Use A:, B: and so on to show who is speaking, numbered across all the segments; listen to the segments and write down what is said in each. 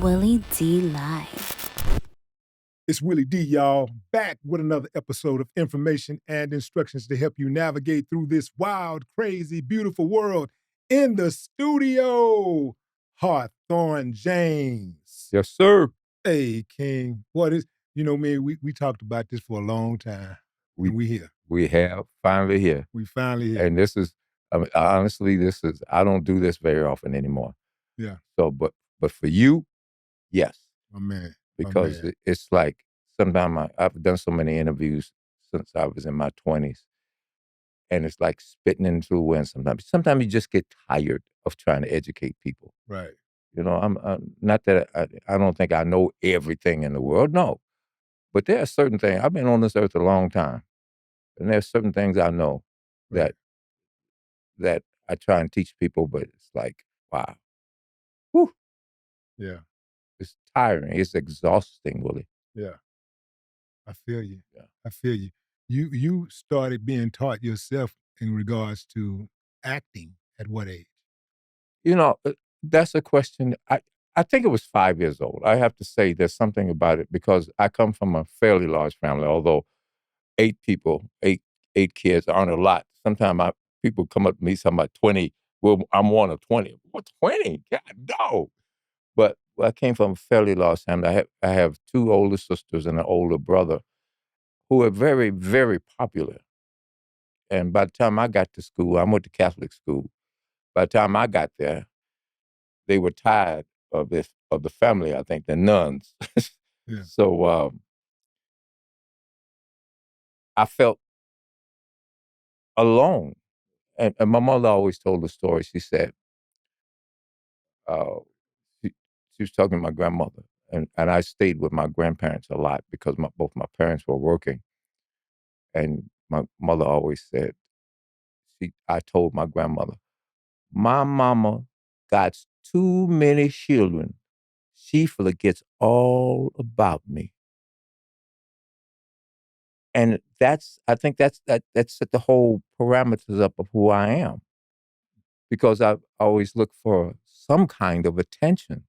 A: Willie D Live.
B: It's Willie D, y'all, back with another episode of information and instructions to help you navigate through this wild, crazy, beautiful world. In the studio, Hawthorne James.
C: Yes, sir.
B: Hey, King. What is, man, we talked about this for a long time. And we here.
C: We have finally here.
B: We finally here.
C: And this is, honestly, I don't do this very often anymore.
B: Yeah.
C: So, but for you, yes.
B: My man.
C: Because it's like, sometimes I've done so many interviews since I was in my 20s. And it's like spitting into the wind sometimes. Sometimes you just get tired of trying to educate people.
B: Right.
C: I'm not that I don't think I know everything in the world. No. But there are certain things. I've been on this earth a long time. And there's certain things I know
B: Right.
C: that I try and teach people, but it's like, wow. Whew.
B: Yeah.
C: It's tiring. It's exhausting, Willie.
B: Yeah. I feel you.
C: Yeah.
B: I feel you. You started being taught yourself in regards to acting at what age?
C: That's a question. I think it was 5 years old. I have to say there's something about it because I come from a fairly large family, although 8 people, eight kids aren't a lot. Sometimes people come up to me talking about 20. Well, I'm one of 20. What, 20? God, no. But I came from a fairly large family. I have 2 older sisters and an older brother who are very, very popular. And by the time I got to school, I went to Catholic school. By the time I got there, they were tired of the family, I think, the nuns.
B: Yeah.
C: So I felt alone. And my mother always told the story. She said, uh, she, she was talking to my grandmother. And I stayed with my grandparents a lot because both my parents were working. And my mother always said, I told my grandmother, my mama got too many children. She forgets all about me. And I think that set the whole parameters up of who I am. Because I've always looked for some kind of attention.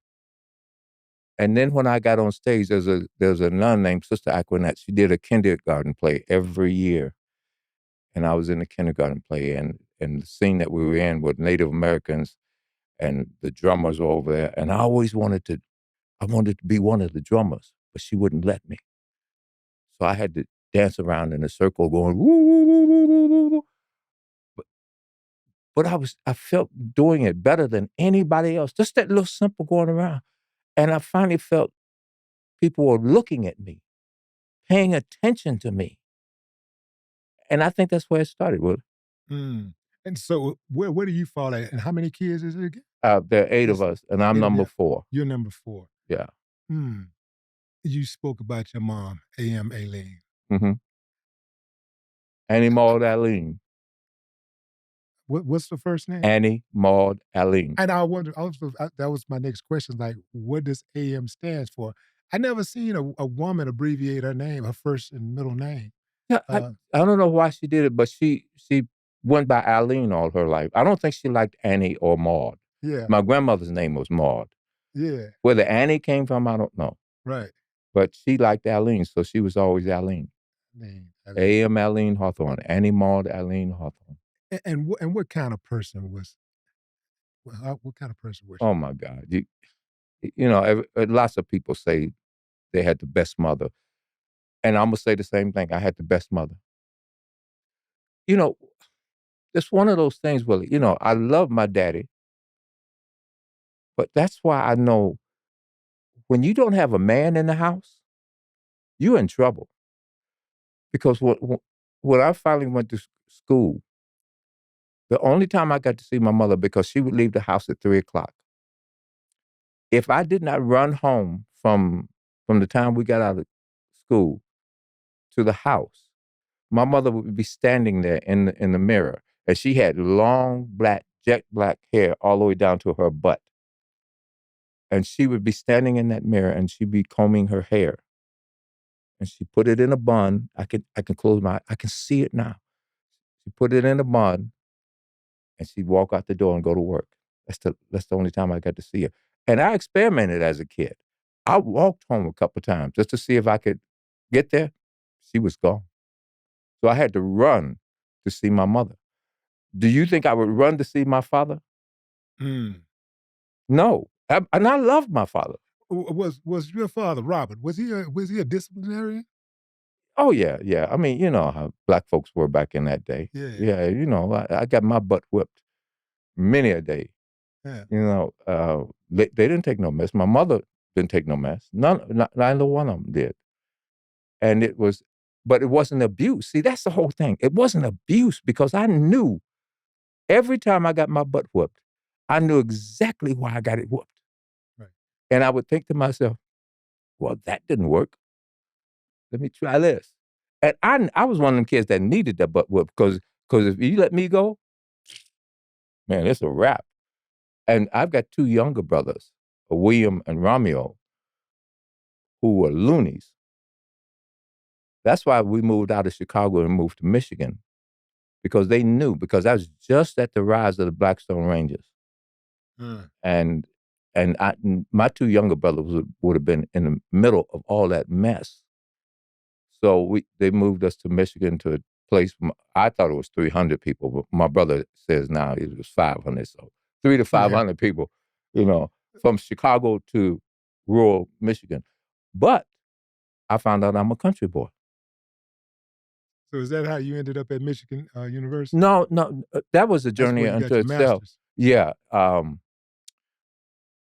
C: And then when I got on stage, there's a nun named Sister Aquinette. She did a kindergarten play every year. And I was in the kindergarten play, and the scene that we were in with Native Americans, and the drummers were over there. And I wanted to be one of the drummers, but she wouldn't let me. So I had to dance around in a circle going, woo, woo, woo, woo, woo, woo, woo. But I felt doing it better than anybody else. Just that little simple going around. And I finally felt people were looking at me, paying attention to me. And I think that's where it started, Will.
B: Mm. And so where do you fall at? And how many kids is it again?
C: There are 8 of us, and I'm number 4.
B: You're number 4.
C: Yeah.
B: You spoke about your mom, A.M. Aileen.
C: Mm-hmm. Annie Maud Aileen.
B: What's the first name?
C: Annie Maud Aileen.
B: And I wonder, that was my next question, like, what does A.M. stands for? I never seen a woman abbreviate her name, her first and middle name.
C: Yeah, I don't know why she did it, but she went by Aileen all her life. I don't think she liked Annie or Maud.
B: Yeah.
C: My grandmother's name was Maud.
B: Yeah.
C: Where the Annie came from, I don't know.
B: Right.
C: But she liked Aileen, so she was always Aileen. A.M. Aileen Hawthorne. Annie Maud Aileen Hawthorne.
B: And what kind of person was? What kind of person was she?
C: Oh my God! Lots of people say they had the best mother, and I'm gonna say the same thing. I had the best mother. It's one of those things, Willie. I love my daddy, but that's why I know when you don't have a man in the house, you're in trouble. Because when I finally went to school, the only time I got to see my mother, because she would leave the house at 3:00. If I did not run home from the time we got out of school to the house, my mother would be standing there in the mirror, and she had long jet black hair all the way down to her butt. And she would be standing in that mirror, and she'd be combing her hair. And she put it in a bun. I can close my eye. I can see it now. She put it in a bun, and she'd walk out the door and go to work. That's the only time I got to see her. And I experimented as a kid. I walked home a couple of times just to see if I could get there. She was gone. So I had to run to see my mother. Do you think I would run to see my father?
B: Mm.
C: No. And I loved my father.
B: Was your father Robert? Was he a disciplinarian?
C: Oh, yeah, yeah. I mean, you know how black folks were back in that day.
B: Yeah,
C: Yeah, you know, I got my butt whipped many a day.
B: yeah.
C: You know, they didn't take no mess. My mother didn't take no mess. Neither one of them did. And but it wasn't abuse. See, that's the whole thing. It wasn't abuse because I knew every time I got my butt whooped, I knew exactly why I got it whooped.
B: Right.
C: And I would think to myself, well, that didn't work. Let me try this. And I was one of them kids that needed that butt whoop because if you let me go, man, it's a wrap. And I've got two younger brothers, William and Romeo, who were loonies. That's why we moved out of Chicago and moved to Michigan, because they knew, because I was just at the rise of the Blackstone Rangers.
B: Mm.
C: And my two younger brothers would have been in the middle of all that mess. So they moved us to Michigan to a place. I thought it was 300 people, but my brother says now it was 500. So 300 to 500 people, you know, from Chicago to rural Michigan. But I found out I'm a country boy.
B: So is that how you ended up at Michigan University?
C: No, that was a
B: That's
C: journey
B: where you got
C: unto
B: your
C: itself.
B: master's.
C: Yeah.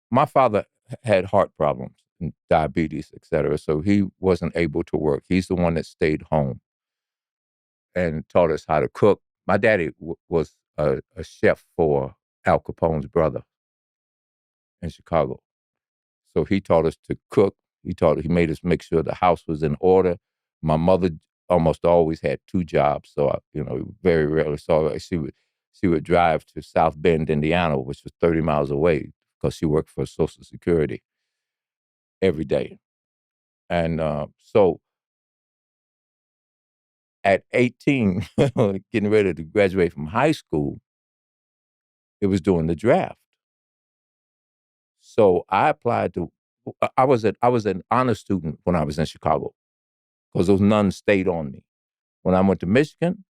C: My father had heart problems and diabetes, et cetera, so he wasn't able to work. He's the one that stayed home and taught us how to cook. My daddy was a chef for Al Capone's brother in Chicago. So he taught us to cook. He made us make sure the house was in order. My mother almost always had two jobs, so very rarely saw her. She would drive to South Bend, Indiana, which was 30 miles away, because she worked for Social Security every day. And so at 18, getting ready to graduate from high school, it was during the draft. So I applied to. I was an honor student when I was in Chicago, because those nuns stayed on me. When I went to Michigan,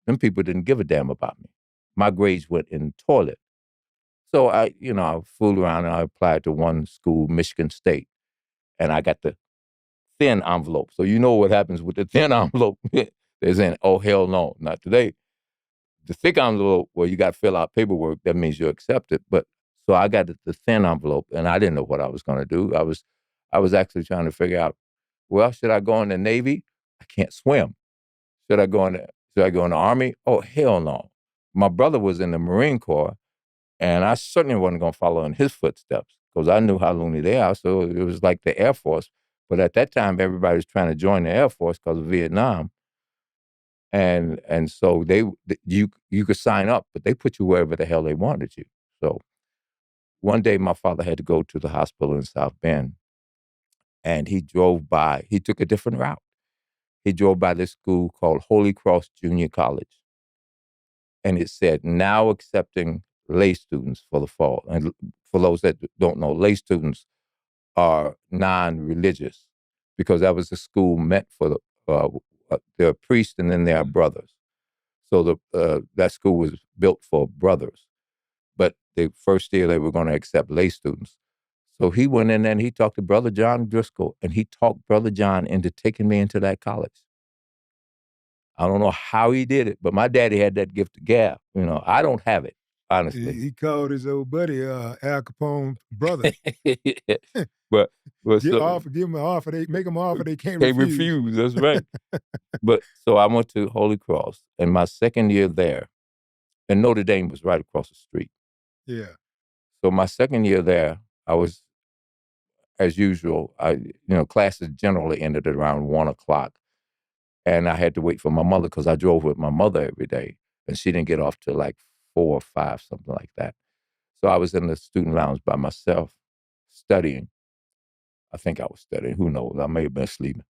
C: them people didn't give a damn about me. My grades went in the toilet. So I fooled around and I applied to one school, Michigan State, and I got the thin envelope. So you know what happens with the thin envelope. They're saying, oh, hell no, not today. The thick envelope, where you got to fill out paperwork, that means you're accepted. But so I got the thin envelope, and I didn't know what I was going to do. I was actually trying to figure out, well, should I go in the Navy? I can't swim. Should I go in the Army? Oh, hell no. My brother was in the Marine Corps, and I certainly wasn't going to follow in his footsteps, because I knew how loony they are. So it was like the Air Force. But at that time, everybody was trying to join the Air Force because of Vietnam. And so you could sign up, but they put you wherever the hell they wanted you. So one day my father had to go to the hospital in South Bend, and he took a different route. He drove by this school called Holy Cross Junior College. And it said, now accepting lay students for the fall. And for those that don't know, lay students are non-religious, because that was the school meant for their priests, and then their brothers. So that school was built for brothers. But the first year they were going to accept lay students. So he went in there and he talked to Brother John Driscoll, and he talked Brother John into taking me into that college. I don't know how he did it, but my daddy had that gift of gab. I don't have it, honestly.
B: He called his old buddy Al Capone brother.
C: Yeah. But
B: Give him an offer. Make them an offer they can't
C: can't
B: refuse.
C: refuse. That's right. But so I went to Holy Cross, and my second year there, and Notre Dame was right across the street.
B: Yeah.
C: So my second year there, I was, as usual, classes generally ended at around 1:00, and I had to wait for my mother, because I drove with my mother every day, and she didn't get off till like 4 or 5, something like that. So I was in the student lounge by myself, studying. I think I was studying. Who knows? I may have been sleeping.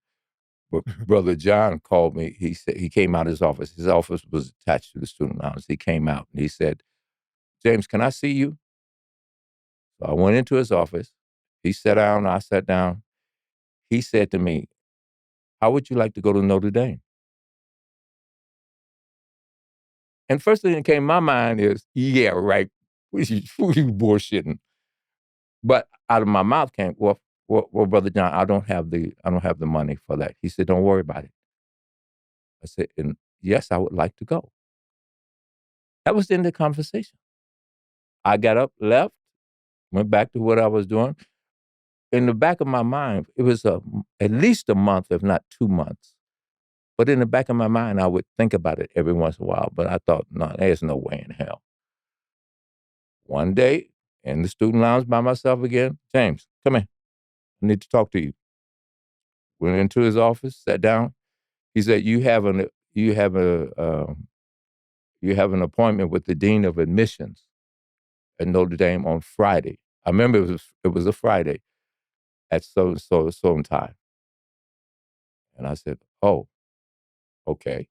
C: But Brother John called me. He said he came out of his office. His office was attached to the student lounge. He came out and he said, "James, can I see you?" So I went into his office. He sat down, I sat down. He said to me, "How would you like to go to Notre Dame?" And first thing that came to my mind is, "Yeah, right. Who you bullshitting?" But out of my mouth came, "Well, Brother John, I don't have the money for that." He said, "Don't worry about it." I said, "And yes, I would like to go." That was the end of the conversation. I got up, left, went back to what I was doing. In the back of my mind, it was at least a month, if not 2 months. But in the back of my mind, I would think about it every once in a while. But I thought, no, there's no way in hell. One day, in the student lounge by myself again, "James, come here. I need to talk to you." Went into his office, sat down. He said, you have an appointment with the dean of admissions at Notre Dame on Friday." I remember it was a Friday at so time. And I said, "Oh, okay."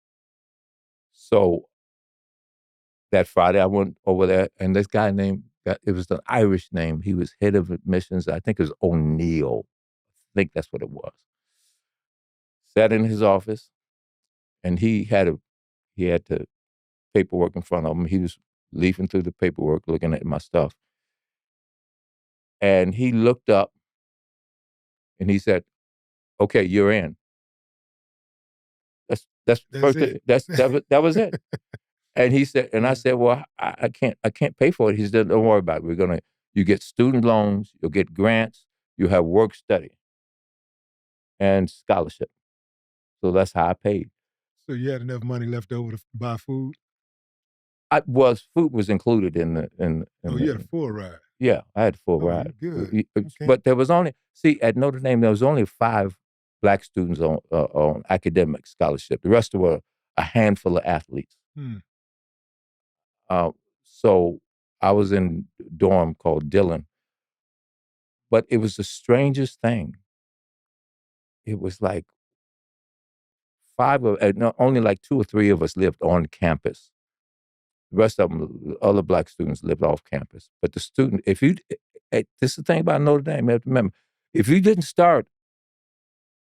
C: So that Friday, I went over there, and this guy it was an Irish name. He was head of admissions. I think it was O'Neill. I think that's what it was. Sat in his office, and he had the paperwork in front of him. He was leafing through the paperwork, looking at my stuff. And he looked up, and he said, "Okay, you're in." That's the
B: That's
C: first thing.
B: it.
C: That was it. And he said, and I
B: Yeah.
C: said, "Well, I can't pay for it." He said, "Don't worry about it. You get student loans, you'll get grants, you have work study and scholarship." So that's how I paid.
B: So you had enough money left over to buy food?
C: Food was included
B: Oh, you had a full ride.
C: yeah, I had full
B: Oh, you
C: ride.
B: good. Okay.
C: But there was only, see, at Notre Dame, there was only 5 black students on academic scholarship. The rest were a handful of athletes.
B: Hmm.
C: Uh, so I was in a dorm called Dillon, but it was the strangest thing. It was like no, only like 2 or 3 of us lived on campus. The rest of them, other black students, lived off campus. But the student, this is the thing about Notre Dame. You have to remember, if you didn't start,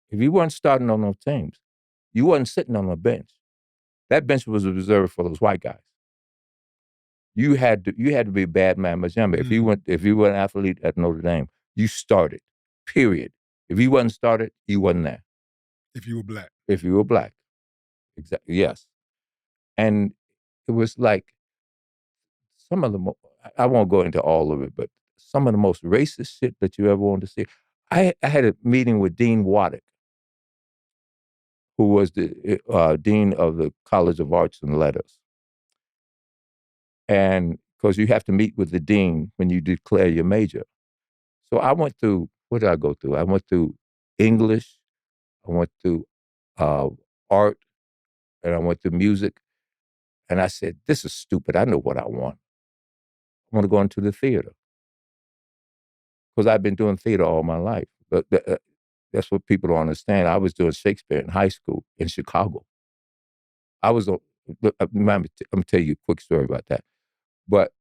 C: if you weren't starting on those teams, you wasn't sitting on a bench. That bench was reserved for those white guys. You had to be a bad man. But remember, if you were an athlete at Notre Dame, you started. Period. If you wasn't started, you wasn't there.
B: If you were black.
C: If you were black, exactly. Yes, and it was like some of the I won't go into all of it, but some of the most racist shit that you ever wanted to see. I had a meeting with Dean Waddick, who was the dean of the College of Arts and Letters. And because you have to meet with the dean when you declare your major. So I went through, what did I go through? I went through English, I went through art, and I went through music. And I said, this is stupid. I know what I want. I want to go into the theater. Because I've been doing theater all my life. But that's what people don't understand. I was doing Shakespeare in high school in Chicago. I was I'm going to tell you a quick story about that. But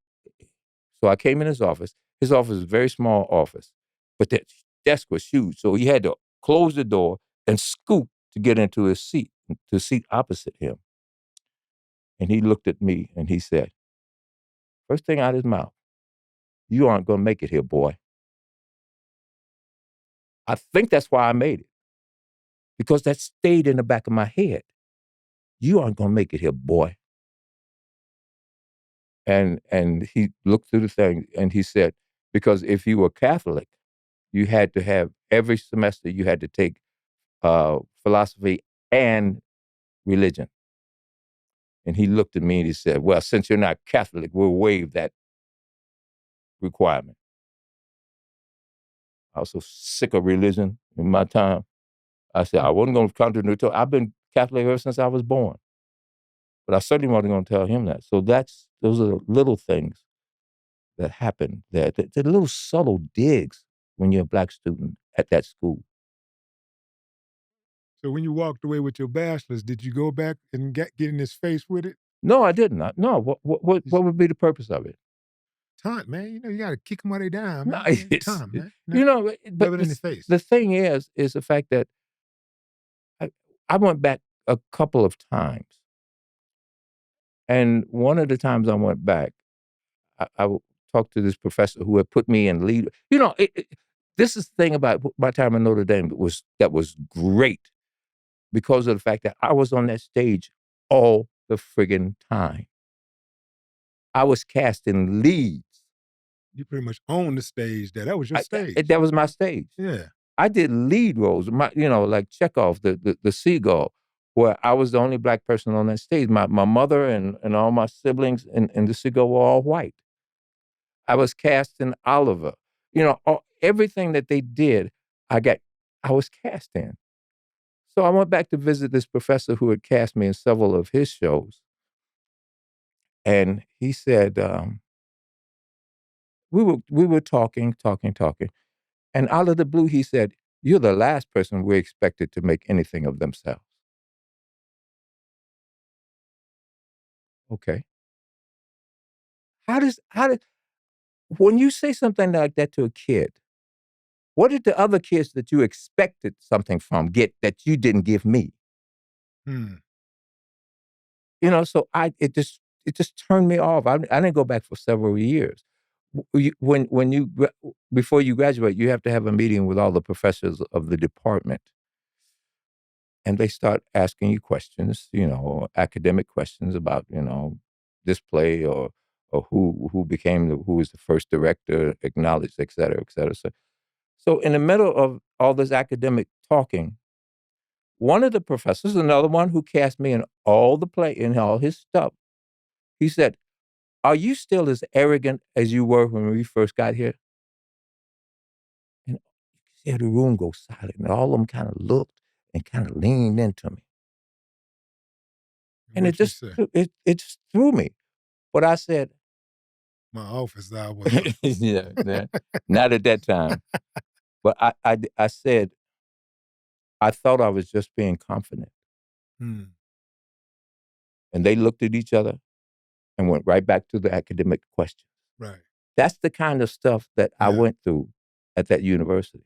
C: so I came in his office. His office was a very small office, but that desk was huge. So he had to close the door and scoot to get into his seat, to seat opposite him. And he looked at me and he said, first thing out of his mouth, "You aren't going to make it here, boy." I think that's why I made it, because that stayed in the back of my head. You aren't going to make it here, boy. And he looked through the thing and he said, because if you were Catholic, you had to have, every semester you had to take philosophy and religion. And he looked at me and he said, well, since you're not Catholic, we'll waive that requirement. I was so sick of religion in my time. I said, I wasn't going to contradict. I've been Catholic ever since I was born. But I certainly wasn't going to tell him that. So those are the little things that happen there. The little subtle digs when you're a black student at that school.
B: So when you walked away with your bachelor's, did you go back and get in his face with it?
C: No, I didn't. No, what would be the purpose of it?
B: taunt, man. You know, you got to kick them while they down,
C: No,
B: man.
C: it's,
B: Taunt 'em, man.
C: you know, but
B: Rub it in their face.
C: the thing is the fact that I, I went back a couple of times. And one of the times I went back, I talked to this professor who had put me in lead. You know, this is the thing about my time in Notre Dame that was great because of the fact that I was on that stage all the friggin' time. I was casting leads.
B: You pretty much owned the stage there. That was your stage.
C: That was my stage.
B: Yeah.
C: I did lead roles, like Chekhov, the seagull, where I was the only black person on that stage. My mother and all my siblings and the seagull were all white. I was cast in Oliver. You know, everything that they did, I was cast in. So I went back to visit this professor who had cast me in several of his shows. And he said, we were talking. And out of the blue, he said, "You're the last person we expected to make anything of themselves." Okay. How did when you say something like that to a kid, what did the other kids that you expected something from get that you didn't give me?
B: Hmm.
C: You know, so it just turned me off. I didn't go back for several years. Before you graduate, you have to have a meeting with all the professors of the department, and they start asking you questions, academic questions about this play or who was the first director, acknowledged, et cetera, et cetera. So in the middle of all this academic talking, one of the professors, another one who cast me in all the play, in all his stuff, he said, "Are you still as arrogant as you were when we first got here?" And you see the room go silent, and all of them kind of looked and kind of leaned into me. And
B: What'd you say?
C: it just threw me. But I said,
B: My office hours are.
C: yeah, not at that time. But I said, I thought I was just being confident.
B: Hmm.
C: And they looked at each other and went right back to the academic questions.
B: Right.
C: That's the kind of stuff that I
B: Yeah.
C: went through at that university.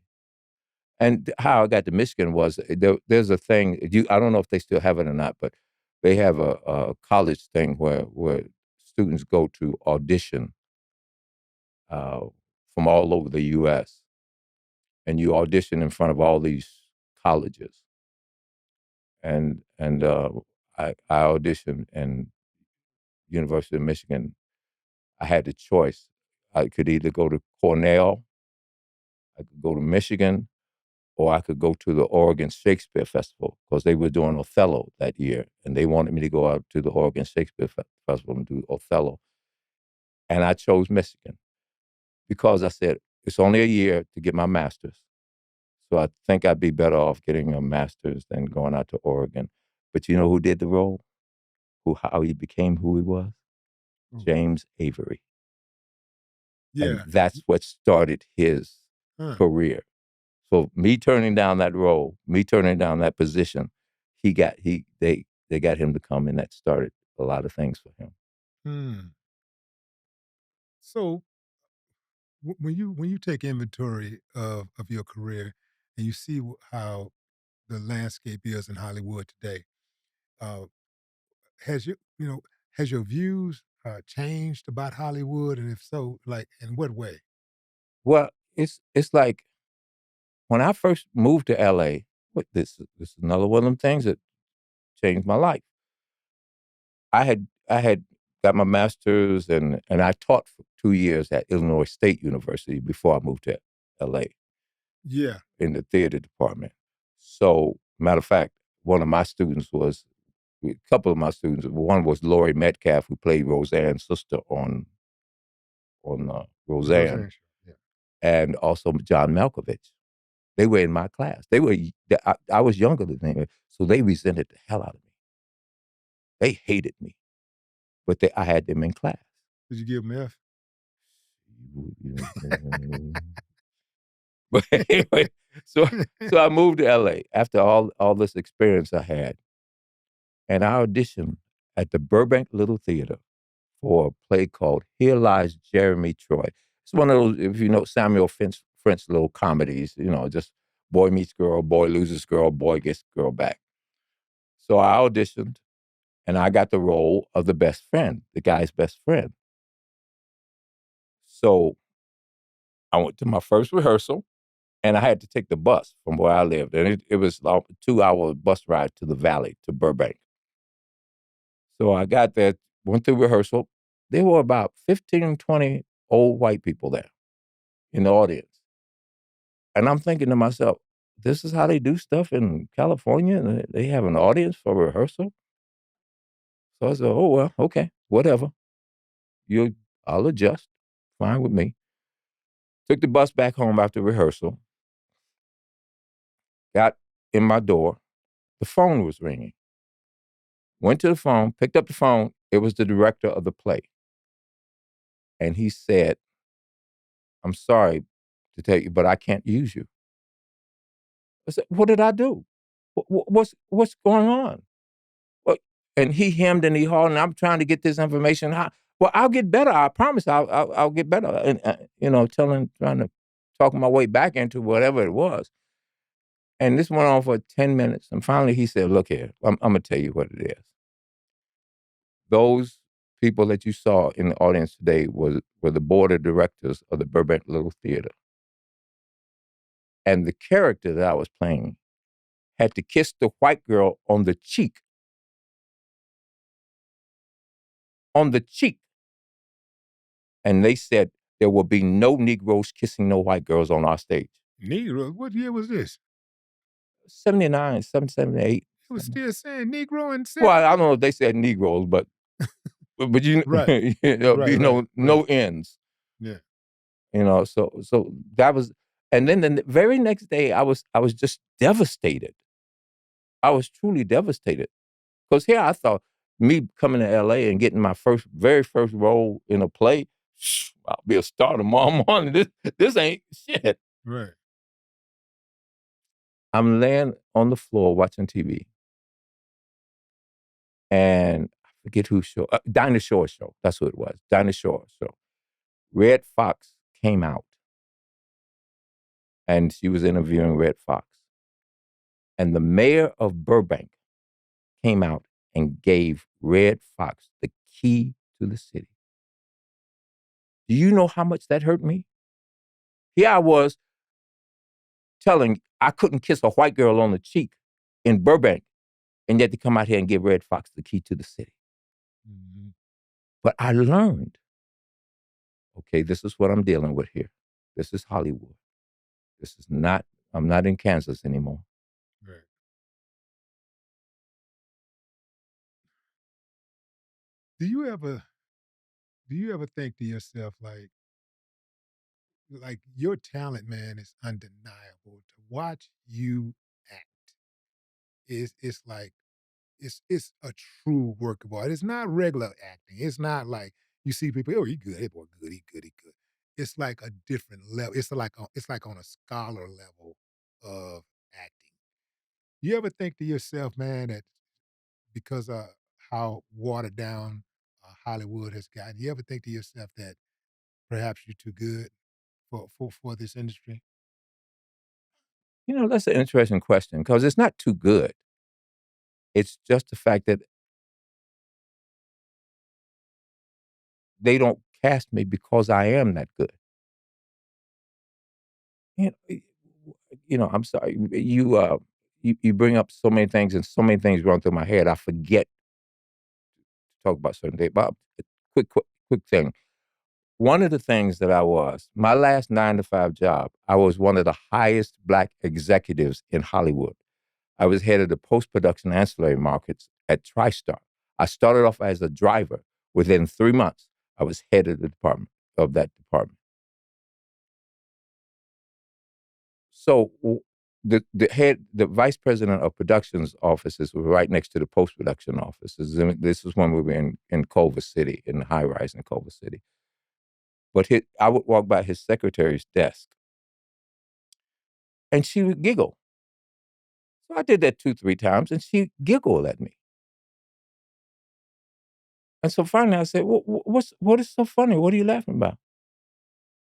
C: And how I got to Michigan was there's a thing, I don't know if they still have it or not, but they have a college thing where students go to audition uh, from all over the U.S. and you audition in front of all these colleges. And I auditioned in University of Michigan. I had the choice. I could either go to Cornell, I could go to Michigan, or I could go to the Oregon Shakespeare Festival because they were doing Othello that year, and they wanted me to go out to the Oregon Shakespeare Festival and do Othello. And I chose Michigan because I said, it's only a year to get my master's. So I think I'd be better off getting a master's than going out to Oregon. But you know who did the role? How he became who he was?
B: Hmm.
C: James Avery. And
B: Yeah.
C: that's what started his
B: Huh.
C: career. So me turning down that role, me turning down that position, they got him to come, and that started a lot of things for him.
B: Hmm. So when you take inventory of your career and you see how the landscape is in Hollywood today, uh, has your has your views changed about Hollywood, and if so, like in what way?
C: Well, it's like when I first moved to LA, this is another one of them things that changed my life. I had got my master's and I taught for 2 years at Illinois State University before I moved to LA
B: Yeah,
C: in the theater department. So, matter of fact, one of my students was a couple of my students. One was Laurie Metcalf, who played Roseanne's sister on
B: the
C: Roseanne,
B: Roseanne Show. Yeah.
C: and also John Malkovich. They were in my class. I was younger than them, so they resented the hell out of me. They hated me, but I had them in class.
B: Did you give them F?
C: But anyway, so so I moved to LA after all this experience I had, and I auditioned at the Burbank Little Theater for a play called Here Lies Jeremy Troy. It's one of those, if you know Samuel French little comedies, just boy meets girl, boy loses girl, boy gets girl back. So I auditioned and I got the role of the best friend, the guy's best friend. So I went to my first rehearsal and I had to take the bus from where I lived. And it was like a 2-hour bus ride to the valley, to Burbank. So I got there, went through rehearsal. There were about 15, 20 old white people there in the audience. And I'm thinking to myself, this is how they do stuff in California? They have an audience for rehearsal? So I said, oh, well, okay, whatever. I'll adjust. Fine with me. Took the bus back home after rehearsal. Got in my door. The phone was ringing. Went to the phone, picked up the phone. It was the director of the play. And he said, I'm sorry to tell you, but I can't use you. I said, what did I do? What's going on? What? And he hemmed and he hawed, and I'm trying to get this information. Well, I'll get better. I promise I'll get better. And, trying to talk my way back into whatever it was. And this went on for 10 minutes. And finally he said, look here, I'm going to tell you what it is. Those people that you saw in the audience today were the board of directors of the Burbank Little Theater. And the character that I was playing had to kiss the white girl on the cheek. On the cheek. And they said there will be no Negroes kissing no white girls on our stage.
B: Negro? What year was this?
C: 79, 78.
B: It was still saying Negro and
C: Well, I don't know if they said Negroes, but
B: right.
C: No ends.
B: Yeah.
C: So that was, and then the very next day I was just devastated. I was truly devastated. Because here I thought me coming to LA and getting my very first role in a play, I'll be a star tomorrow morning. This ain't shit.
B: Right.
C: I'm laying on the floor watching TV. And I forget whose show, Dinah Shore's show. That's who it was. Dinah Shore's show. Red Fox came out. And she was interviewing Red Fox. And the mayor of Burbank came out and gave Red Fox the key to the city. Do you know how much that hurt me? Here I was telling I couldn't kiss a white girl on the cheek in Burbank, and yet to come out here and give Red Fox the key to the city. Mm-hmm. But I learned, okay, this is what I'm dealing with here. This is Hollywood. I'm not in Kansas anymore.
B: Right. Do you ever think to yourself like your talent, man, is undeniable. To watch you act it's like it's a true work of art. It's not regular acting. It's not like you see people, oh, he good, hey boy, good, he good, he good. It's like a different level. It's like on a scholar level of acting. You ever think to yourself, man, that because of how watered down Hollywood has gotten, you ever think to yourself that perhaps you're too good for this industry?
C: That's an interesting question because it's not too good. It's just the fact that they don't cast me because I am that good. You know, I'm sorry. You bring up so many things and so many things run through my head. I forget to talk about certain things. But quick thing. One of the things that my last 9-to-5 job, I was one of the highest Black executives in Hollywood. I was head of the post-production ancillary markets at TriStar. I started off as a driver. Within 3 months, I was head of that department. So the vice president of productions offices were right next to the post-production offices. And this was when we were in Culver City, in the high rise in Culver City. But I would walk by his secretary's desk and she would giggle. So I did that 2-3 times and she giggled at me. And so finally I said, what is so funny? What are you laughing about?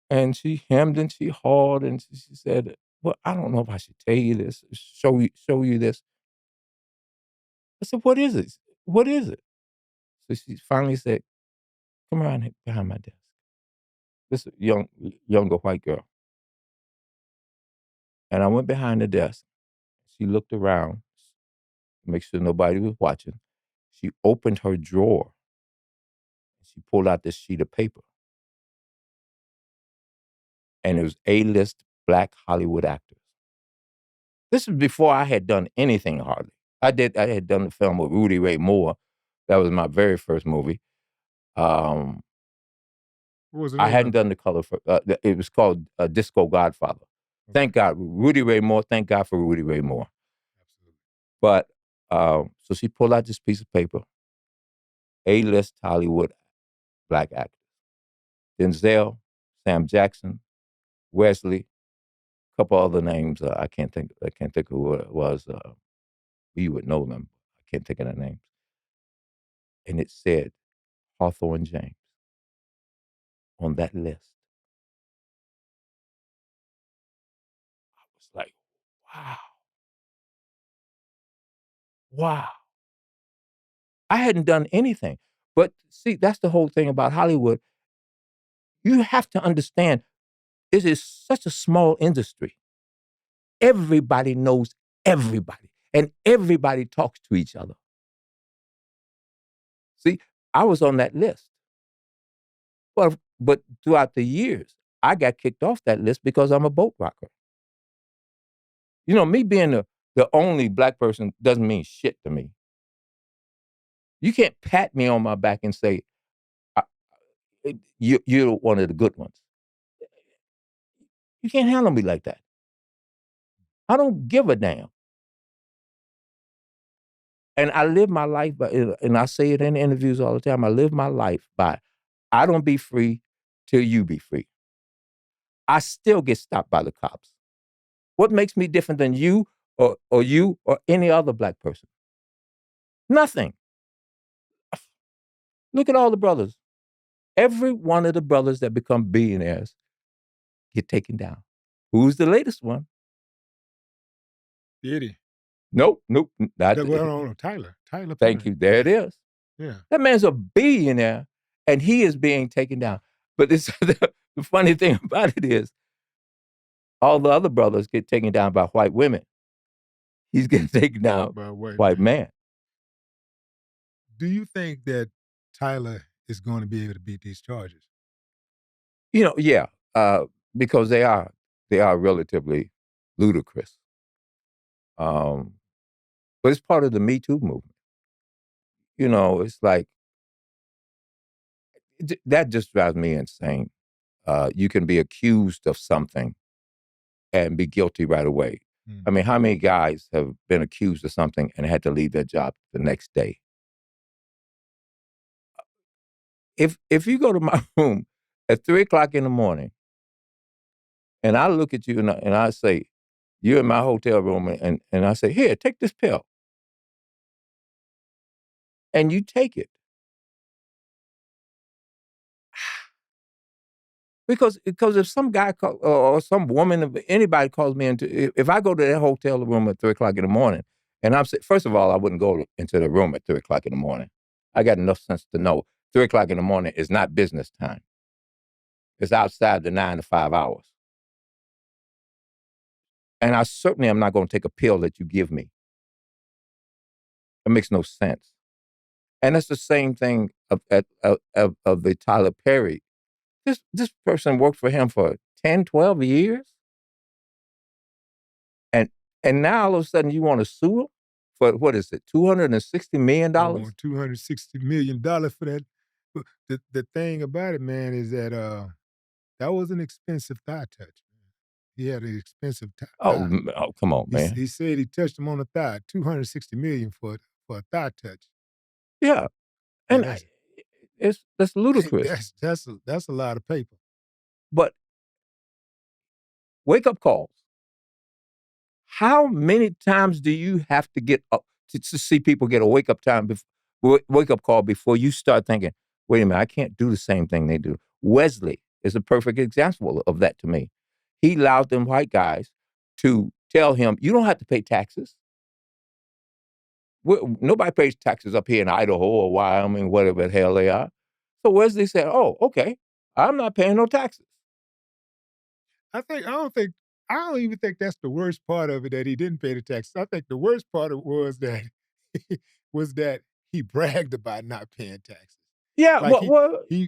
C: And she hemmed and she hawed and she said, well, I don't know if I should tell you this, show you this. I said, what is it? What is it? So she finally said, come around here behind my desk. This is a younger white girl. And I went behind the desk. She looked around, make sure nobody was watching. She opened her drawer. She pulled out this sheet of paper. And it was A-list Black Hollywood actors. This was before I had done anything hardly. I had done the film with Rudy Ray Moore. That was my very first movie.
B: What was the
C: I
B: name
C: hadn't
B: of
C: done the color for, it was called Disco Godfather.
B: it?
C: Thank God, Rudy Ray Moore. Thank God for Rudy Ray Moore.
B: Absolutely.
C: But so she pulled out this piece of paper, A-list Hollywood Black actors. Denzel, Sam Jackson, Wesley, a couple other names. I can't think of who it was. You would know them. I can't think of their names. And it said Hawthorne James on that list. I was like, wow. Wow. I hadn't done anything. But see, that's the whole thing about Hollywood. You have to understand, it is such a small industry. Everybody knows everybody, and everybody talks to each other. See, I was on that list. But throughout the years, I got kicked off that list because I'm a boat rocker. You know, me being the only Black person doesn't mean shit to me. You can't pat me on my back and say, you're one of the good ones. You can't handle me like that. I don't give a damn. And I live my life by, and I say it in interviews all the time, I live my life by, I don't be free till you be free. I still get stopped by the cops. What makes me different than you or you or any other Black person? Nothing. Look at all the brothers. Every one of the brothers that become billionaires get taken down. Who's the latest one?
B: Did he?
C: Nope.
B: No, Tyler. Tyler Perry.
C: Thank you. There it is.
B: Yeah.
C: That man's a billionaire, and he is being taken down. But it's, the funny thing about it is, all the other brothers get taken down by white women. He's getting taken down
B: by
C: white man.
B: Do you think that Tyler is going to be able to beat these charges?
C: You know, yeah, because they are relatively ludicrous. But it's part of the Me Too movement. You know, it's like, that just drives me insane. You can be accused of something and be guilty right away. I mean, how many guys have been accused of something and had to leave their job the next day? If you go to my room at 3:00 in the morning and I look at you and I say, you're in my hotel room and I say, here, take this pill. And you take it. Because if some guy or some woman, if anybody calls me into, if I go to that hotel room at 3:00 in the morning, and I'm first of all, I wouldn't go into the room at 3:00 in the morning. I got enough sense to know 3:00 in the morning is not business time. It's outside the 9 to 5 hours. And I certainly am not going to take a pill that you give me. It makes no sense. And that's the same thing of the Tyler Perry. This person worked for him for 10, 12 years. And now all of a sudden you want to sue him for, what is it, $260 million?
B: $260 million for that. The thing about it, man, is that that was an expensive thigh touch. He had an expensive thigh.
C: Oh, come on, man.
B: He said he touched him on the thigh. $260 million for a thigh touch.
C: Yeah, and that's ludicrous.
B: That's a lot of paper.
C: But wake-up calls. How many times do you have to get up to see people get a wake-up time wake-up call before you start thinking, wait a minute, I can't do the same thing they do. Wesley is a perfect example of that to me. He allowed them white guys to tell him, you don't have to pay taxes. Nobody pays taxes up here in Idaho or Wyoming, whatever the hell they are. So Wesley said, oh, okay, I'm not paying no taxes.
B: I don't even think that's the worst part of it, that he didn't pay the taxes. I think the worst part of it was that he bragged about not paying taxes.
C: Yeah,
B: Like
C: well,
B: he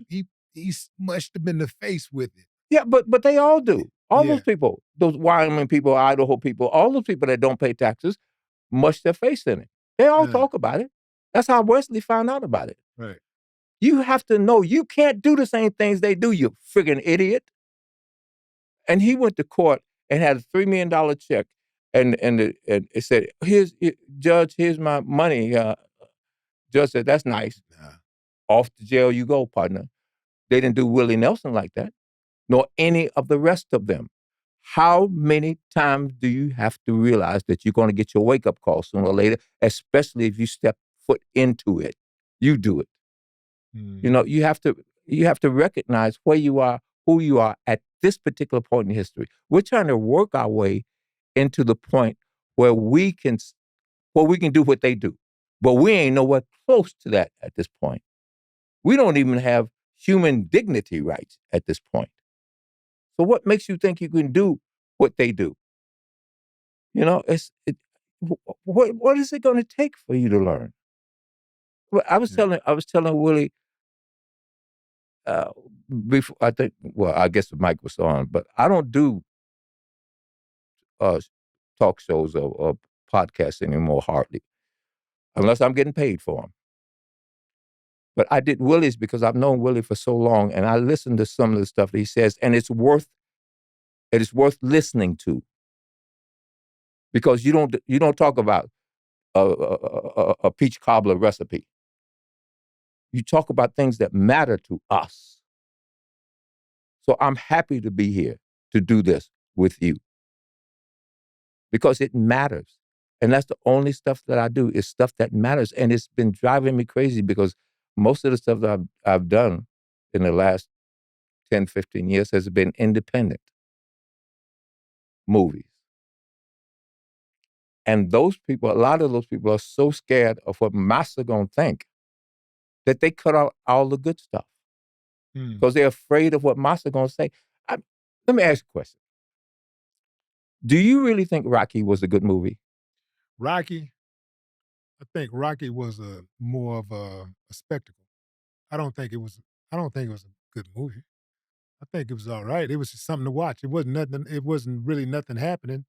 B: smushed him in the face with it.
C: yeah, but they all do. All
B: Yeah.
C: those people, those Wyoming people, Idaho people, all those people that don't pay taxes, mush their face in it. They all talk about it. That's how Wesley found out about it.
B: Right.
C: You have to know you can't do the same things they do, you friggin' idiot. And he went to court and had a $3 million check, and it said, Judge, here's my money. Judge said, that's nice.
B: Nah.
C: Off to jail you go, partner. They didn't do Willie Nelson like that, nor any of the rest of them. How many times do you have to realize that you're going to get your wake-up call sooner or later, especially if you step foot into it? You do it. You know, you have to recognize where you are, who you are at this particular point in history. We're trying to work our way into the point where we can do what they do. But we ain't nowhere close to that at this point. We don't even have human dignity rights at this point. So what makes you think you can do what they do? You know, what is it going to take for you to learn? Well, I was telling Willie, before, I guess the mic was on, but I don't do talk shows or podcasts anymore, hardly, unless I'm getting paid for them. But I did Willie's because I've known Willie for so long, and I listened to some of the stuff that he says, and it is worth listening to, because you don't talk about a peach cobbler recipe. You talk about things that matter to us. So I'm happy to be here to do this with you, because it matters. And that's the only stuff that I do, is stuff that matters. And it's been driving me crazy, because most of the stuff that I've done in the last 10, 15 years has been independent movies. And those people, a lot of those people, are so scared of what Massa gonna think that they cut out all the good stuff, because they're afraid of what Massa gonna say. Let me ask you a question. Do you really think Rocky was a good movie?
B: Rocky, I think Rocky was more of a spectacle. I don't think it was a good movie. I think it was all right. It was just something to watch. It wasn't nothing. It wasn't really nothing happening.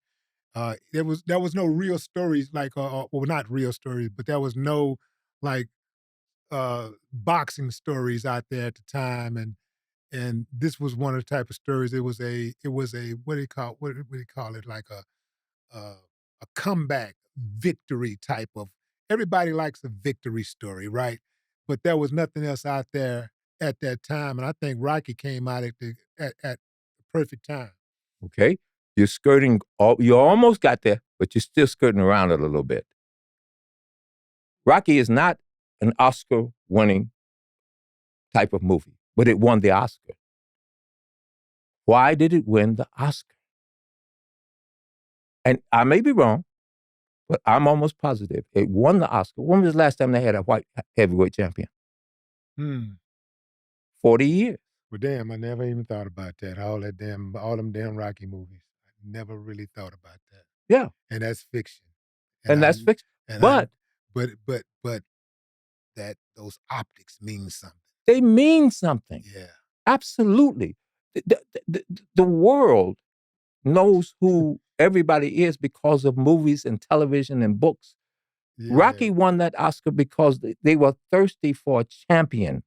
B: There was no real stories, like well, not real stories, but there was no like boxing stories out there at the time, and this was one of the type of stories. It was a what do you call it, like a comeback victory type of. Everybody likes a victory story, right? But there was nothing else out there at that time, and I think Rocky came out at the perfect time.
C: Okay. You're you almost got there, but you're still skirting around it a little bit. Rocky is not an Oscar-winning type of movie, but it won the Oscar. Why did it win the Oscar? And I may be wrong, but I'm almost positive it won the Oscar. When was the last time they had a white heavyweight champion? 40 years.
B: Well, damn, I never even thought about that. All them damn Rocky movies. I never really thought about that.
C: Yeah.
B: And that's fiction.
C: And that's fiction.
B: But that those optics mean something.
C: They mean something.
B: Yeah.
C: Absolutely. The world knows who everybody is because of movies and television and books. Yeah. Rocky won that Oscar because they were thirsty for a champion.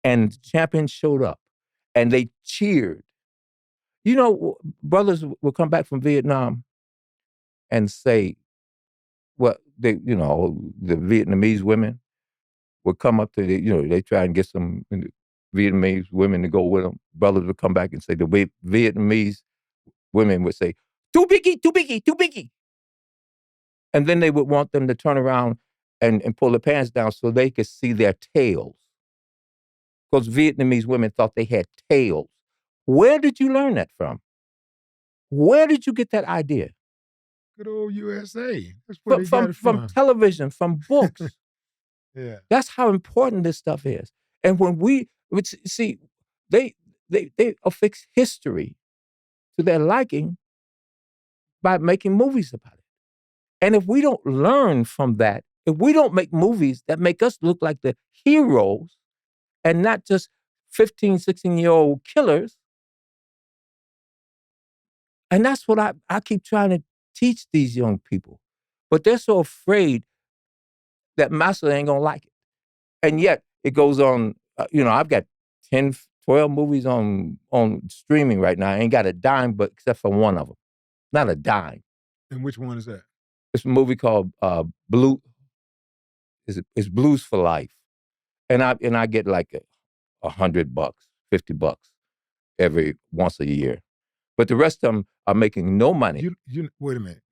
C: And the champion showed up, and they cheered. You know, brothers will come back from Vietnam and say, well, the Vietnamese women would come up to they try and get some Vietnamese women to go with them. Brothers would come back and say, the Vietnamese women would say, too biggie, too biggie, too biggie. And then they would want them to turn around and pull their pants down so they could see their tails. Because Vietnamese women thought they had tails. Where did you learn that from? Where did you get that idea?
B: Good old USA. That's where they got it
C: From television, from books.
B: Yeah.
C: That's how important this stuff is. And when see, they affix history to their liking by making movies about it. And if we don't learn from that, if we don't make movies that make us look like the heroes and not just 15, 16-year-old killers, and that's what I keep trying to teach these young people. But they're so afraid that master ain't gonna like it. And yet it goes on, I've got 10, 12 movies on streaming right now. I ain't got a dime, but except for one of them. Not a dime.
B: And which one is that?
C: It's a movie called it's Blues for Life. And I get like $100, $50 every once a year. But the rest of them are making no money.
B: You wait a minute.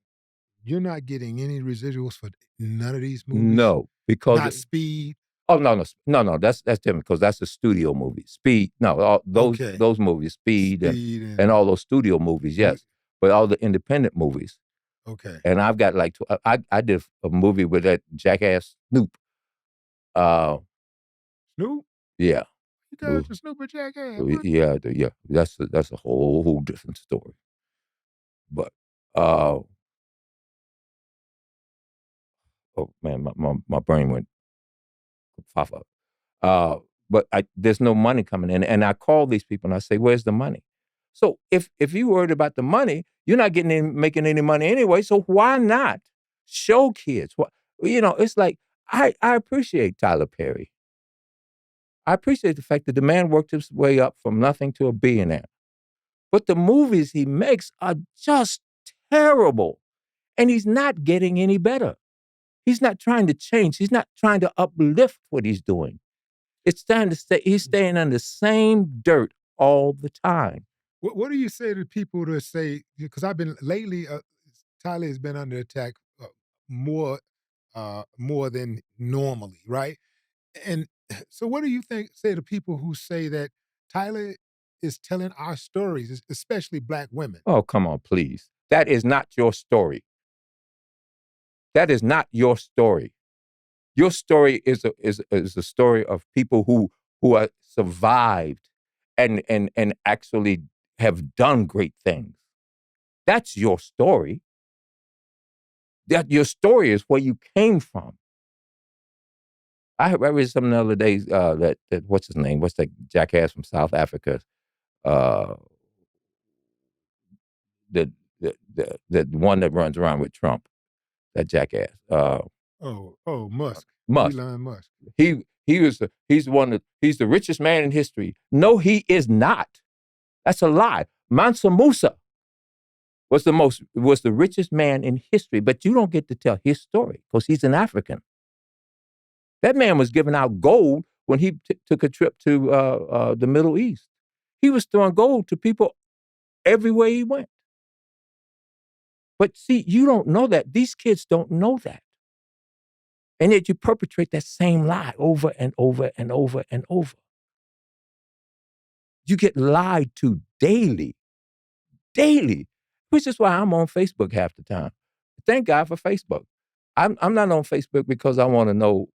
B: You're not getting any residuals for none of these movies?
C: No, because
B: not Speed.
C: Oh no. That's different because that's a studio movie. Speed, no, those movies, Speed and all those studio movies, yes. But all the independent movies.
B: Okay.
C: And I've got like I did a movie with that jackass Snoop.
B: Snoop?
C: Yeah.
B: You got the Snoop and jackass?
C: Yeah. That's a whole different story. But oh man, my brain went pop up. But there's no money coming in, and I call these people and I say, "Where's the money?" So if you worried about the money, you're not making any money anyway. So why not show kids? It's like I appreciate Tyler Perry. I appreciate the fact that the man worked his way up from nothing to a billionaire. But the movies he makes are just terrible, and he's not getting any better. He's not trying to change. He's not trying to uplift what he's doing. It's time to stay. He's staying in the same dirt all the time.
B: What do you say to people that say? Because I've been lately, Tyler has been under attack more than normally, right? And so, what do you say to people who say that Tyler is telling our stories, especially Black women?
C: Oh, come on, please. That is not your story. That is not your story. Your story is a story of people who are survived and actually have done great things. That's your story. That your story is where you came from. I read something the other day that what's his name? What's that jackass from South Africa? The one that runs around with Trump. That jackass.
B: Musk.
C: Musk.
B: Elon Musk.
C: He's the richest man in history. No, he is not. That's a lie. Mansa Musa was the richest man in history, but you don't get to tell his story because he's an African. That man was giving out gold when he took a trip to the Middle East. He was throwing gold to people everywhere he went. But see, you don't know that. These kids don't know that. And yet you perpetrate that same lie over and over and over and over. You get lied to daily, which is why I'm on Facebook half the time. Thank God for Facebook. I'm not on Facebook because I want to know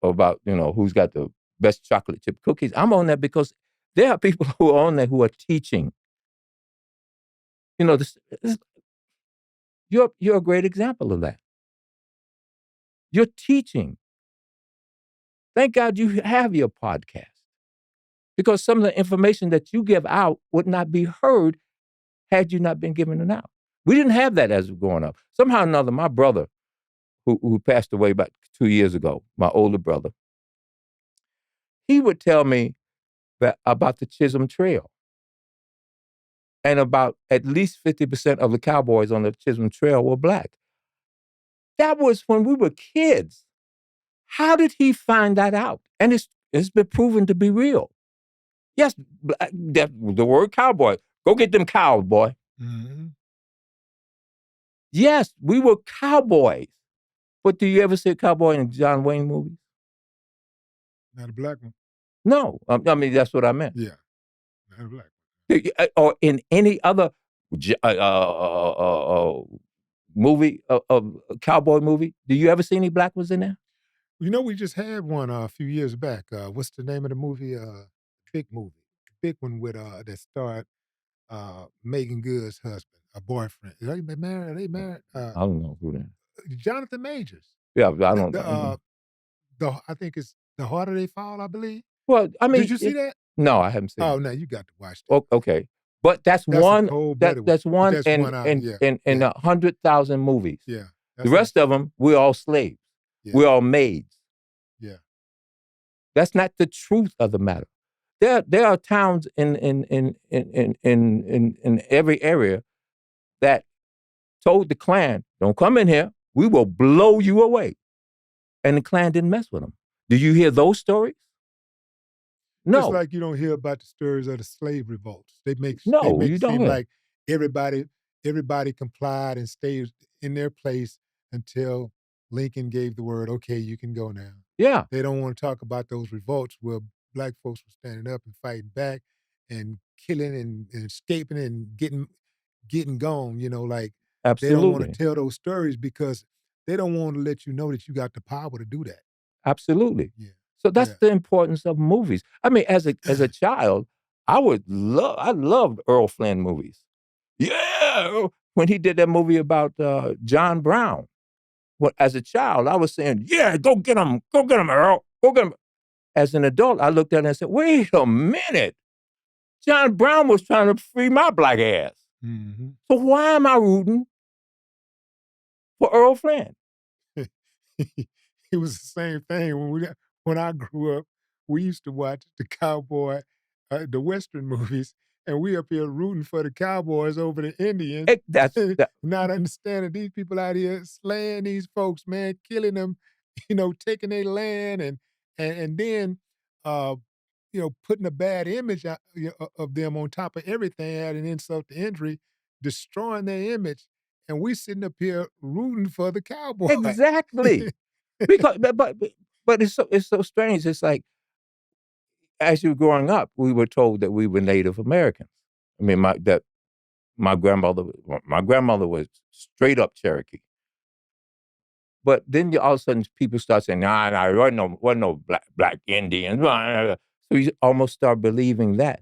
C: about, who's got the best chocolate chip cookies. I'm on there because there are people who are on there who are teaching. You're a great example of that. You're teaching. Thank God you have your podcast. Because some of the information that you give out would not be heard had you not been giving it out. We didn't have that as we were growing up. Somehow or another, my brother, who passed away about 2 years ago, my older brother, he would tell me about the Chisholm Trail. And about at least 50% of the cowboys on the Chisholm Trail were Black. That was when we were kids. How did he find that out? And it's been proven to be real. Yes, the word cowboy. Go get them cows, boy.
B: Mm-hmm.
C: Yes, we were cowboys. But do you ever see a cowboy in John Wayne movies?
B: Not a black one.
C: No. I mean, that's what I meant.
B: Yeah, not a black
C: Or in any other movie, cowboy movie, do you ever see any black ones in there?
B: You know, we just had one a few years back. What's the name of the movie? Big movie, big one with that starred Megan Good's husband, a boyfriend. Are they married? Are they married?
C: I don't know who that.
B: Jonathan Majors.
C: Yeah, I
B: The
C: don't
B: the
C: know.
B: uh the I think it's The Harder They Fall, I believe.
C: Well, I
B: Did
C: mean,
B: you see that?
C: no, I haven't seen
B: Oh
C: it.
B: no, you got to watch that.
C: Okay, but that's
B: That's a
C: one.
B: cold-blooded one.
C: That's one
B: That's
C: in
B: one out.
C: in
B: Yeah,
C: in in
B: yeah,
C: 100,000 movies.
B: yeah.
C: The
B: That's a,
C: rest of them, we're all slaves.
B: yeah,
C: We're all maids.
B: yeah.
C: That's not the truth of the matter. There are towns in every area that told the Klan, "Don't come in here. We will blow you away," and the Klan didn't mess with them. Do you hear those stories?
B: Just
C: No,
B: like you don't hear about the stories of the slave revolts. They
C: no,
B: make
C: you
B: it
C: don't
B: seem
C: hear.
B: like everybody everybody complied and stayed in their place until Lincoln gave the word, okay, you can go now.
C: Yeah,
B: They don't want to talk about those revolts where black folks were standing up and fighting back and killing and escaping and getting gone, like they don't want to
C: absolutely.
B: tell those stories because they don't want to let you know that you got the power to do that.
C: Absolutely.
B: Yeah.
C: So that's
B: Yeah.
C: the importance of movies. I mean, as a child, I loved Earl Flynn movies. Yeah, when he did that movie about John Brown. Well, as a child, I was saying, "Yeah, go get him, Earl, go get him." As an adult, I looked at it and said, "Wait a minute, John Brown was trying to free my black ass.
B: Mhm.
C: So why am I rooting for Earl Flynn?"
B: It was the same thing when I grew up. We used to watch the cowboy, the Western movies, and we up here rooting for the cowboys over the Indians,
C: That's that.
B: not understanding these people out here slaying these folks, man, killing them, taking their land and then uh, putting a bad image of them on top of everything, adding insult to injury, destroying their image, and we sitting up here rooting for the cowboy.
C: Exactly. Because but it's so strange. It's like as you were growing up, we were told that we were Native Americans. I mean, my grandmother was straight up Cherokee. But then all of a sudden people start saying, nah, there wasn't no black Indians. So you almost start believing that.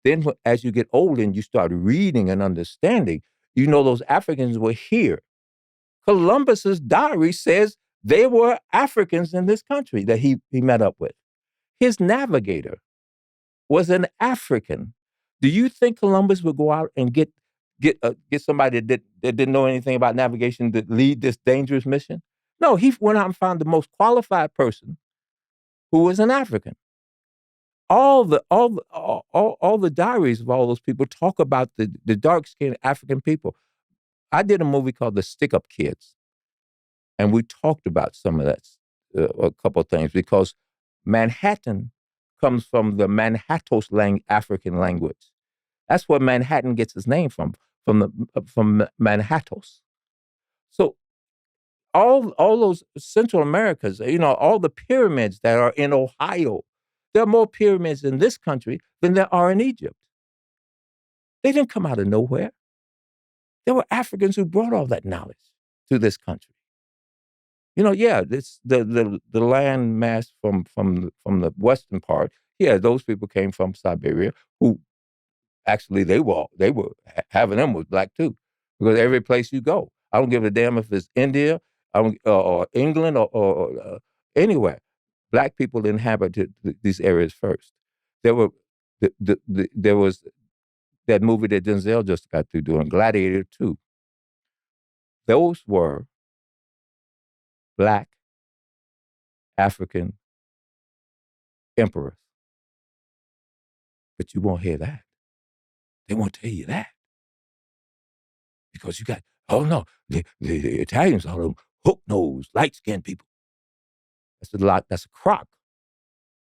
C: Then as you get older and you start reading and understanding, those Africans were here. Columbus's diary says they were Africans in this country that he met up with. His navigator was an African. Do you think Columbus would go out and get somebody that didn't know anything about navigation to lead this dangerous mission? No, he went out and found the most qualified person who was an African. All the diaries of all those people talk about the dark skinned African people. I did a movie called The Stick Up Kids, and we talked about some of that, a couple of things, because Manhattan comes from the Manhattos African language. That's where Manhattan gets its name from Manhattos. So all those Central Americas, all the pyramids that are in Ohio, there are more pyramids in this country than there are in Egypt. They didn't come out of nowhere. There were Africans who brought all that knowledge to this country. Yeah, this the land mass from the western part. Yeah, those people came from Siberia. Who actually they were having them was black too, because every place you go, I don't give a damn if it's India, or England or anywhere, black people inhabited these areas first. There were there was that movie that Denzel just got through doing, Gladiator 2. Those were black African emperors. But you won't hear that. They won't tell you that. Because you got, oh no, the Italians are them hook-nosed, light-skinned people. That's a crock.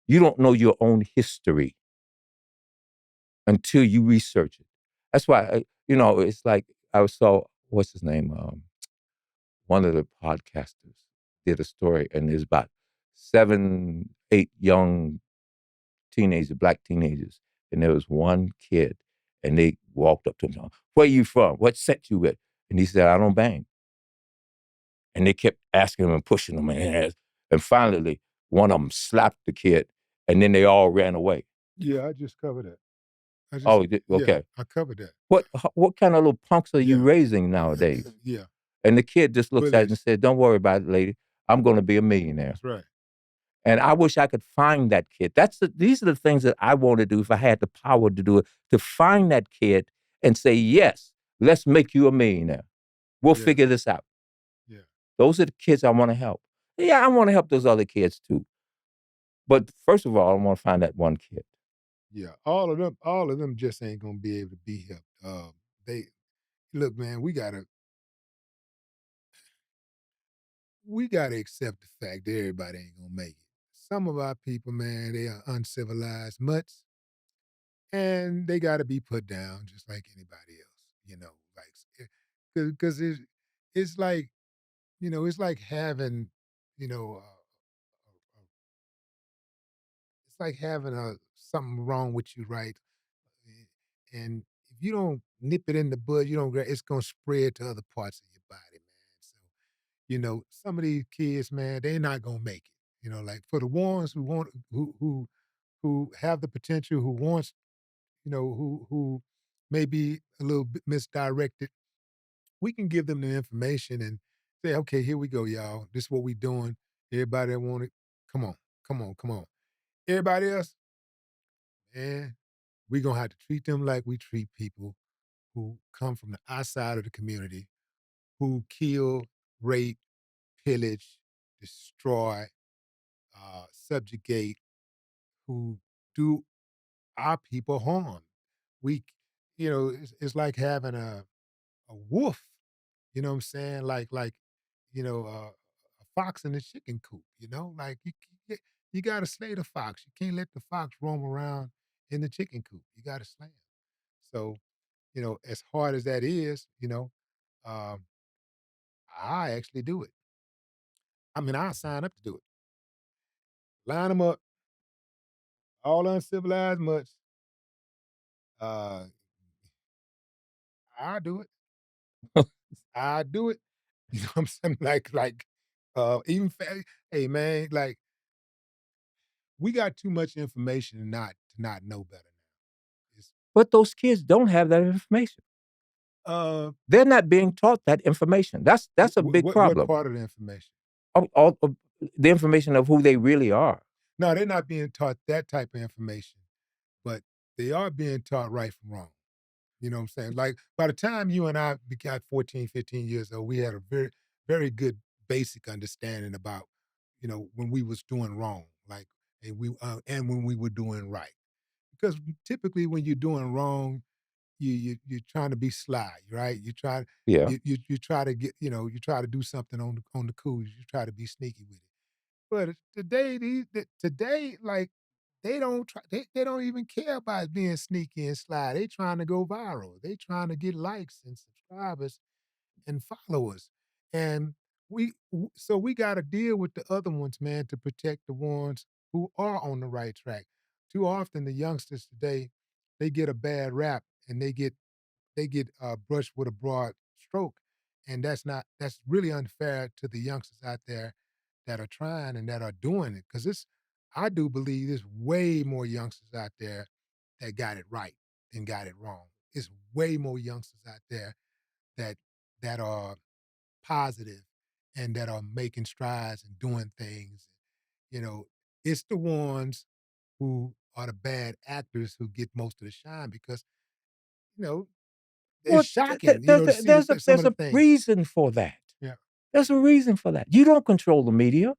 C: You don't know your own history until you research it. That's why, it's like I saw, what's his name? One of the podcasters. did a story, and there's about 7, 8 young teenagers, black teenagers, and there was one kid, and they walked up to him, "Where you from? What set you with?" And he said, "I don't bang." And they kept asking him and pushing him, and finally, one of them slapped the kid, and then they all ran away.
B: Yeah, I just covered that.
C: Oh, you did?
B: Yeah,
C: Okay.
B: I covered that.
C: What kind of little punks are you
B: Yeah.
C: raising nowadays?
B: Yeah,
C: And the kid just looks at it and
B: bullies.
C: said, "Don't worry about it, lady. I'm gonna be a millionaire."
B: That's right.
C: And I wish I could find that kid. These are the things that I want to do if I had the power to do it, to find that kid and say, "Yes, let's make you a millionaire. We'll
B: Yeah.
C: figure this out."
B: Yeah.
C: Those are the kids I want to help. Yeah, I want to help those other kids too. But first of all, I want to find that one kid.
B: Yeah, all of them just ain't gonna be able to be helped. They look, man. We gotta accept the fact that everybody ain't gonna make it. Some of our people, man, they are uncivilized mutts, and they gotta be put down just like anybody else. You know, like because it's like it's like having you know it's like having something wrong with you, right? And if you don't nip it in the bud, you don't. It's gonna spread to other parts of your body, man. So some of these kids, man, they're not gonna make it. Like for the ones who want, who have the potential, who wants, who may be a little bit misdirected, we can give them the information and say, okay, here we go, y'all. This is what we doing. Everybody that want it, come on, come on, come on. Everybody else, man, we gonna have to treat them like we treat people who come from the outside of the community, who kill, rape, pillage, destroy, subjugate, who do our people harm. We, it's like having a wolf. You know what I'm saying? Like, a fox in a chicken coop. Like you got to slay the fox. You can't let the fox roam around in the chicken coop. You got to slay him. So, as hard as that is, um, I actually do it. I mean, I sign up to do it. Line them up, all uncivilized mutts. Uh, I do it. I do it. You know what I'm saying? Even hey man, like we got too much information to not know better now. It's
C: But those kids don't have that information.
B: uh,
C: They're not being taught that information. That's a big
B: what
C: problem.
B: part of the information?
C: All of the information of who they really are.
B: No, they're not being taught that type of information, but they are being taught right from wrong. You know what I'm saying? Like by the time you and I got 14, 15 years old, we had a very, very good basic understanding about, when we was doing wrong, like and when we were doing right. Because typically when you're doing wrong, you're trying to be sly, right?
C: Yeah.
B: You try to get, you try to do something on the cool. You try to be sneaky with it. But today, like they don't even care about being sneaky and sly. They trying to go viral. They trying to get likes and subscribers and followers. And so we got to deal with the other ones, man, to protect the ones who are on the right track. Too often the youngsters today, they get a bad rap and they get brushed with a broad stroke, and that's really unfair to the youngsters out there that are trying and that are doing it. Because I do believe there's way more youngsters out there that got it right than got it wrong. It's way more youngsters out there that that are positive and that are making strides and doing things. You know, it's the ones who are the bad actors who get most of the shine because you know it's
C: Well,
B: shocking, to see some
C: there's
B: of the
C: a
B: things.
C: reason for that.
B: Yeah.
C: There's a reason for that. You don't control the media.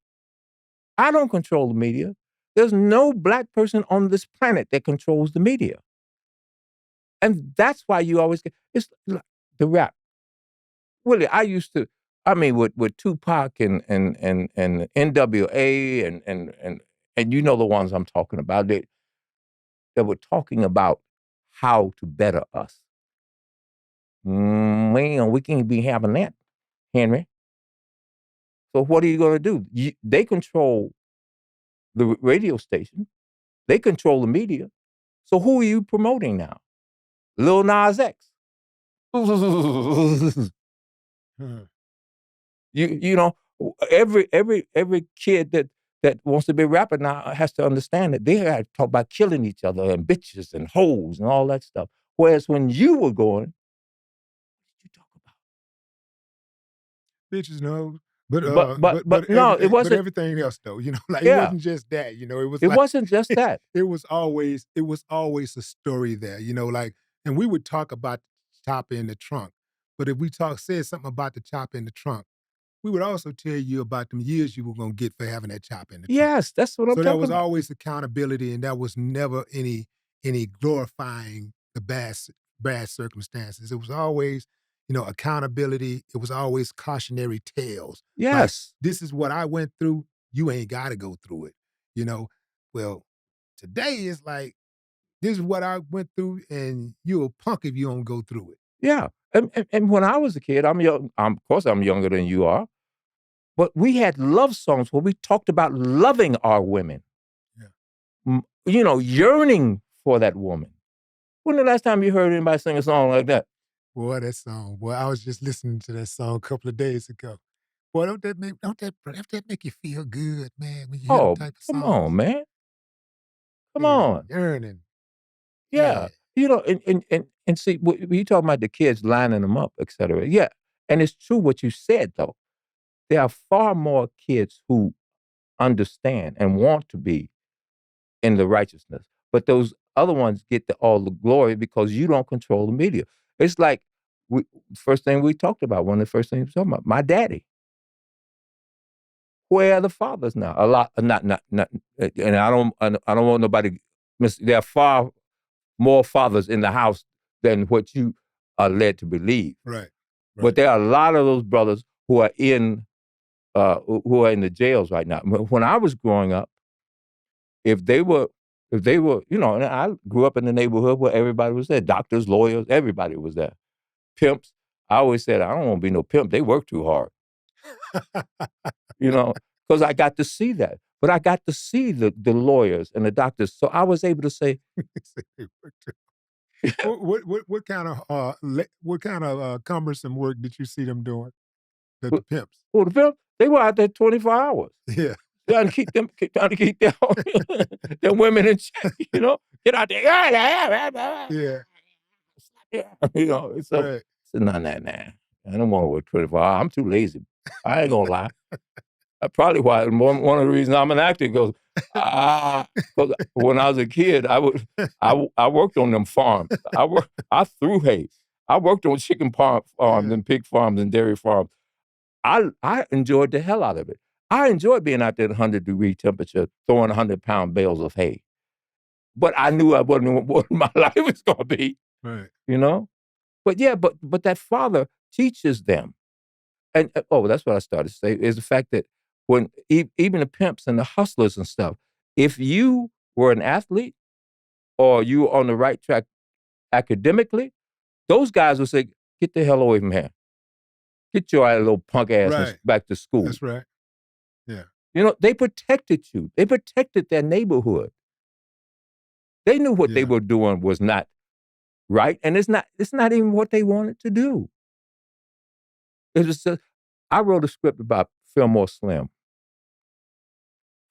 C: I don't control the media. There's no black person on this planet that controls the media. And that's why you always get the rap. Willie, I mean, with Tupac and NWA and you know the ones I'm talking about, they were talking about how to better us. Man, we can't be having that, Henry. So what are you going to do? They control the radio station. They control the media. So who are you promoting now? Lil Nas X. You know, every kid that wants to be a rapper now has to understand that they got to talk about killing each other and bitches and hoes and all that stuff. Whereas when you were going, what did you talk about?
B: Bitches know. But
C: But no, it
B: but
C: wasn't.
B: everything else though, like it
C: Yeah,
B: wasn't just that, it was
C: it
B: like
C: wasn't just that.
B: it was always a story there, like, and we would talk about the chopper in the trunk. But if we said something about the chopper in the trunk, we would also tell you about them years you were gonna get for having that chopper in the trunk.
C: Yes, that's what I'm
B: So there
C: talking
B: was
C: about.
B: always accountability, and there was never any glorifying the bad circumstances. It was always, accountability. It was always cautionary tales. Like,
C: Yes,
B: this is what I went through. You ain't got to go through it. You know. Well, today is like, this is what I went through, and you're a punk if you don't go through it.
C: yeah. And when I was a kid, I'm young. Of course, I'm younger than you are. But we had love songs where we talked about loving our women.
B: Yeah.
C: Yearning for that woman. When the last time you heard anybody sing a song like that?
B: Boy, that song. Boy, I was just listening to that song a couple of days ago. Boy, don't that make you feel good, man, when you hear them
C: Oh,
B: type of
C: come
B: songs?
C: on, man. Come
B: Yeah,
C: on.
B: yearning.
C: Yeah.
B: Yeah.
C: And see, when you talking about the kids lining them up, et cetera. Yeah. And it's true what you said, though. There are far more kids who understand and want to be in the righteousness. But those other ones get all the glory because you don't control the media. It's like first thing we talked about, one of the first things we talked about, my daddy. Where are the fathers now? A lot, not, and I don't want nobody. There are far more fathers in the house than what you are led to believe.
B: Right.
C: But there are a lot of those brothers who are in the jails right now. When I was growing up, if they were, and I grew up in the neighborhood where everybody was there, doctors, lawyers, everybody was there. Pimps. I always said, I don't want to be no pimp. They work too hard. Because I got to see that. But I got to see the lawyers and the doctors. So I was able to say,
B: what kind of cumbersome work did you see them doing? The pimps.
C: well, the pimps, they were out there 24 hours.
B: Yeah.
C: Trying to keep their women in check, Get out there.
B: Yeah.
C: So,
B: Right.
C: nah. I don't want to work 24 hours. I'm too lazy. I ain't gonna lie. That's probably why one of the reasons I'm an actor goes, because when I was a kid, I worked on them farms. I threw hay. I worked on chicken farms and pig farms and dairy farms. I enjoyed the hell out of it. I enjoyed being out there at 100-degree temperature, throwing 100-pound bales of hay. But I knew I wasn't what my life was going to be.
B: Right.
C: But yeah, but that father teaches them. And that's what I started to say, is the fact that when even the pimps and the hustlers and stuff, if you were an athlete or you were on the right track academically, those guys would say, get the hell away from here. Get your little punk ass back to school.
B: That's right. Yeah.
C: They protected you. They protected their neighborhood. They knew what they were doing was not right, and it's not even what they wanted to do. It was I wrote a script about Fillmore Slim.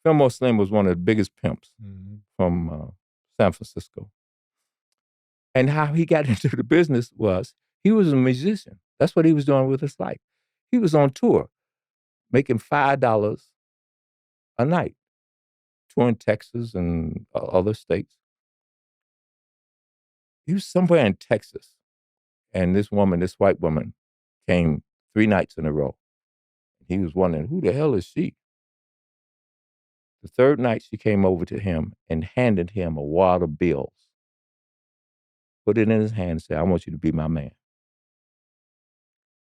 C: Fillmore Slim was one of the biggest pimps from San Francisco. And how he got into the business was he was a musician. That's what he was doing with his life. He was on tour, making $5 a night, touring Texas and other states. He was somewhere in Texas, and this white woman, came 3 nights in a row. He was wondering, who the hell is she? The third night, she came over to him and handed him a wad of bills. Put it in his hand and said, I want you to be my man.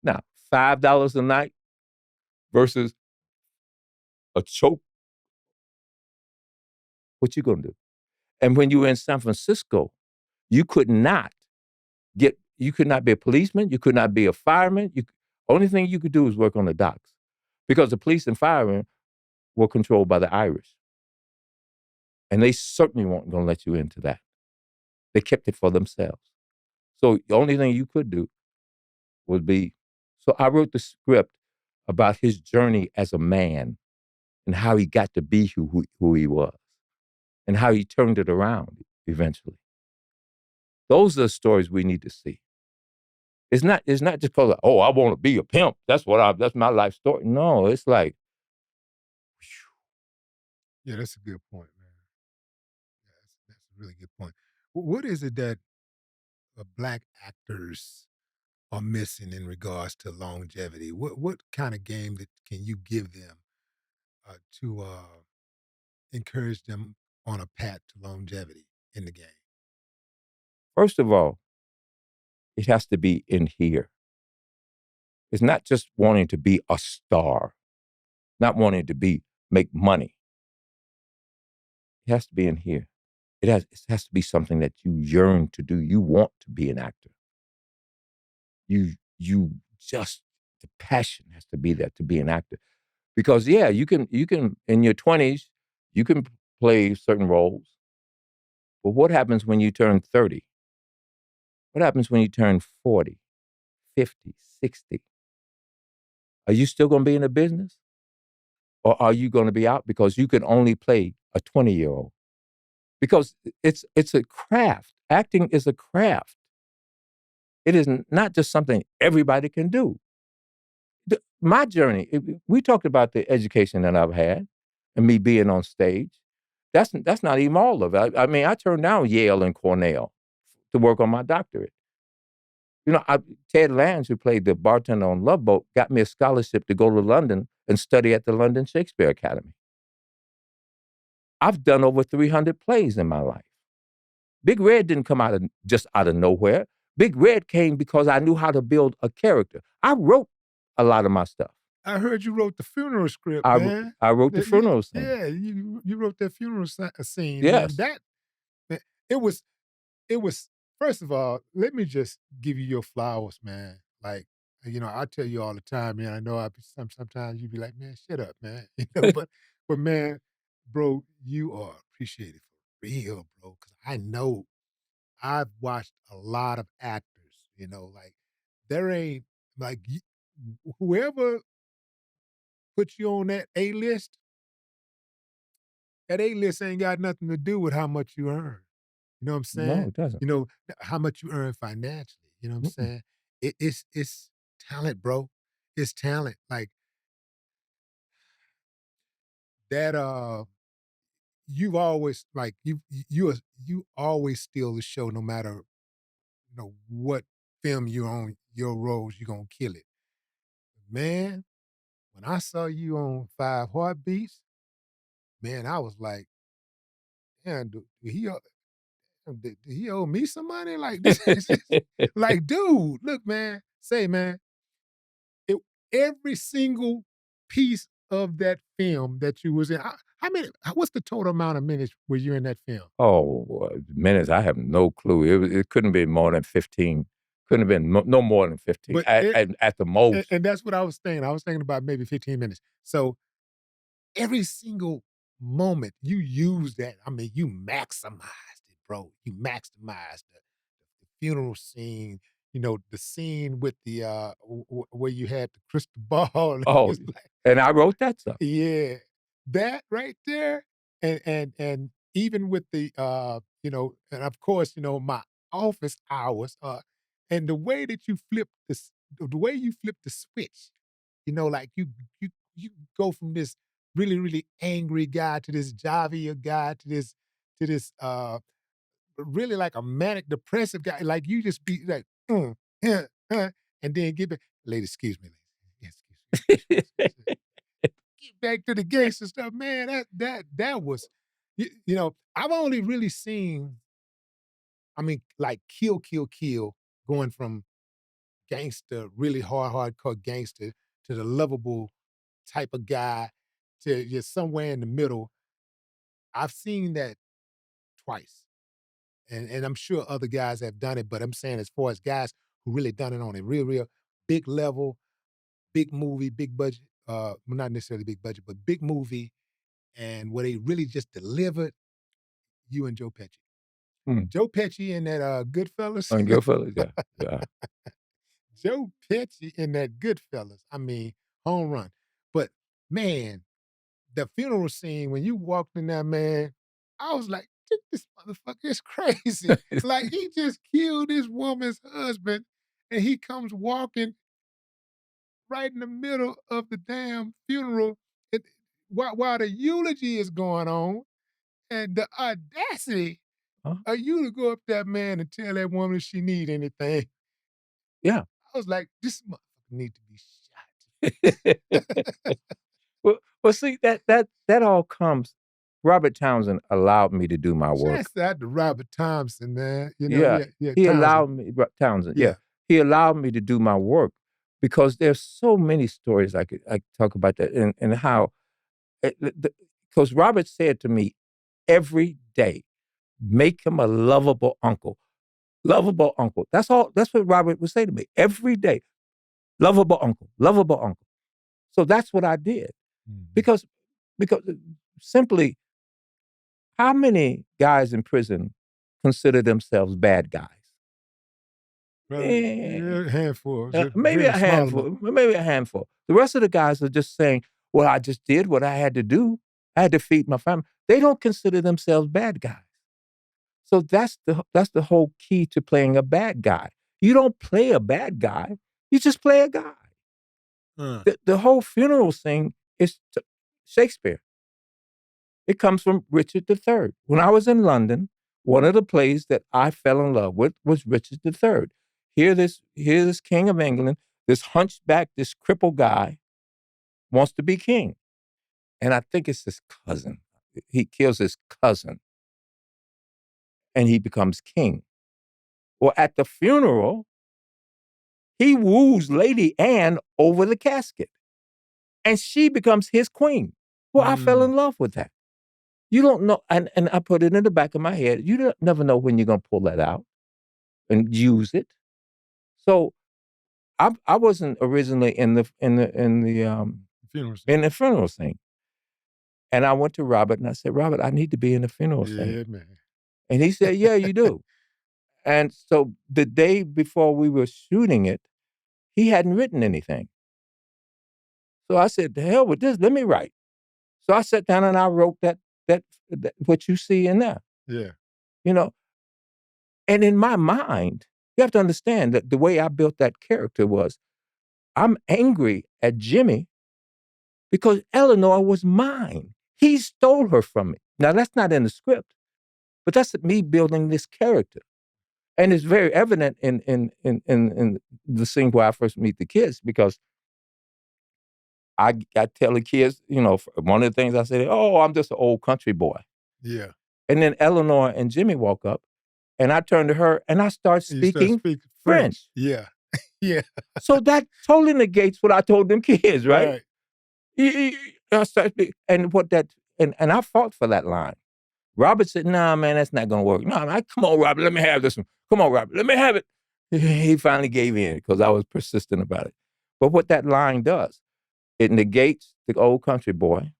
C: Now, $5 a night versus a choke. What you gonna do? And when you were in San Francisco, you could not be a policeman. You could not be a fireman. Only thing you could do was work on the docks. because the police and fire were controlled by the Irish. And they certainly weren't going to let you into that. They kept it for themselves. So the only thing you could do would be, so I wrote the script about his journey as a man and how he got to be who he was and how he turned it around eventually. Those are the stories we need to see. It's not just because, oh, I want to be a pimp. That's my life story. No, it's like,
B: Yeah, that's a good point, man. Yeah, that's a really good point. What is it that black actors are missing in regards to longevity? What kind of game that can you give them to encourage them on a path to longevity in the game?
C: first of all, it has to be in here. It's not just wanting to be a star, not wanting to make money. It has to be in here. It has to be something that you yearn to do. You want to be an actor. You just, the passion has to be there to be an actor. Because yeah, you can in your 20s, you can play certain roles. But what happens when you turn 30? What happens when you turn 40, 50, 60? Are you still going to be in the business? Or are you going to be out because you can only play a 20-year-old? Because it's a craft. Acting is a craft. It is not just something everybody can do. My journey, we talked about the education that I've had and me being on stage. That's not even all of it. I mean, I turned down Yale and Cornell to work on my doctorate. You know, Ted Lange, who played the bartender on Love Boat, got me a scholarship to go to London and study at the London Shakespeare Academy. I've done over 300 plays in my life. Big Red didn't come just out of nowhere. Big Red came because I knew how to build a character. I wrote a lot of my stuff.
B: I heard you wrote the funeral script, man.
C: I wrote the funeral scene.
B: Yeah, you wrote that funeral scene, man.
C: Yes.
B: It was it was. First of all, let me just give you your flowers, man. Like, I tell you all the time, man. I know sometimes you be like, man, shut up, man. But man, bro, you are appreciated for real, bro. Because I know I've watched a lot of actors. Like there ain't like whoever put you on that A list ain't got nothing to do with how much you earn. You know what I'm
C: No,
B: saying?
C: it doesn't.
B: How much you earn financially. You know what I'm
C: Mm-mm.
B: saying? It's talent, bro. It's talent. Like that. You've always like you always steal the show, no matter what film you're on. Your roles, you're gonna kill it, man. When I saw you on Five Heartbeats, man, I was like, man, did he owe me some money? Like this is just, like, dude, look, man, say, man, it, every single piece of that film that you was in, how many, what's the total amount of minutes were you in that film?
C: Oh, minutes, I have no clue. It couldn't be more than 15. Couldn't have been no more than 15
B: But
C: at the most.
B: and that's what I was thinking. I was thinking about maybe 15 minutes. So every single moment you use that, I mean, you maximized it, bro. You maximized the funeral scene, the scene with the where you had the crystal ball. And it
C: Oh,
B: was like,
C: and I wrote that stuff.
B: yeah, that right there. And even with the and of course, my office hours, and the way that you flip the way you flip the switch, like you go from this really, really angry guy to this jovial guy to this really like a manic depressive guy. Like you just be like, yeah, and then get back, lady, excuse me, lady. Yeah, excuse me. Get back to the gangster stuff, man. That was, I've only really seen, I mean, like kill, kill, kill, going from gangster, really hardcore gangster to the lovable type of guy to just somewhere in the middle. I've seen that twice. And I'm sure other guys have done it, but I'm saying as far as guys who really done it on a real, real big level, big movie, big budget, well, not necessarily big budget, but big movie, and where they really just delivered, you and Joe Pesci.
C: Mm.
B: Joe Pesci in that Goodfellas.
C: And Goodfellas, yeah, yeah.
B: Joe Pesci in that Goodfellas. I mean, home run. But man, the funeral scene when you walked in there, man, I was like, this motherfucker is crazy. Like he just killed this woman's husband, and he comes walking right in the middle of the damn funeral, and while the eulogy is going on, and the audacity
C: Huh?
B: of you to go up there, man, and tell that woman if she need anything.
C: Yeah.
B: I was like, this motherfucker need to be shot.
C: Well, see, that all comes. Robert Townsend allowed me to do my work.
B: Shouts out to Robert Thompson, man. You know,
C: Yeah,
B: yeah,
C: he
B: Townsend.
C: allowed me, Townsend, yeah.
B: Yeah.
C: He allowed me to do my work because there's so many stories I could talk about that and how, because Robert said to me every day, make him a lovable uncle. Lovable uncle. That's all. That's what Robert would say to me every day. Lovable uncle. Lovable uncle. So that's what I did.
B: Mhm.
C: Because simply, how many guys in prison consider themselves bad guys?
B: Yeah, a handful.
C: Maybe a handful. Maybe a handful. The rest of the guys are just saying, well, I just did what I had to do. I had to feed my family. They don't consider themselves bad guys. So that's the whole key to playing a bad guy. You don't play a bad guy. You just play a guy. The whole funeral thing is Shakespeare. It comes from Richard III. When I was in London, one of the plays that I fell in love with was Richard III. Here this king of England, this hunchback, this crippled guy, wants to be king. And I think it's his cousin. He kills his cousin, and he becomes king. Well, at the funeral, he woos Lady Anne over the casket, and she becomes his queen. Well, I fell in love with that. You don't know, and I put it in the back of my head. You never know when you're gonna pull that out and use it. So I wasn't originally in the funeral thing, and I went to Robert and I said, Robert, I need to be in the funeral thing.
B: Yeah, man.
C: And he said, yeah, you do. And so the day before we were shooting it, he hadn't written anything. So I said, to hell with this, let me write. So I sat down and I wrote that what you see in there.
B: Yeah.
C: You know, and in my mind, you have to understand that the way I built that character was, I'm angry at Jimmy because Eleanor was mine. He stole her from me. Now that's not in the script, but that's me building this character. And it's very evident in the scene where I first meet the kids, because I tell the kids, you know, one of the things I say, oh, I'm just an old country boy.
B: Yeah.
C: And then Eleanor and Jimmy walk up, and I turn to her and I start speaking French.
B: Yeah. Yeah.
C: So that totally negates what I told them kids, right? I start speaking, and I fought for that line. Robert said, nah, man, that's not going to work. No, come on, Robert, let me have this one. Come on, Robert, let me have it. He finally gave in because I was persistent about it. But what that line does, it negates the old country boy.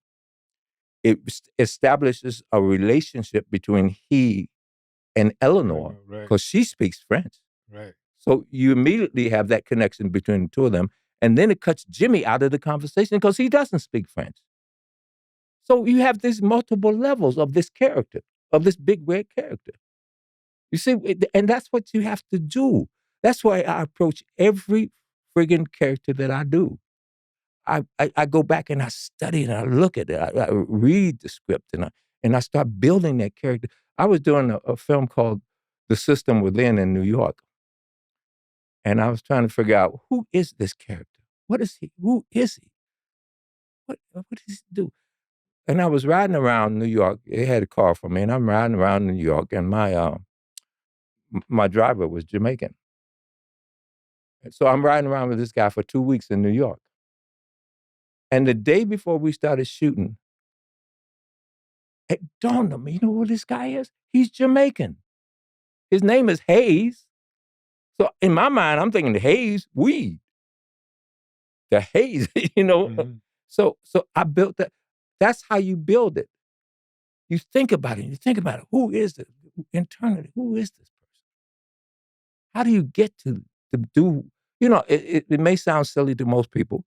C: It establishes a relationship between he and Eleanor, because she speaks French.
B: Right.
C: So you immediately have that connection between the two of them. And then it cuts Jimmy out of the conversation because he doesn't speak French. So you have these multiple levels of this character, of this big red character. You see, and that's what you have to do. That's why I approach every friggin' character that I do. I go back and I study and I look at it. I read the script and I start building that character. I was doing a film called The System Within in New York. And I was trying to figure out, who is this character? What is he? Who is he? What does he do? And I was riding around New York. They had a car for me, and I'm riding around New York, and my driver was Jamaican. And so I'm riding around with this guy for 2 weeks in New York. And the day before we started shooting, it dawned on me, you know who this guy is? He's Jamaican. His name is Hayes. So in my mind, I'm thinking the Hayes weed. The Hayes, you know. So I built that. That's how you build it. You think about it. You think about it. Who is this? Internally, who is this person? How do you get to do, it may sound silly to most people,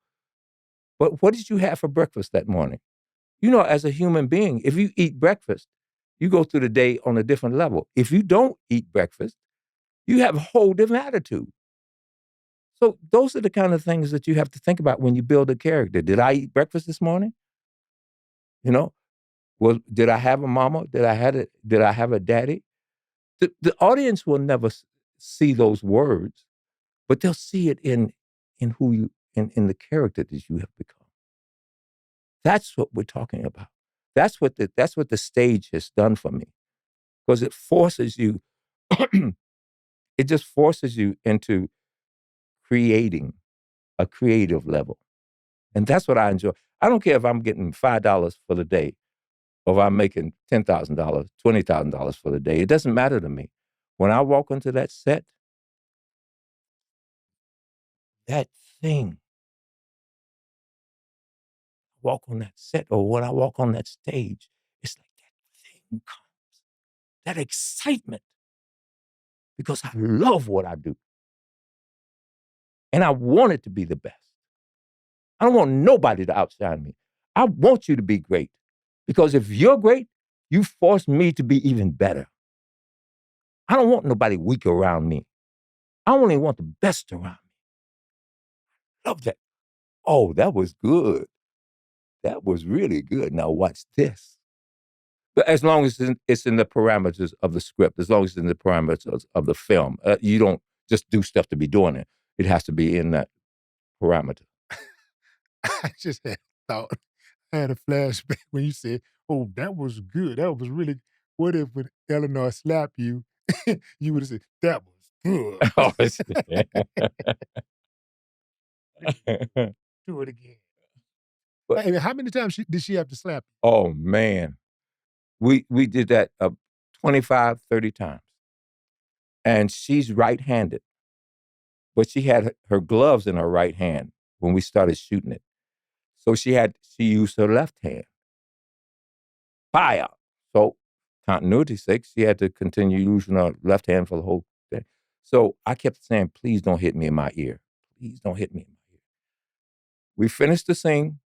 C: but what did you have for breakfast that morning? As a human being, if you eat breakfast, you go through the day on a different level. If you don't eat breakfast, you have a whole different attitude. So those are the kind of things that you have to think about when you build a character. Did I eat breakfast this morning? Well, did I have a mama? Did I have a daddy? The audience will never see those words, but they'll see it in who you in the character that you have become. That's what we're talking about. That's what the stage has done for me, because it forces you. It just forces you into creating a creative level, and that's what I enjoy. I don't care if I'm getting $5 for the day, or if I'm making $10,000, $20,000 for the day. It doesn't matter to me. When I walk into that set, that thing, walk on that set, or when I walk on that stage, it's like that thing comes, that excitement, because I love what I do. And I want it to be the best. I don't want nobody to outshine me. I want you to be great, because if you're great, you force me to be even better. I don't want nobody weak around me. I only want the best around me. Love that. Oh, that was good. That was really good. Now watch this. But as long as it's in the parameters of the script, as long as it's in the parameters of the film, you don't just do stuff to be doing it. It has to be in that parameter.
B: I just had a thought. I had a flashback when you said, "Oh, that was good. That was really." What if when Eleanor slapped you, you would have said, "That was good."
C: Oh, it's-
B: Do it again.
C: But-
B: Hey, how many times did she have to slap you?
C: oh man, we did that 25, 30 times, and she's right-handed, but she had her gloves in her right hand when we started shooting it. So she used her left hand. Fire. So continuity's sake, she had to continue using her left hand for the whole thing. So I kept saying, please don't hit me in my ear. Please don't hit me in my ear. We finished the scene.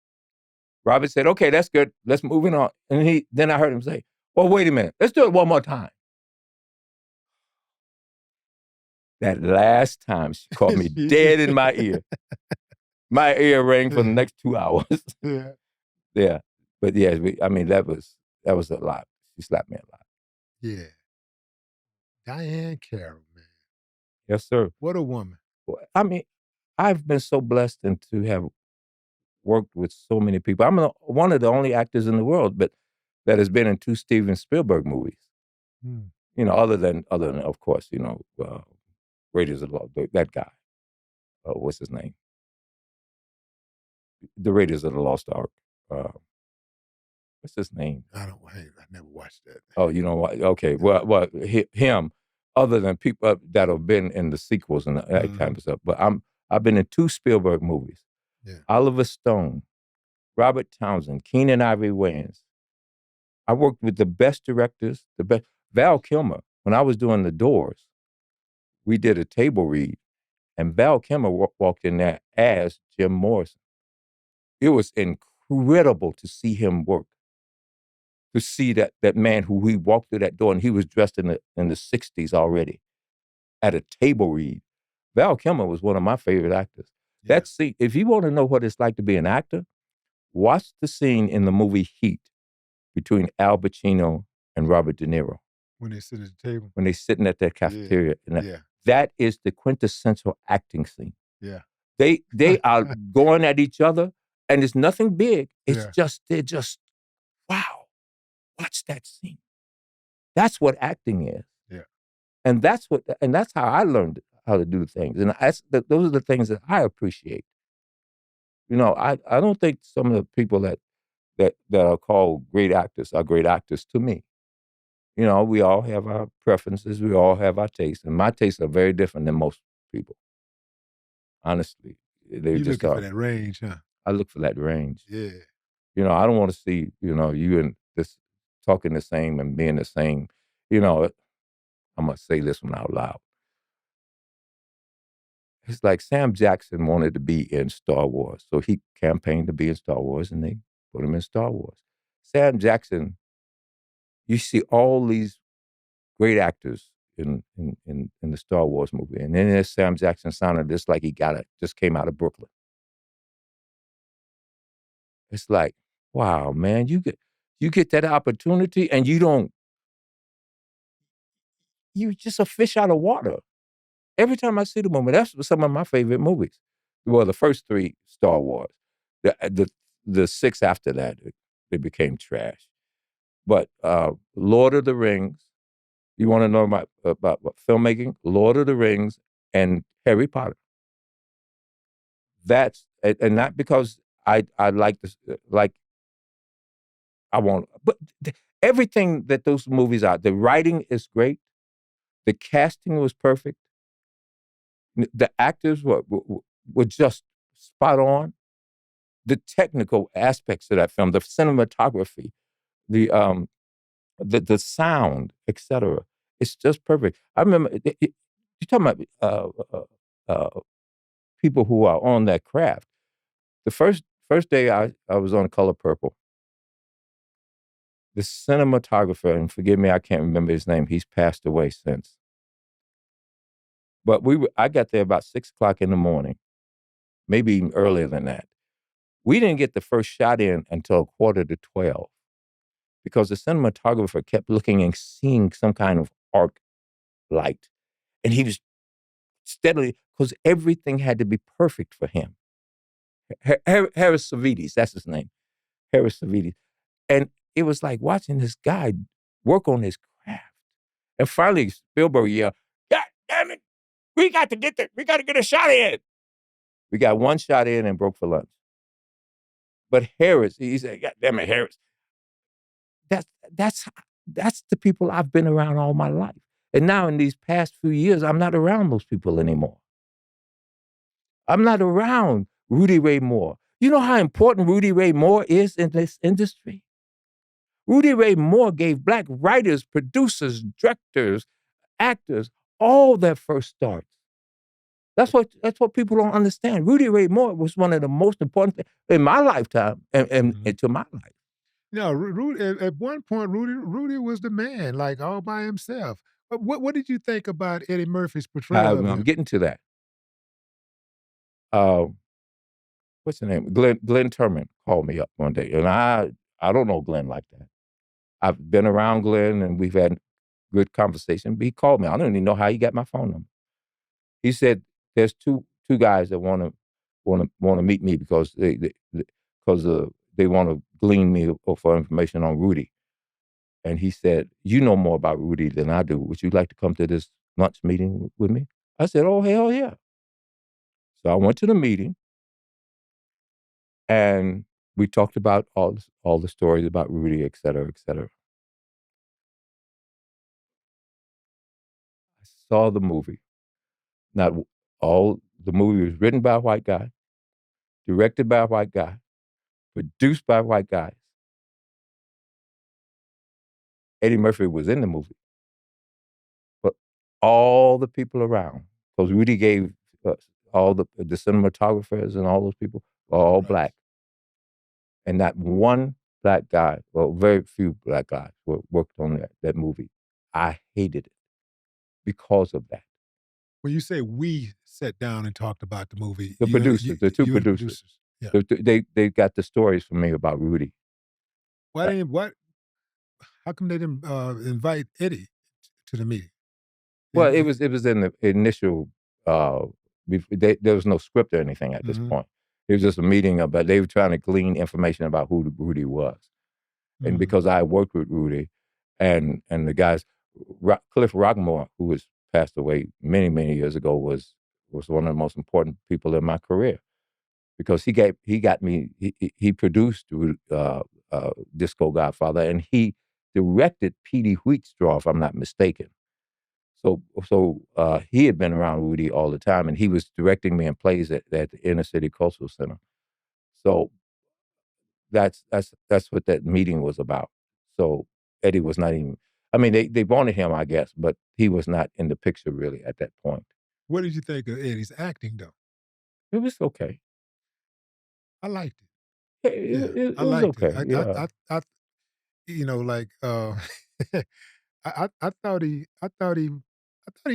C: Robert said, okay, that's good. Let's move on. And then I heard him say, well, wait a minute. Let's do it one more time. That last time she called me dead in my ear. My ear rang for the next 2 hours.
B: Yeah.
C: Yeah. But yeah, that was a lot. She slapped me a lot.
B: Yeah. Diane Carroll, man.
C: Yes, sir.
B: What a woman.
C: Well, I've been so blessed and to have worked with so many people. I'm one of the only actors in the world, but that has been in 2 Steven Spielberg movies.
B: Hmm.
C: Other than of course, Raiders of the Lost, that guy. What's his name? The Raiders of the Lost Ark. What's his name?
B: I never watched that.
C: Oh, you know what? Okay, well, him. Other than people that have been in the sequels and that kind of stuff, but I've been in 2 Spielberg movies.
B: Yeah.
C: Oliver Stone, Robert Townsend, Keenan Ivory Wayans. I worked with the best directors, the best. Val Kilmer, when I was doing The Doors, we did a table read, and Val Kilmer walked in there as Jim Morrison. It was incredible to see him work, to see that man who he walked through that door, and he was dressed in the 60s already, at a table read. Val Kilmer was one of my favorite actors.
B: Yeah.
C: If you want to know what it's like to be an actor, watch the scene in the movie Heat between Al Pacino and Robert De Niro.
B: When they sit at the table.
C: When they're sitting at that cafeteria.
B: Yeah.
C: That is the quintessential acting scene.
B: Yeah.
C: They are going at each other, and it's nothing big. It's
B: Yeah.
C: they're just, wow, watch that scene. That's what acting is.
B: Yeah.
C: And that's how I learned how to do things. And those are the things that I appreciate. I don't think some of the people that are called great actors are great actors to me. We all have our preferences. We all have our tastes. And my tastes are very different than most people. Honestly. They
B: You're
C: just
B: looking
C: are.
B: for that range, huh?
C: I look for that range.
B: Yeah.
C: You know, I don't want to see, you know, you and this talking the same and being the same. You know, I'm going to say this one out loud. It's like Sam Jackson wanted to be in Star Wars. So he campaigned to be in Star Wars and they put him in Star Wars. Sam Jackson, you see all these great actors in the Star Wars movie. And then there's Sam Jackson sounded just like he just came out of Brooklyn. It's like, wow, man, you get that opportunity and you're just a fish out of water. Every time I see the movie, that's some of my favorite movies. Well, the first 3 Star Wars. The 6 after that, they became trash. But Lord of the Rings, you want to know about what filmmaking? Lord of the Rings and Harry Potter. That's and not because I like this like I want, but everything that those movies are. The writing is great. The casting was perfect. The actors were just spot on. The technical aspects of that film, the cinematography, the the sound, etc. It's just perfect. I remember you're talking about people who are on that craft. The first day I was on Color Purple, the cinematographer, and forgive me, I can't remember his name. He's passed away since. But I got there about 6:00 in the morning, maybe even earlier than that. We didn't get the first shot in until 11:45 because the cinematographer kept looking and seeing some kind of arc light. And he was steadily, because everything had to be perfect for him. Harris Savides, that's his name. Harris Savides. And it was like watching this guy work on his craft. And finally, Spielberg yelled, "God damn it, we got to get a shot in." We got one shot in and broke for lunch. But Harris, he said, "God damn it, Harris." That's that's the people I've been around all my life. And now in these past few years, I'm not around those people anymore. I'm not around Rudy Ray Moore. You know how important Rudy Ray Moore is in this industry? Rudy Ray Moore gave Black writers, producers, directors, actors all their first starts. That's what people don't understand. Rudy Ray Moore was one of the most important things in my lifetime and into my life.
B: No, Rudy, at one point, Rudy was the man, like all by himself. But what did you think about Eddie Murphy's portrayal of
C: I'm
B: him?
C: getting to that. Uh, what's the name? Glenn Turman called me up one day, and I don't know Glenn like that. I've been around Glenn, and we've had good conversation. But he called me. I don't even know how he got my phone number. He said there's two guys that want to meet me because they want to glean me for information on Rudy. And he said, "You know more about Rudy than I do. Would you like to come to this lunch meeting with me?" I said, "Oh, hell yeah." So I went to the meeting, and we talked about all the stories about Rudy, et cetera, et cetera. I saw the movie. Not all the movie was written by a white guy, directed by a white guy, produced by white guys. Eddie Murphy was in the movie, but all the people around, because Rudy gave all the cinematographers and all those people were all
B: Right.
C: Black. And not one Black guy, well, very few Black guys worked on that movie. I hated it because of that.
B: When you say we sat down and talked about the movie,
C: The producers, the 2
B: you and the
C: producers,
B: producers. Yeah.
C: they got the stories from me about Rudy.
B: Why didn't what? How come they didn't invite Eddie to the meeting?
C: Well, it was in the initial, uh, there was no script or anything at this
B: Mhm,
C: point. It was just a meeting but they were trying to glean information about who Rudy was. And
B: mhm.
C: because I worked with Rudy and the guys, Cliff Rockmore, who was passed away many, many years ago, was one of the most important people in my career because he got me, he produced Disco Godfather, and he directed Petey Wheatstraw, if I'm not mistaken. So he had been around Rudy all the time, and he was directing me in plays at the Inner City Cultural Center. So that's what that meeting was about. So Eddie was not even. I mean, they wanted him, I guess, but he was not in the picture really at that point.
B: What did you think of Eddie's acting, though?
C: It was okay.
B: I liked it.
C: It,
B: Yeah,
C: it,
B: I
C: it was
B: liked it.
C: okay. Yeah,
B: You know, like, I thought he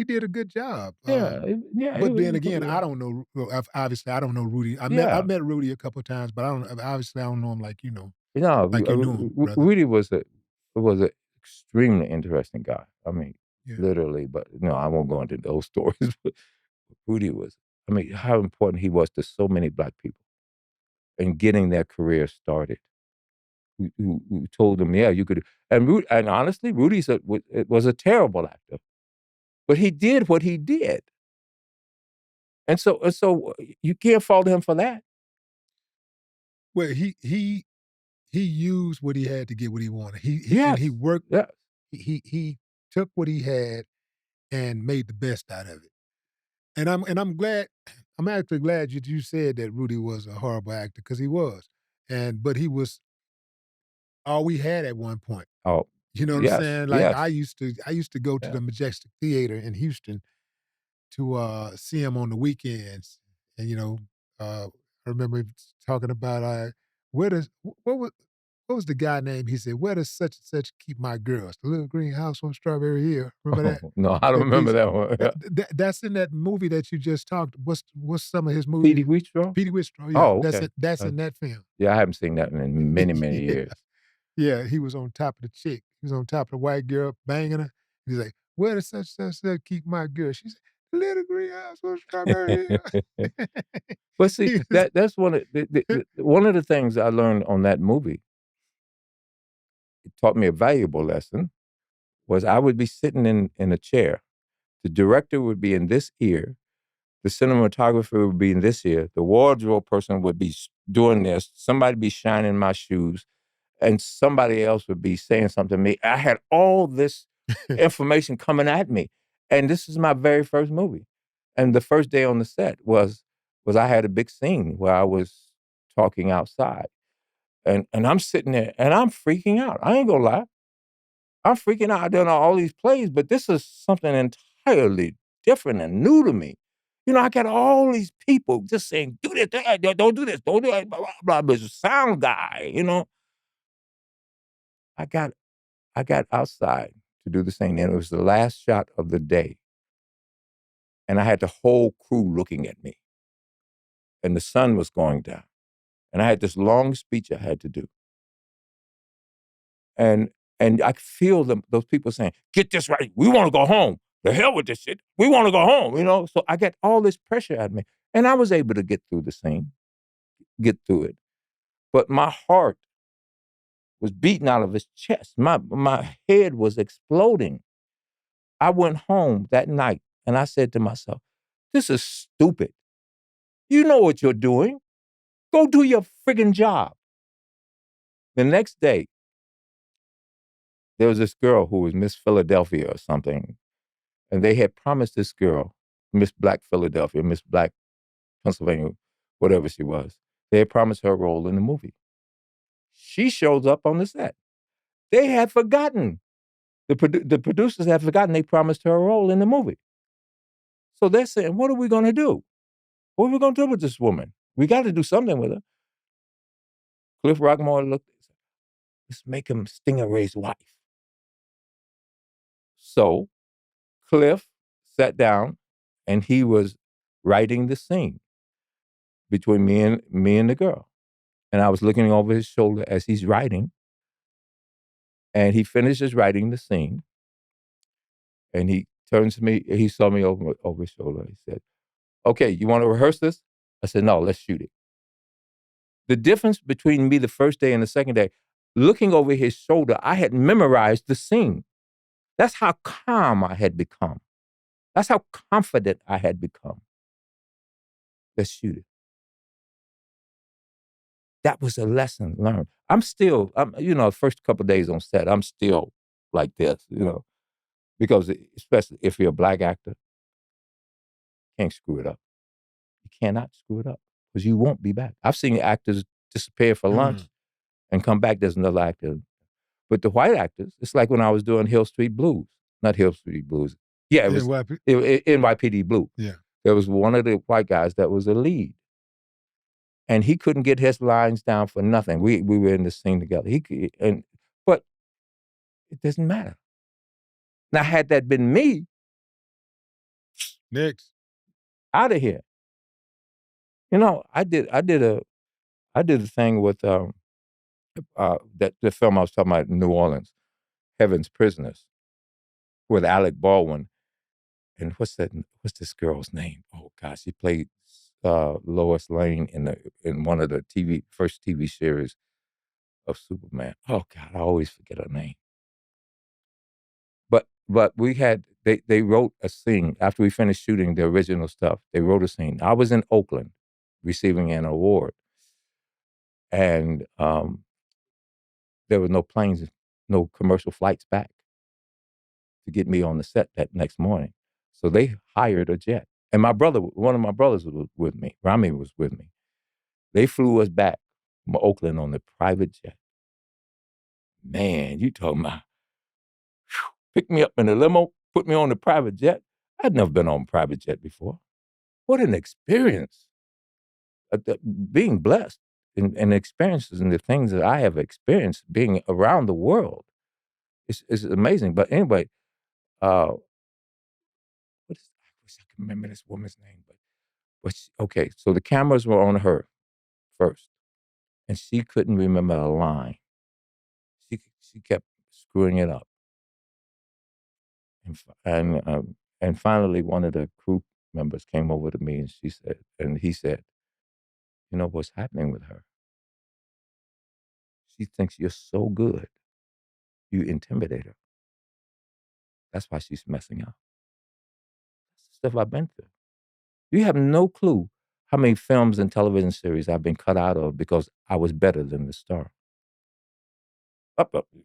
B: did a good job.
C: yeah.
B: But then
C: It was,
B: again, I don't know. Well, obviously, I don't know Rudy. I
C: yeah.
B: met Rudy a couple of times, but I don't. Obviously, I don't know him
C: No,
B: like you knew him, brother.
C: Rudy was an extremely interesting guy. I mean,
B: Yeah.
C: literally, but no, I won't go into those stories. But Rudy was. I mean, how important he was to so many black people in getting their career started. We told them, yeah, you could. And honestly, was a terrible actor, but he did what he did, and so you can't fault him for that.
B: Well, he used what he had to get what he wanted. He
C: Yes,
B: worked.
C: yes.
B: He took what he had and made the best out of it. And I'm glad. I'm actually glad you said that Rudy was a horrible actor because he was, but he was all we had at one point.
C: Oh,
B: You know what I'm
C: yes,
B: saying? Like
C: yes,
B: I used to go to
C: yeah.
B: the Majestic Theater in Houston to see him on the weekends, and I remember talking about where does what was the guy name? He said, "Where does such and such keep my girls? The little green house on Strawberry Hill." Remember that
C: Oh, no, I don't
B: that
C: remember
B: piece?
C: that one. Yeah.
B: That's in that movie that you just talked. What's some of his movies?
C: Petey Wheatstraw?
B: Petey Wistro, yeah,
C: Oh,
B: that's
C: okay.
B: it. That's
C: Uh,
B: in that film.
C: yeah, I haven't seen that in many, many
B: Yeah.
C: years.
B: Yeah, he was on top of the chick. He was on top of the white girl, banging her. He's like, "Where does such keep my girl?" She said, "The little greenhouse on Strawberry Hill."
C: But see,
B: He was
C: that's one of the things I learned on that movie. It taught me a valuable lesson. Was I would be sitting in a chair. The director would be in this ear. The cinematographer would be in this ear. The wardrobe person would be doing this. Somebody be shining my shoes, and somebody else would be saying something to me. I had all this information coming at me, and this is my very first movie. And the first day on the set was I had a big scene where I was talking outside, and I'm sitting there and I'm freaking out. I ain't gonna lie, I'm freaking out. I've done all these plays, but this is something entirely different and new to me. I got all these people just saying, "Do this, don't do this, don't do it." Blah blah blah. This sound guy. I got I got outside to do the thing, and it was the last shot of the day, and I had the whole crew looking at me, and the sun was going down, and I had this long speech I had to do, and I could feel those people saying, "Get this right. We want to go home. The hell with this shit. We want to go home." So I got all this pressure at me, and I was able to get through the scene, get through it, but my heart was beating out of his chest. My head was exploding. I went home that night and I said to myself, "This is stupid. You know what you're doing. Go do your friggin' job." The next day, there was this girl who was Miss Philadelphia or something, and they had promised this girl, Miss Black Philadelphia, Miss Black Pennsylvania, whatever she was, they had promised her a role in the movie. She shows up on the set. They had forgotten. The producers had forgotten they promised her a role in the movie. So they're saying, "What are we going to do? What are we going to do with this woman? We got to do something with her." Cliff Rockmore looked and said, "Let's make him Stingeray's wife." So Cliff sat down and he was writing the scene between me and the girl. And I was looking over his shoulder as he's writing. And he finishes writing the scene. And he turns to me, he saw me over his shoulder. He said, "Okay, you want to rehearse this?" I said, "No, let's shoot it." The difference between me the first day and the second day, looking over his shoulder, I had memorized the scene. That's how calm I had become. That's how confident I had become. Let's shoot it. That was a lesson learned. First couple of days on set, I'm still like this, because especially if you're a black actor, you can't screw it up. You cannot screw it up because you won't be back. I've seen actors disappear for lunch and come back. There's another actor. But the white actors, it's like when I was doing Hill Street Blues. Not Hill Street Blues. Yeah, it was NYPD Blue.
B: Yeah.
C: There was one of the white guys that was the lead. And he couldn't get his lines down for nothing. We were in this scene together. But it doesn't matter. Now, had that been me,
B: next,
C: out of here. You know, I did a thing with the film I was talking about in New Orleans, Heaven's Prisoners, with Alec Baldwin. And what's this girl's name? Oh gosh, she played Lois Lane in one of the first TV series of Superman. Oh God, I always forget her name. But we had they wrote a scene after we finished shooting the original stuff. They wrote a scene. I was in Oakland receiving an award, and there were no planes, no commercial flights back to get me on the set that next morning. So they hired a jet. And one of my brothers was with me. Rami was with me. They flew us back from Oakland on the private jet. Man, you talking about, pick me up in a limo, put me on the private jet. I'd never been on a private jet before. What an experience. Being blessed and experiences and the things that I have experienced being around the world is amazing. But anyway, I wish I could remember this woman's name. Okay, so the cameras were on her first, and she couldn't remember a line. She kept screwing it up, and finally, one of the crew members came over to me, and he said, "You know what's happening with her? She thinks you're so good, you intimidate her. That's why she's messing up." That's the stuff I've been through. You have no clue how many films and television series I've been cut out of because I was better than the star.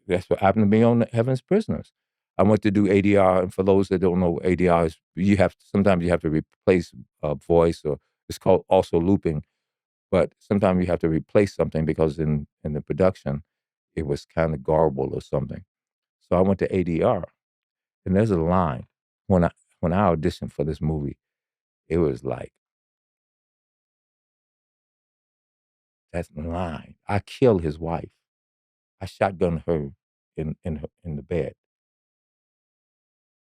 C: That's what happened to me on Heaven's Prisoners. I went to do ADR, and for those that don't know, ADR is sometimes you have to replace a voice, or it's called also looping. But sometimes you have to replace something because in the production, it was kind of garbled or something. So I went to ADR, and there's a line when I auditioned for this movie. It was like, that line. I killed his wife. I shotgunned her in the bed.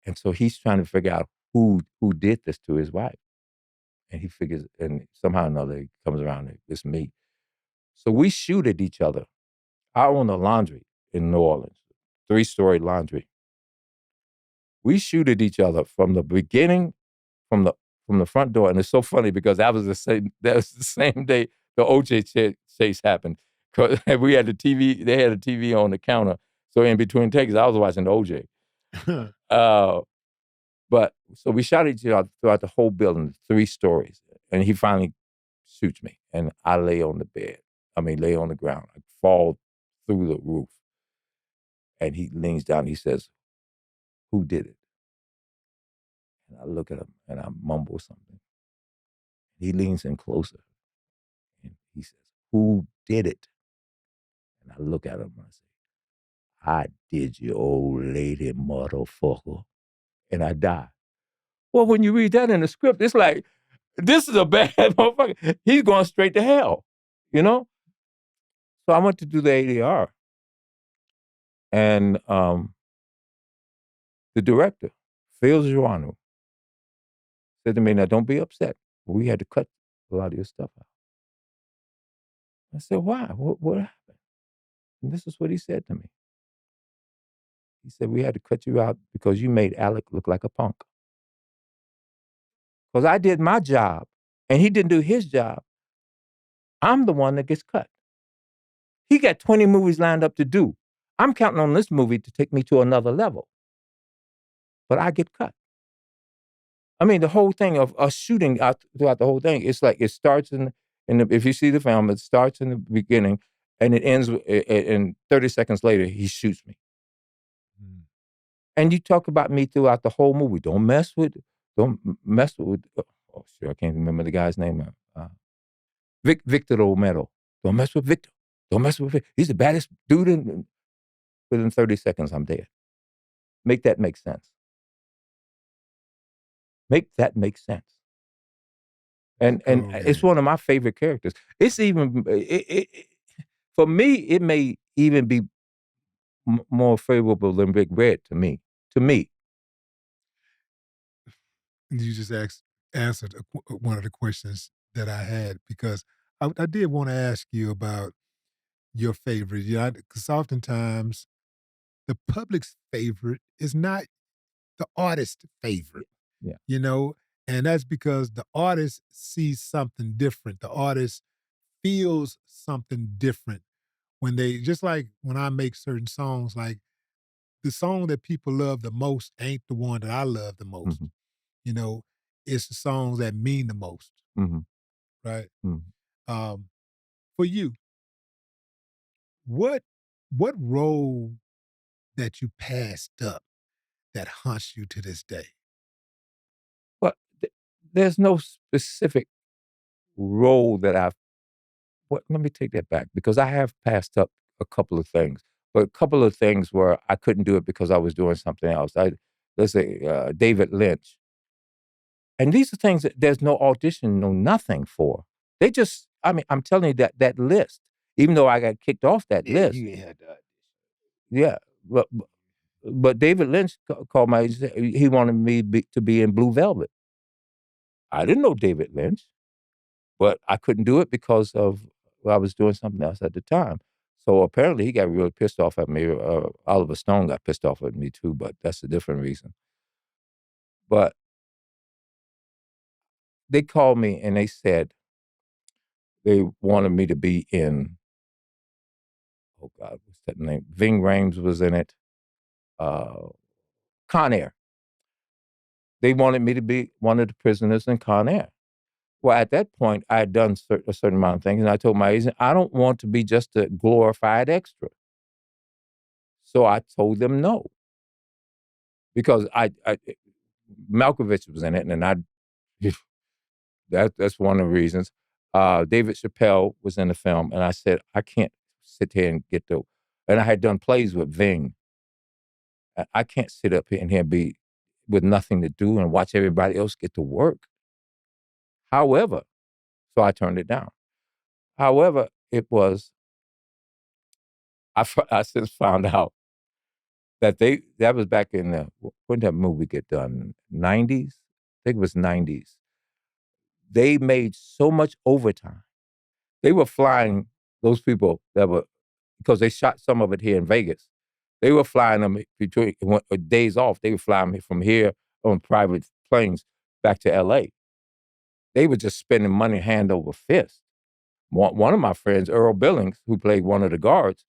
C: And so he's trying to figure out who did this to his wife. And he figures, and somehow or another, he comes around, it's me. So we shoot at each other. I own a laundry in New Orleans, 3-story laundry. We shoot at each other from the beginning, from the front door. And it's so funny because that was the same day the OJ chase happened. Because we had they had a TV on the counter. So in between takes, I was watching the OJ. But so we shot each other throughout the whole building, 3 stories. And he finally shoots me. And I lay on the ground. I fall through the roof. And he leans down. He says, "Who did it?" And I look at him and I mumble something. He leans in closer. And he says, "Who did it?" And I look at him and I say, "I did, you old lady motherfucker." And I die. Well, when you read that in the script, it's like, this is a bad motherfucker. He's going straight to hell, you know? So I went to do the ADR. And the director, Phil Giordano, said to me, "Now, don't be upset. We had to cut a lot of your stuff out." I said, "Why? What happened?" And this is what he said to me. He said, "We had to cut you out because you made Alec look like a punk. Because I did my job, and he didn't do his job. I'm the one that gets cut. He got 20 movies lined up to do. I'm counting on this movie to take me to another level. But I get cut." I mean, the whole thing of us shooting out throughout the whole thing, it's like it starts if you see the film, it starts in the beginning and it ends in 30 seconds later, he shoots me. And you talk about me throughout the whole movie. Don't mess with, oh, sure, I can't remember the guy's name. Victor Romero. Don't mess with Victor. Don't mess with Victor. He's the baddest dude in. Within 30 seconds, I'm dead. Make that make sense. Make that make sense. And it's one of my favorite characters. It's even for me. It may even be more favorable than Big Red to me. To me,
B: You just answered one of the questions that I had, because I did want to ask you about your favorite. Yeah, because oftentimes the public's favorite is not the artist's favorite.
C: yeah.
B: You know, and that's because the artist sees something different. The artist feels something different when they, just like when I make certain songs, like the song that people love the most ain't the one that I love the most.
C: Mm-hmm.
B: You know, it's the songs that mean the most,
C: Mm-hmm.
B: right?
C: Mm-hmm.
B: For you, what what role that you passed up that haunts you to this day?
C: But there's no specific role that I've. What? Let me take that back, because I have passed up a couple of things, but a couple of things where I couldn't do it because I was doing something else. Let's say David Lynch, and these are things that there's no audition, no nothing for. They just, I mean, I'm telling you that list, even though I got kicked off that list,
B: You ain't had that.
C: yeah, but David Lynch called my agency. He wanted me to be in Blue Velvet. I didn't know David Lynch, but I couldn't do it because of, well, I was doing something else at the time. So apparently he got really pissed off at me. Oliver Stone got pissed off at me too, but that's a different reason. But they called me and they said they wanted me to be in, oh God, what's that name? Ving Rhames was in it. Con Air. They wanted me to be one of the prisoners in Con Air. Well, at that point, I had done a certain amount of things, and I told my agent, I don't want to be just a glorified extra. So I told them no, because Malkovich was in it, and that's one of the reasons. David Chappelle was in the film, and I said, I can't sit here and and I had done plays with Ving. I can't sit up here and be with nothing to do and watch everybody else get to work. However, so I turned it down. However, it was, I since found out that that was back in when did that movie get done? 90s? I think it was 90s. They made so much overtime. They were flying those people because they shot some of it here in Vegas. They were flying them between days off. They were flying me from here on private planes back to LA. They were just spending money hand over fist. One of my friends, Earl Billings, who played one of the guards,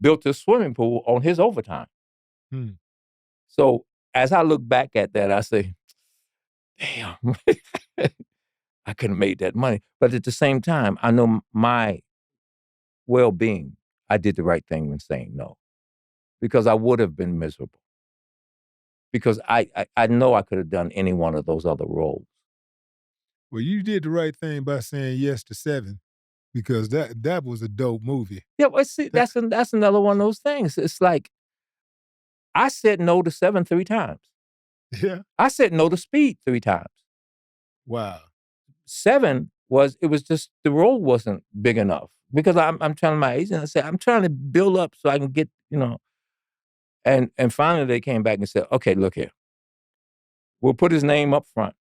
C: built a swimming pool on his overtime.
B: Hmm.
C: So as I look back at that, I say, damn, I could have made that money. But at the same time, I know my well-being, I did the right thing when saying no, because I would have been miserable. Because I know I could have done any one of those other roles.
B: Well, you did the right thing by saying yes to Seven, because that was a dope movie.
C: Yeah, well, see, that's another one of those things. It's like, I said no to 7 3 times.
B: Yeah.
C: I said no to Speed 3 times.
B: Wow.
C: 7 it was just, the role wasn't big enough, because I'm telling my agent, I said, I'm trying to build up so I can get, and finally they came back and said, okay, look here. We'll put his name up front.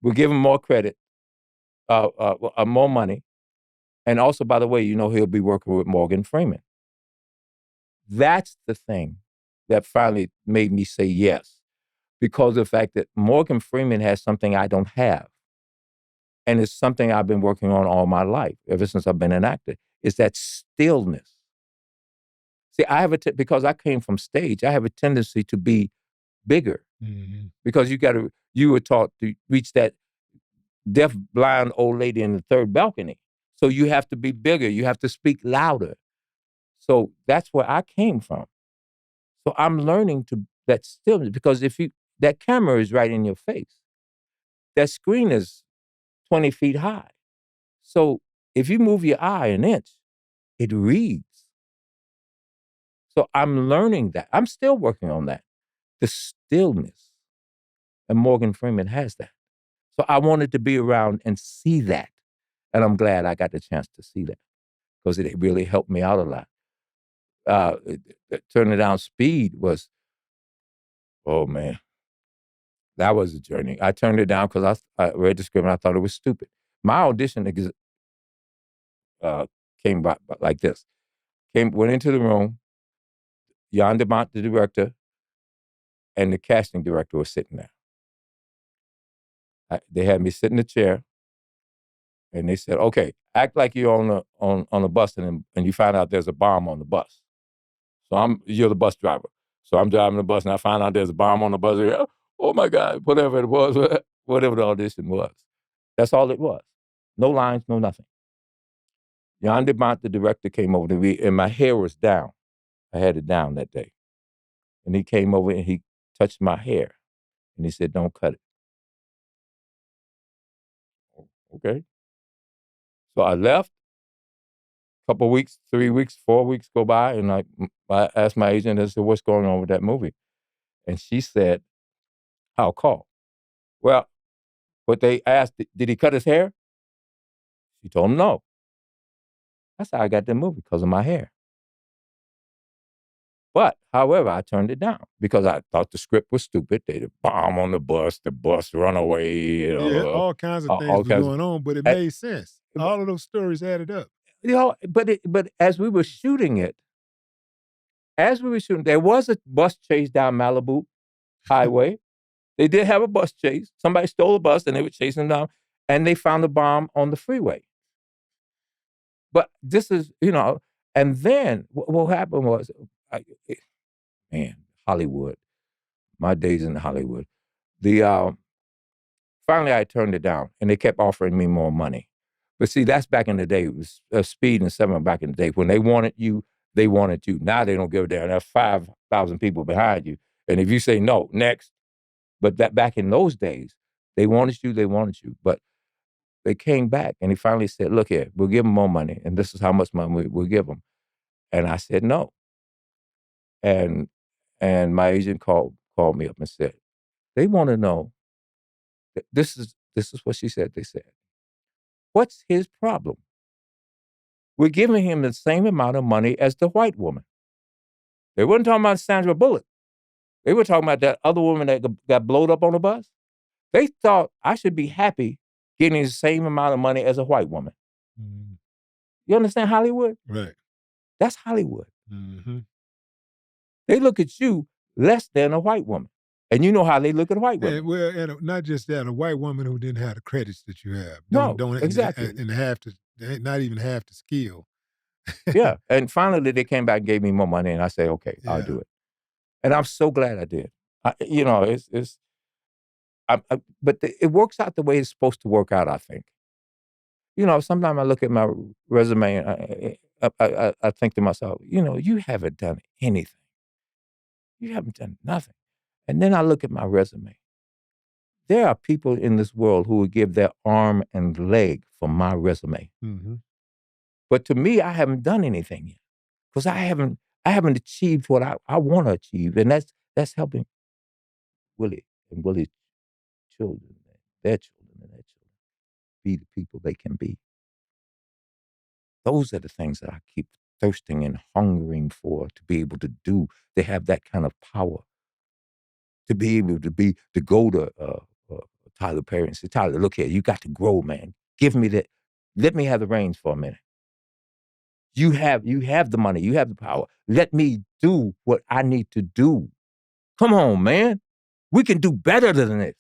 C: We'll give him more credit, more money. And also, by the way, he'll be working with Morgan Freeman. That's the thing that finally made me say yes, because of the fact that Morgan Freeman has something I don't have. And it's something I've been working on all my life, ever since I've been an actor, is that stillness. See, because I came from stage, I have a tendency to be bigger, because you were taught to reach that deaf, blind old lady in the third balcony. So you have to be bigger. You have to speak louder. So that's where I came from. So I'm learning that stillness, because that camera is right in your face. That screen is 20 feet high. So if you move your eye an inch, it reads. So I'm learning that. I'm still working on that. The stillness. And Morgan Freeman has that. So I wanted to be around and see that. And I'm glad I got the chance to see that because it really helped me out a lot. Turning down Speed was, oh man, that was a journey. I turned it down because I read the script and I thought it was stupid. My audition came by like this. Went into the room, Jan de Bont, the director, and the casting director was sitting there. They had me sit in the chair, and they said, "Okay, act like you're on a bus, and you find out there's a bomb on the bus. So you're the bus driver. So I'm driving the bus, and I find out there's a bomb on the bus. Oh my God, whatever it was, whatever the audition was. That's all it was. No lines, no nothing. Jan de Bont, the director, came over to me, and my hair was down. I had it down that day. And he came over and he touched my hair. And he said, don't cut it. Okay. So I left. A couple of weeks, 3 weeks, 4 weeks go by. And I asked my agent, I said, what's going on with that movie? And she said, I'll call. Well, but they asked, did he cut his hair? She told him no. That's how I got the movie, because of my hair. But, however, I turned it down because I thought the script was stupid. They had a bomb on the bus run away.
B: Yeah, all kinds of things
C: all
B: were
C: kinds
B: going on, but it made sense. All of those stories added up.
C: But as we were shooting it, there was a bus chase down Malibu Highway. They did have a bus chase. Somebody stole a bus and they were chasing them down, and they found a bomb on the freeway. But this is, and then what happened was, Hollywood, my days in Hollywood. Finally I turned it down, and they kept offering me more money. But see, that's back in the day. It was Speed and Seven back in the day. When they wanted you, they wanted you. Now they don't give a damn. There's 5,000 people behind you. And if you say no, next. But that back in those days, they wanted you. But they came back, and he finally said, look here, we'll give them more money, and this is how much money we'll give them. And I said no. And my agent called me up and said, they want to know, this is what she said. They said, what's his problem? We're giving him the same amount of money as the white woman. They weren't talking about Sandra Bullock. They were talking about that other woman that got blowed up on the bus. They thought I should be happy getting the same amount of money as a white woman. Mm-hmm. You understand Hollywood?
B: Right.
C: That's Hollywood.
B: Mm-hmm.
C: They look at you less than a white woman. And you know how they look at white women.
B: And not just that, a white woman who didn't have the credits that you have.
C: Exactly.
B: And not even half the skill.
C: Yeah. And finally, they came back and gave me more money, and I said, okay, I'll do it. And I'm so glad I did. But it works out the way it's supposed to work out, I think. Sometimes I look at my resume and I think to myself, you haven't done anything. You haven't done nothing. And then I look at my resume. There are people in this world who would give their arm and leg for my resume. Mm-hmm. But to me, I haven't done anything yet because I haven't achieved what I want to achieve, and that's helping Willie and Willie's children, their children, and their children be the people they can be. Those are the things that I keep thirsting and hungering for to be able to do. They have that kind of power to be able to go to Tyler Perry and say, Tyler, look here, you got to grow, man. Give me that. Let me have the reins for a minute. You have the money. You have the power. Let me do what I need to do. Come on, man. We can do better than this.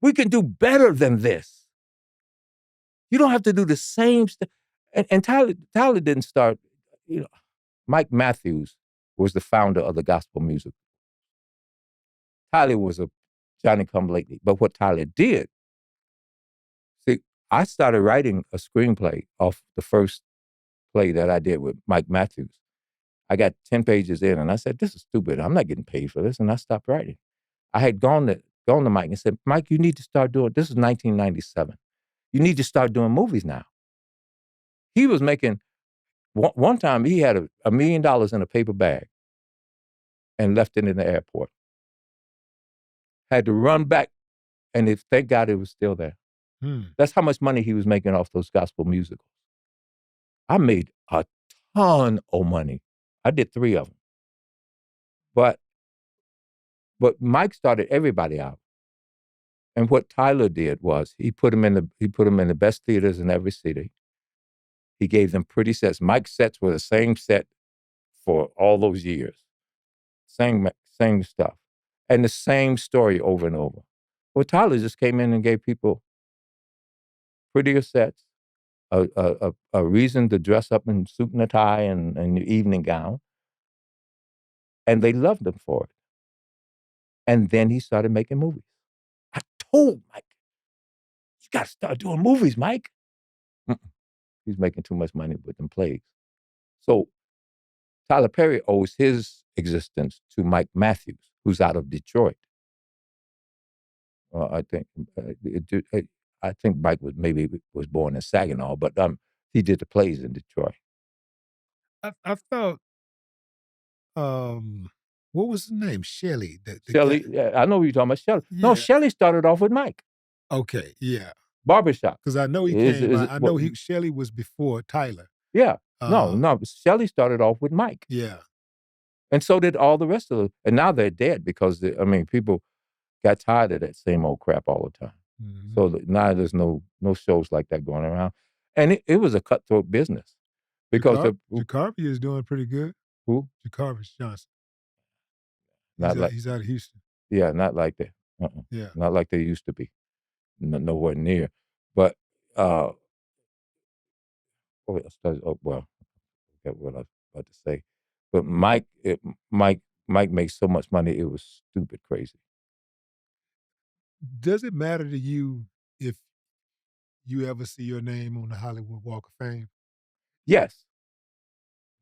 C: We can do better than this. You don't have to do the same stuff. And Tyler didn't start, Mike Matthews was the founder of the gospel music. Tyler was a Johnny-come-lately. But what Tyler did, see, I started writing a screenplay off the first play that I did with Mike Matthews. I got 10 pages in, and I said, this is stupid. I'm not getting paid for this, and I stopped writing. I had gone to Mike and said, Mike, you need to start doing, this is 1997. You need to start doing movies now. He was making one time he had $1 million in a paper bag and left it in the airport. Had to run back, and thank God it was still there. That's how much money he was making off those gospel musicals. I made a ton of money. I did 3 of them. But Mike started everybody out. And what Tyler did was he put them in the best theaters in every city. He gave them pretty sets. Mike's sets were the same set for all those years. Same stuff. And the same story over and over. Well, Tyler just came in and gave people prettier sets, a reason to dress up in suit and a tie and an evening gown. And they loved him for it. And then he started making movies. I told Mike, you got to start doing movies, Mike. He's making too much money with them plays. So Tyler Perry owes his existence to Mike Matthews, who's out of Detroit. I think Mike was born in Saginaw, but he did the plays in Detroit.
B: I thought, what was his name? Shelley.
C: Shelley, yeah, I know what you're talking about. Shelley. Yeah. No, Shelley started off with Mike.
B: Okay, yeah.
C: Barbershop.
B: Because I know Shelley was before Tyler.
C: Yeah. No. Shelley started off with Mike.
B: Yeah.
C: And so did all the rest of them. And now they're dead because, people got tired of that same old crap all the time. Mm-hmm. So now there's no shows like that going around. And it was a cutthroat business. Because
B: Jacoby is doing pretty good.
C: Who?
B: Jacoby Johnson. He's out of Houston.
C: Yeah, not like that.
B: Yeah.
C: Not like they used to be. Nowhere near. But, I forget what I was about to say. But Mike makes so much money, it was stupid crazy.
B: Does it matter to you if you ever see your name on the Hollywood Walk of Fame?
C: Yes.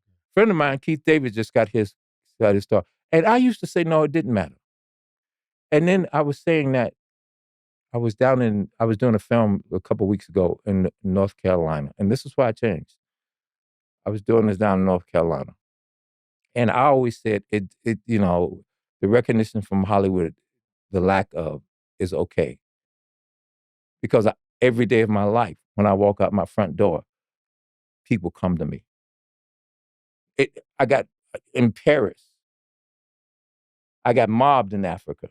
C: A friend of mine, Keith David, just got his star. And I used to say, no, it didn't matter. And then I was saying that I was doing a film a couple of weeks ago in North Carolina. And this is why I changed. I was doing this down in North Carolina. And I always said the recognition from Hollywood, the lack of, is okay. Because every day of my life, when I walk out my front door, people come to me. I got in Paris. I got mobbed in Africa.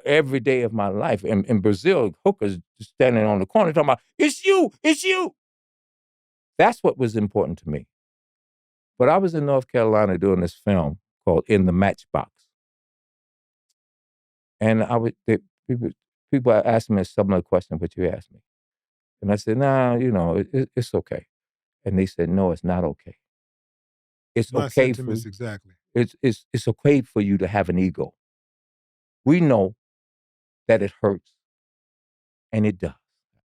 C: Every day of my life. In Brazil, hookers just standing on the corner talking about, it's you. That's what was important to me. But I was in North Carolina doing this film called In the Matchbox. And people asked me a similar question, but you asked me. And I said, nah, it's okay. And they said, no, it's not okay. It's
B: my
C: okay
B: sentiments exactly.
C: It's okay for you to have an ego. We know that it hurts, and it does.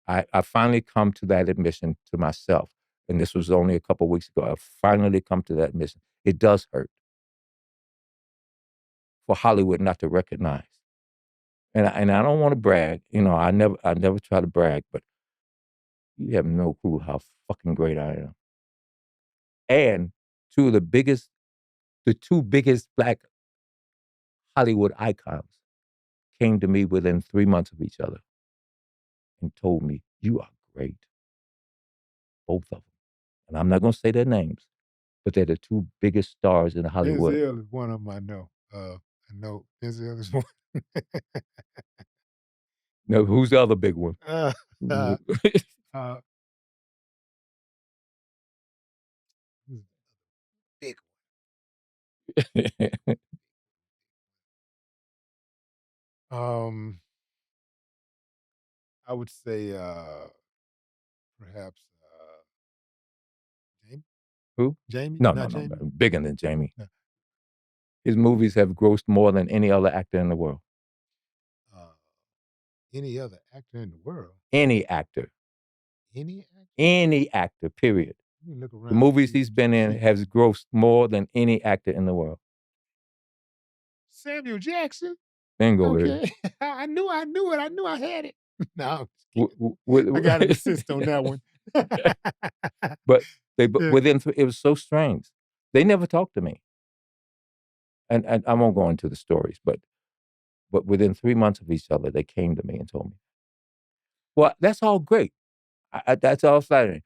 C: I finally come to that admission to myself, and this was only a couple of weeks ago. I finally come to that admission. It does hurt for Hollywood not to recognize. And I don't want to brag. I never try to brag, but you have no clue how fucking great I am. And the two biggest Black Hollywood icons came to me within 3 months of each other and told me, you are great. Both of them. And I'm not going to say their names, but they're the two biggest stars in Hollywood.
B: Denzel is one of them I know. I know Denzel is one.
C: No, who's the other big one?
B: Big one. I would say perhaps Jamie.
C: Who?
B: Jamie?
C: No,
B: Jamie?
C: bigger than Jamie.
B: No.
C: His movies have grossed more than any other actor in the world.
B: Any other actor in the world?
C: Any actor.
B: Any actor?
C: Any actor, period.
B: Let me look around.
C: The movies he's been in has grossed more than any actor in the world.
B: Samuel Jackson?
C: Bingo,
B: okay. I knew it. I knew I had it. No, I got to insist on that one.
C: But
B: Yeah.
C: it was so strange. They never talked to me. And I won't go into the stories, but within 3 months of each other, they came to me and told me, "Well, that's all great. That's all flattering.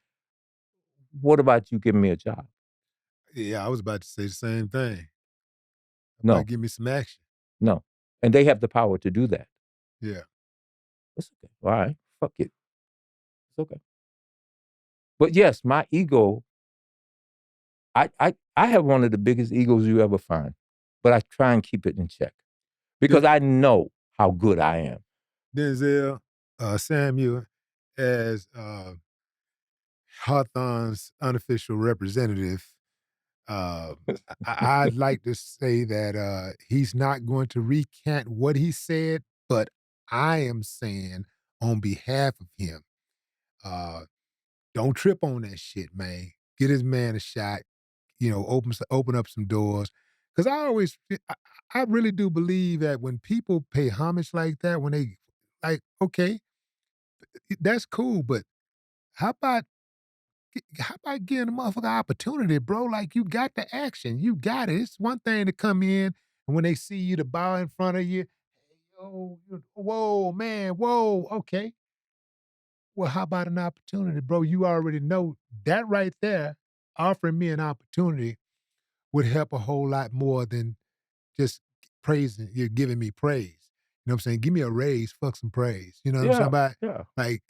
C: What about you giving me a job?"
B: Yeah, I was about to say the same thing. About
C: No,
B: give me some action.
C: no. And they have the power to do that.
B: Yeah.
C: It's okay. All right. Fuck it. It's okay. But yes, my ego, I have one of the biggest egos you ever find, but I try and keep it in check because
B: Den-
C: I know how good I am.
B: Denzel, Samuel, as Hawthorne's unofficial representative, uh, I'd like to say that he's not going to recant what he said, but I am saying on behalf of him, uh, don't trip on that shit, man. Get his man a shot. Open up some doors. Because I really do believe that when people pay homage like that, when they like, okay, that's cool, but how about how about giving a motherfucker opportunity, bro? Like you got the action, you got it. It's one thing to come in and when they see you to bow in front of you, hey, yo, whoa, man, whoa, okay. Well, how about an opportunity, bro? You already know that right there, offering me an opportunity would help a whole lot more than just praising you're giving me praise. You know what I'm saying? Give me a raise, fuck some praise. You know what I'm talking
C: Yeah,
B: about?
C: yeah,
B: Like,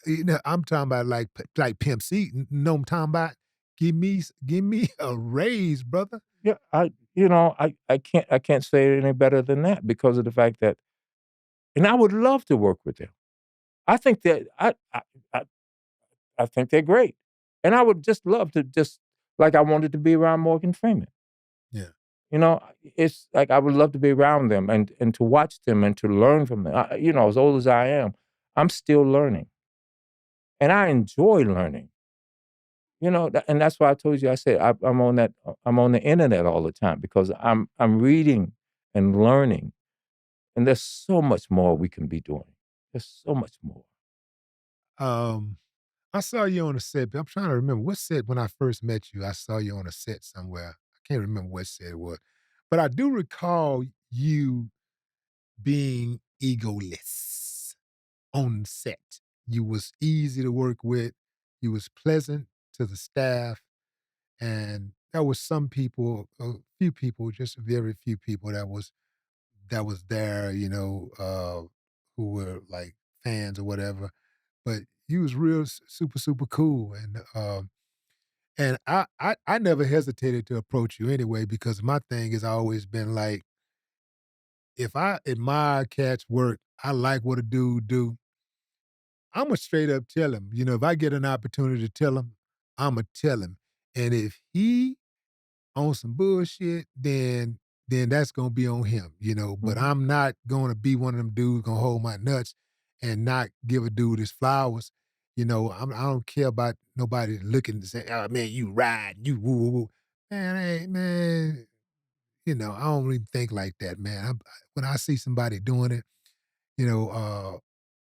B: I'm talking about like Pimp C. Know what I'm talking about? Give me a raise, brother.
C: yeah. I can't say it any better than that because of the fact that, and I would love to work with them. I think that I, I think they're great, and I would just love to just like I wanted to be around Morgan Freeman.
B: Yeah.
C: You know, it's like I would love to be around them and to watch them and to learn from them. As old as I am, I'm still learning, and I enjoy learning. And that's why I told you. I said I'm on that. I'm on the internet all the time because I'm reading and learning, and there's so much more we can be doing. There's so much more.
B: Um, I saw you on a set, but I'm trying to remember what set when I first met you. I saw you on a set somewhere. I can't remember what set it was. But I do recall you being egoless on set. You was easy to work with. You was pleasant to the staff, and there was some people, a few people, just very few people that was there, who were like fans or whatever. But you was real super super cool, and I never hesitated to approach you anyway because my thing has always been like if I admire cat's work, I like what a dude do. I'ma straight up tell him. If I get an opportunity to tell him, I'ma tell him. And if he on some bullshit, then that's gonna be on him. But
C: Mhm.
B: I'm not gonna be one of them dudes gonna hold my nuts and not give a dude his flowers. I don't care about nobody looking and saying, "Oh man, you ride, you woo woo woo." Man, hey, man, I don't really think like that, man. When I see somebody doing it, you know,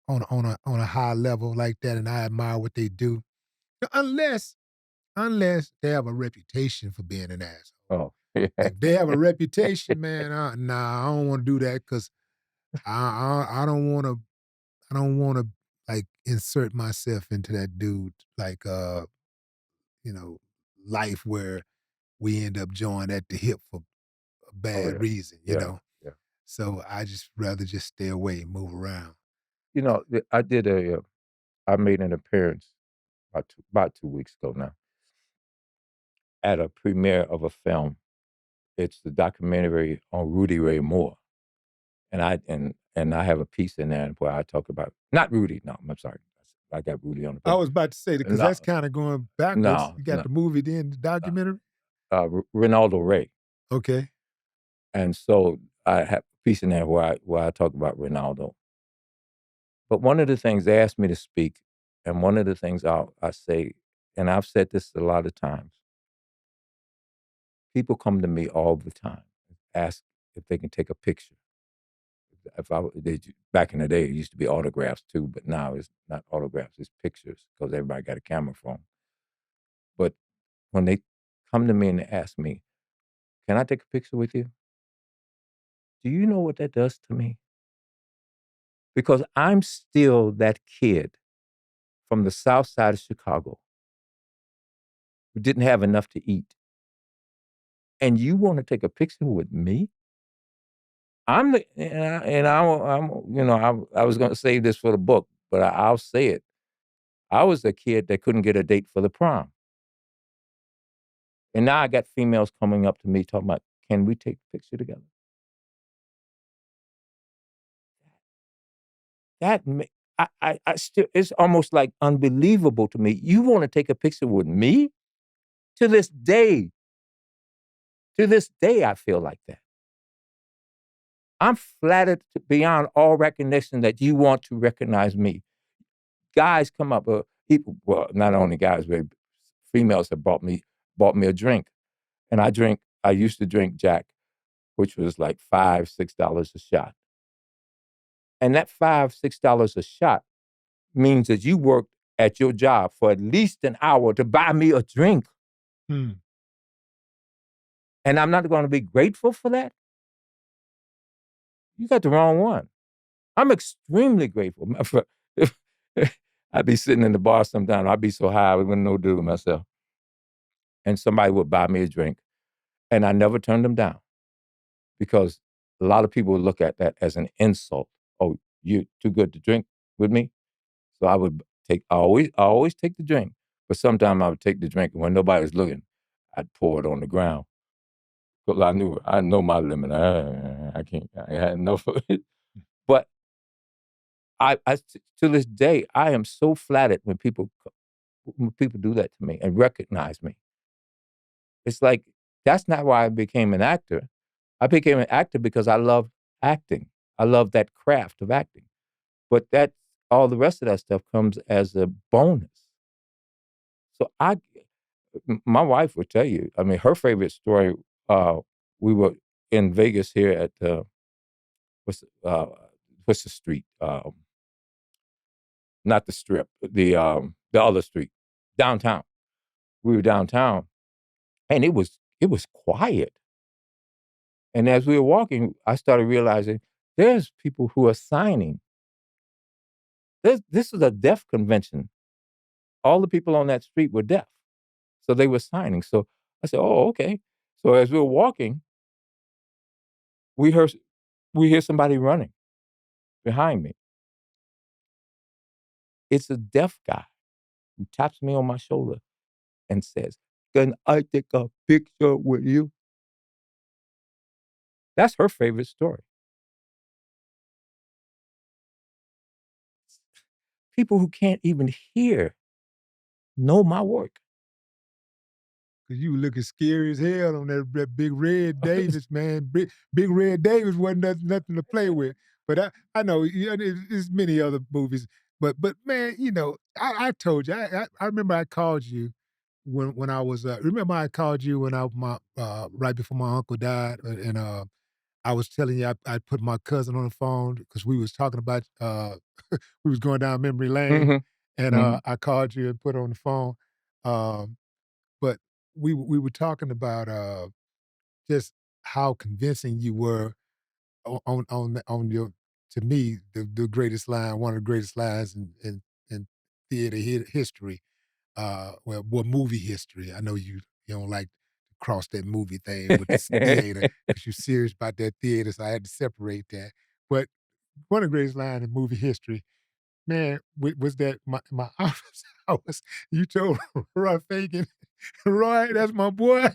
B: on a high level like that, and I admire what they do. Unless they have a reputation for being an asshole.
C: Oh, yeah.
B: If they have a reputation, man, nah, I don't want to do that because I don't want to. I don't want to like insert myself into that dude like you know life where we end up joined at the hip for a
C: Oh,
B: bad
C: yeah.
B: reason.
C: Yeah, yeah.
B: So I just rather just stay away and move around.
C: I made an appearance about 2 weeks ago now at a premiere of a film. It's the documentary on Rudy Ray Moore, and I have a piece in there where I talk about not Rudy. No, I'm sorry, I got Rudy on the
B: I
C: brain.
B: was about to say that because
C: No,
B: that's kind of going backwards.
C: no,
B: You got
C: no.
B: the movie, then the
C: Uh,
B: documentary.
C: Ronaldo Ray,
B: Okay.
C: and so I have a piece in there where I talk about Ronaldo. But one of the things they asked me to speak, and one of the things I say, and I've said this a lot of times. People come to me all the time, ask if they can take a picture, back in the day, it used to be autographs too, but now it's not autographs, it's pictures because everybody got a camera phone. But when they come to me and they ask me, "Can I take a picture with you?" Do you know what that does to me? Because I'm still that kid from the South Side of Chicago who didn't have enough to eat. And you want to take a picture with me? I'm the and I'm I was going to save this for the book, but I'll say it. I was the kid that couldn't get a date for the prom. And now I got females coming up to me talking about, "Can we take a picture together?" That ma I still it's almost like unbelievable to me. You wanna take a picture with me? To this day, I feel like that. I'm flattered beyond all recognition that you want to recognize me. Guys come up, people, well, not only guys, but females have bought me a drink, and I used to drink Jack, which was like $5, $6 a shot. And that $5, $6 a shot means that you worked at your job for at least an hour to buy me a drink.
B: Hmm.
C: And I'm not gonna be grateful for that? You got the wrong one. I'm extremely grateful. I'd be sitting in the bar sometime, I'd be so high, I wouldn't know what to do with myself. And somebody would buy me a drink, and I never turned them down because a lot of people would look at that as an insult. "Oh, you too good to drink with me?" So I always take the drink, but sometimes I would take the drink, and when nobody was looking, I'd pour it on the ground. 'Cause I know my limit. I can't. I had enough of it. But to this day, I am so flattered when people do that to me and recognize me. It's like that's not why I became an actor. I became an actor because I love acting. I love that craft of acting. But all the rest of that stuff comes as a bonus. So my wife would tell you. I mean, her favorite story. Uh, we were in Vegas here at what's uh, what's the street? Not the Strip, the other street, downtown. We were downtown, and it was quiet. And as we were walking, I started realizing there's people who are signing. This is a deaf convention. All the people on that street were deaf, so they were signing. So I said, "Oh, okay." So as we were walking, we heard we hear somebody running behind me. It's a deaf guy who taps me on my shoulder and says, "Can I take a picture with you?" That's her favorite story. People who can't even hear know my work.
B: Cause you looking scary as hell on that big red Davis, man. Big red Davis wasn't nothing to play with. But I know there's many other movies. But man, I told you I remember I called you when I was remember I called you when my right before my uncle died and I was telling you I put my cousin on the phone because we was talking about we was going down memory lane
C: Mhm.
B: and
C: Mhm.
B: I called you and put her on the phone. Um, but we were talking about, just how convincing you were on your to me, the greatest line, one of the greatest lines in theater history, well, movie history. I know you don't like to cross that movie thing with this theater because 'cause you're serious about that theater, so I had to separate that. But one of the greatest lines in movie history, man, was that my office hours, you told Roy Fagan, Roy, that's my boy.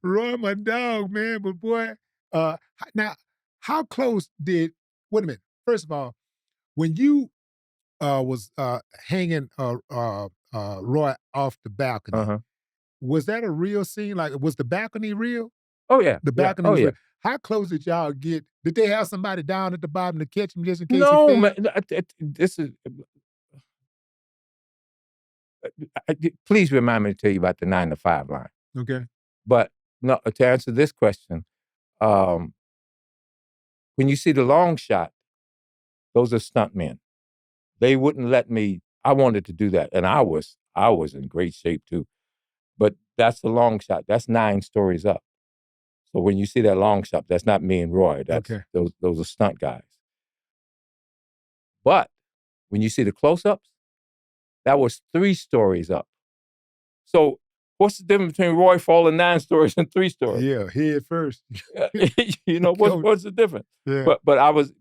B: Roy, my dog, man. But boy, now, how close did? Wait a minute. First of all, when you was hanging Roy off the balcony,
C: Uh-huh.
B: was that a real scene? Like, was the balcony real?
C: Oh, yeah,
B: The
C: yeah.
B: balcony
C: Oh,
B: was
C: yeah.
B: real. How close did y'all get? Did they have somebody down at the bottom to catch him just in case he
C: No, man,
B: fell?
C: this is please remind me to tell you about the 9 to 5 line.
B: Okay.
C: But no, to answer this question, um when you see the long shot, those are stuntmen. They wouldn't let me. I wanted to do that, and I was in great shape too. But that's the long shot. That's 9 stories up. So when you see that long shot, that's not me and Roy. That's
B: Okay.
C: those are stunt guys. But when you see the close-ups, that was 3 stories up. So what's the difference between Roy falling 9 stories and 3 stories?
B: Yeah, head first.
C: You know, what's the difference?
B: Yeah.
C: But I was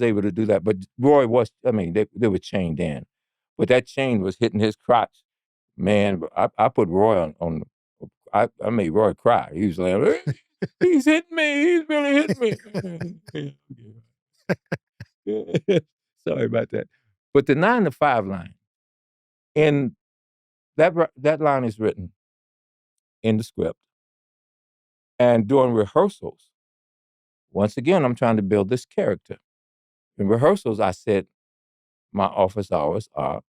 C: able to do that. But Roy was, I mean, they were chained in. But that chain was hitting his crotch. Man, I put Roy on I made Roy cry. He was like, he's hitting me. He's really hitting me. Sorry about that. But the 9 to 5 line, and that line is written in the script. And during rehearsals, once again, I'm trying to build this character. In rehearsals, I said, my office hours are,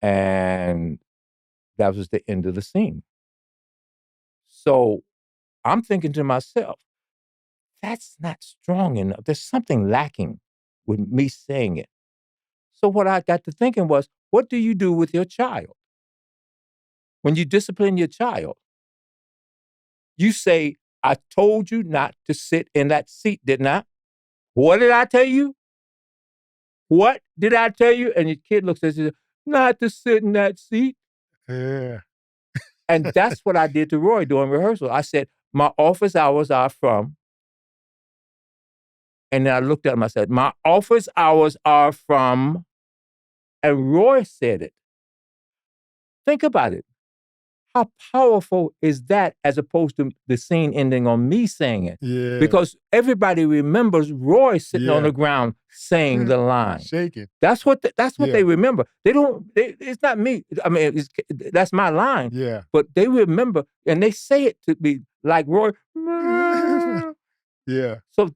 C: and that was the end of the scene. So I'm thinking to myself, that's not strong enough. There's something lacking with me saying it. So what I got to thinking was, what do you do with your child? When you discipline your child, you say, I told you not to sit in that seat, didn't I? What did I tell you? What did I tell you? And your kid looks at you, not to sit in that seat.
B: Yeah.
C: And that's what I did to Roy during rehearsal. I said, my office hours are from, and then I looked at him, I said, my office hours are from, and Roy said it. Think about it. How powerful is that as opposed to the scene ending on me saying it?
B: Yeah.
C: Because everybody remembers Roy sitting on the ground saying the line.
B: Shaking.
C: That's what they remember. They don't, it's not me. I mean, that's my line.
B: Yeah.
C: But they remember, and they say it to be like Roy.
B: Yeah.
C: So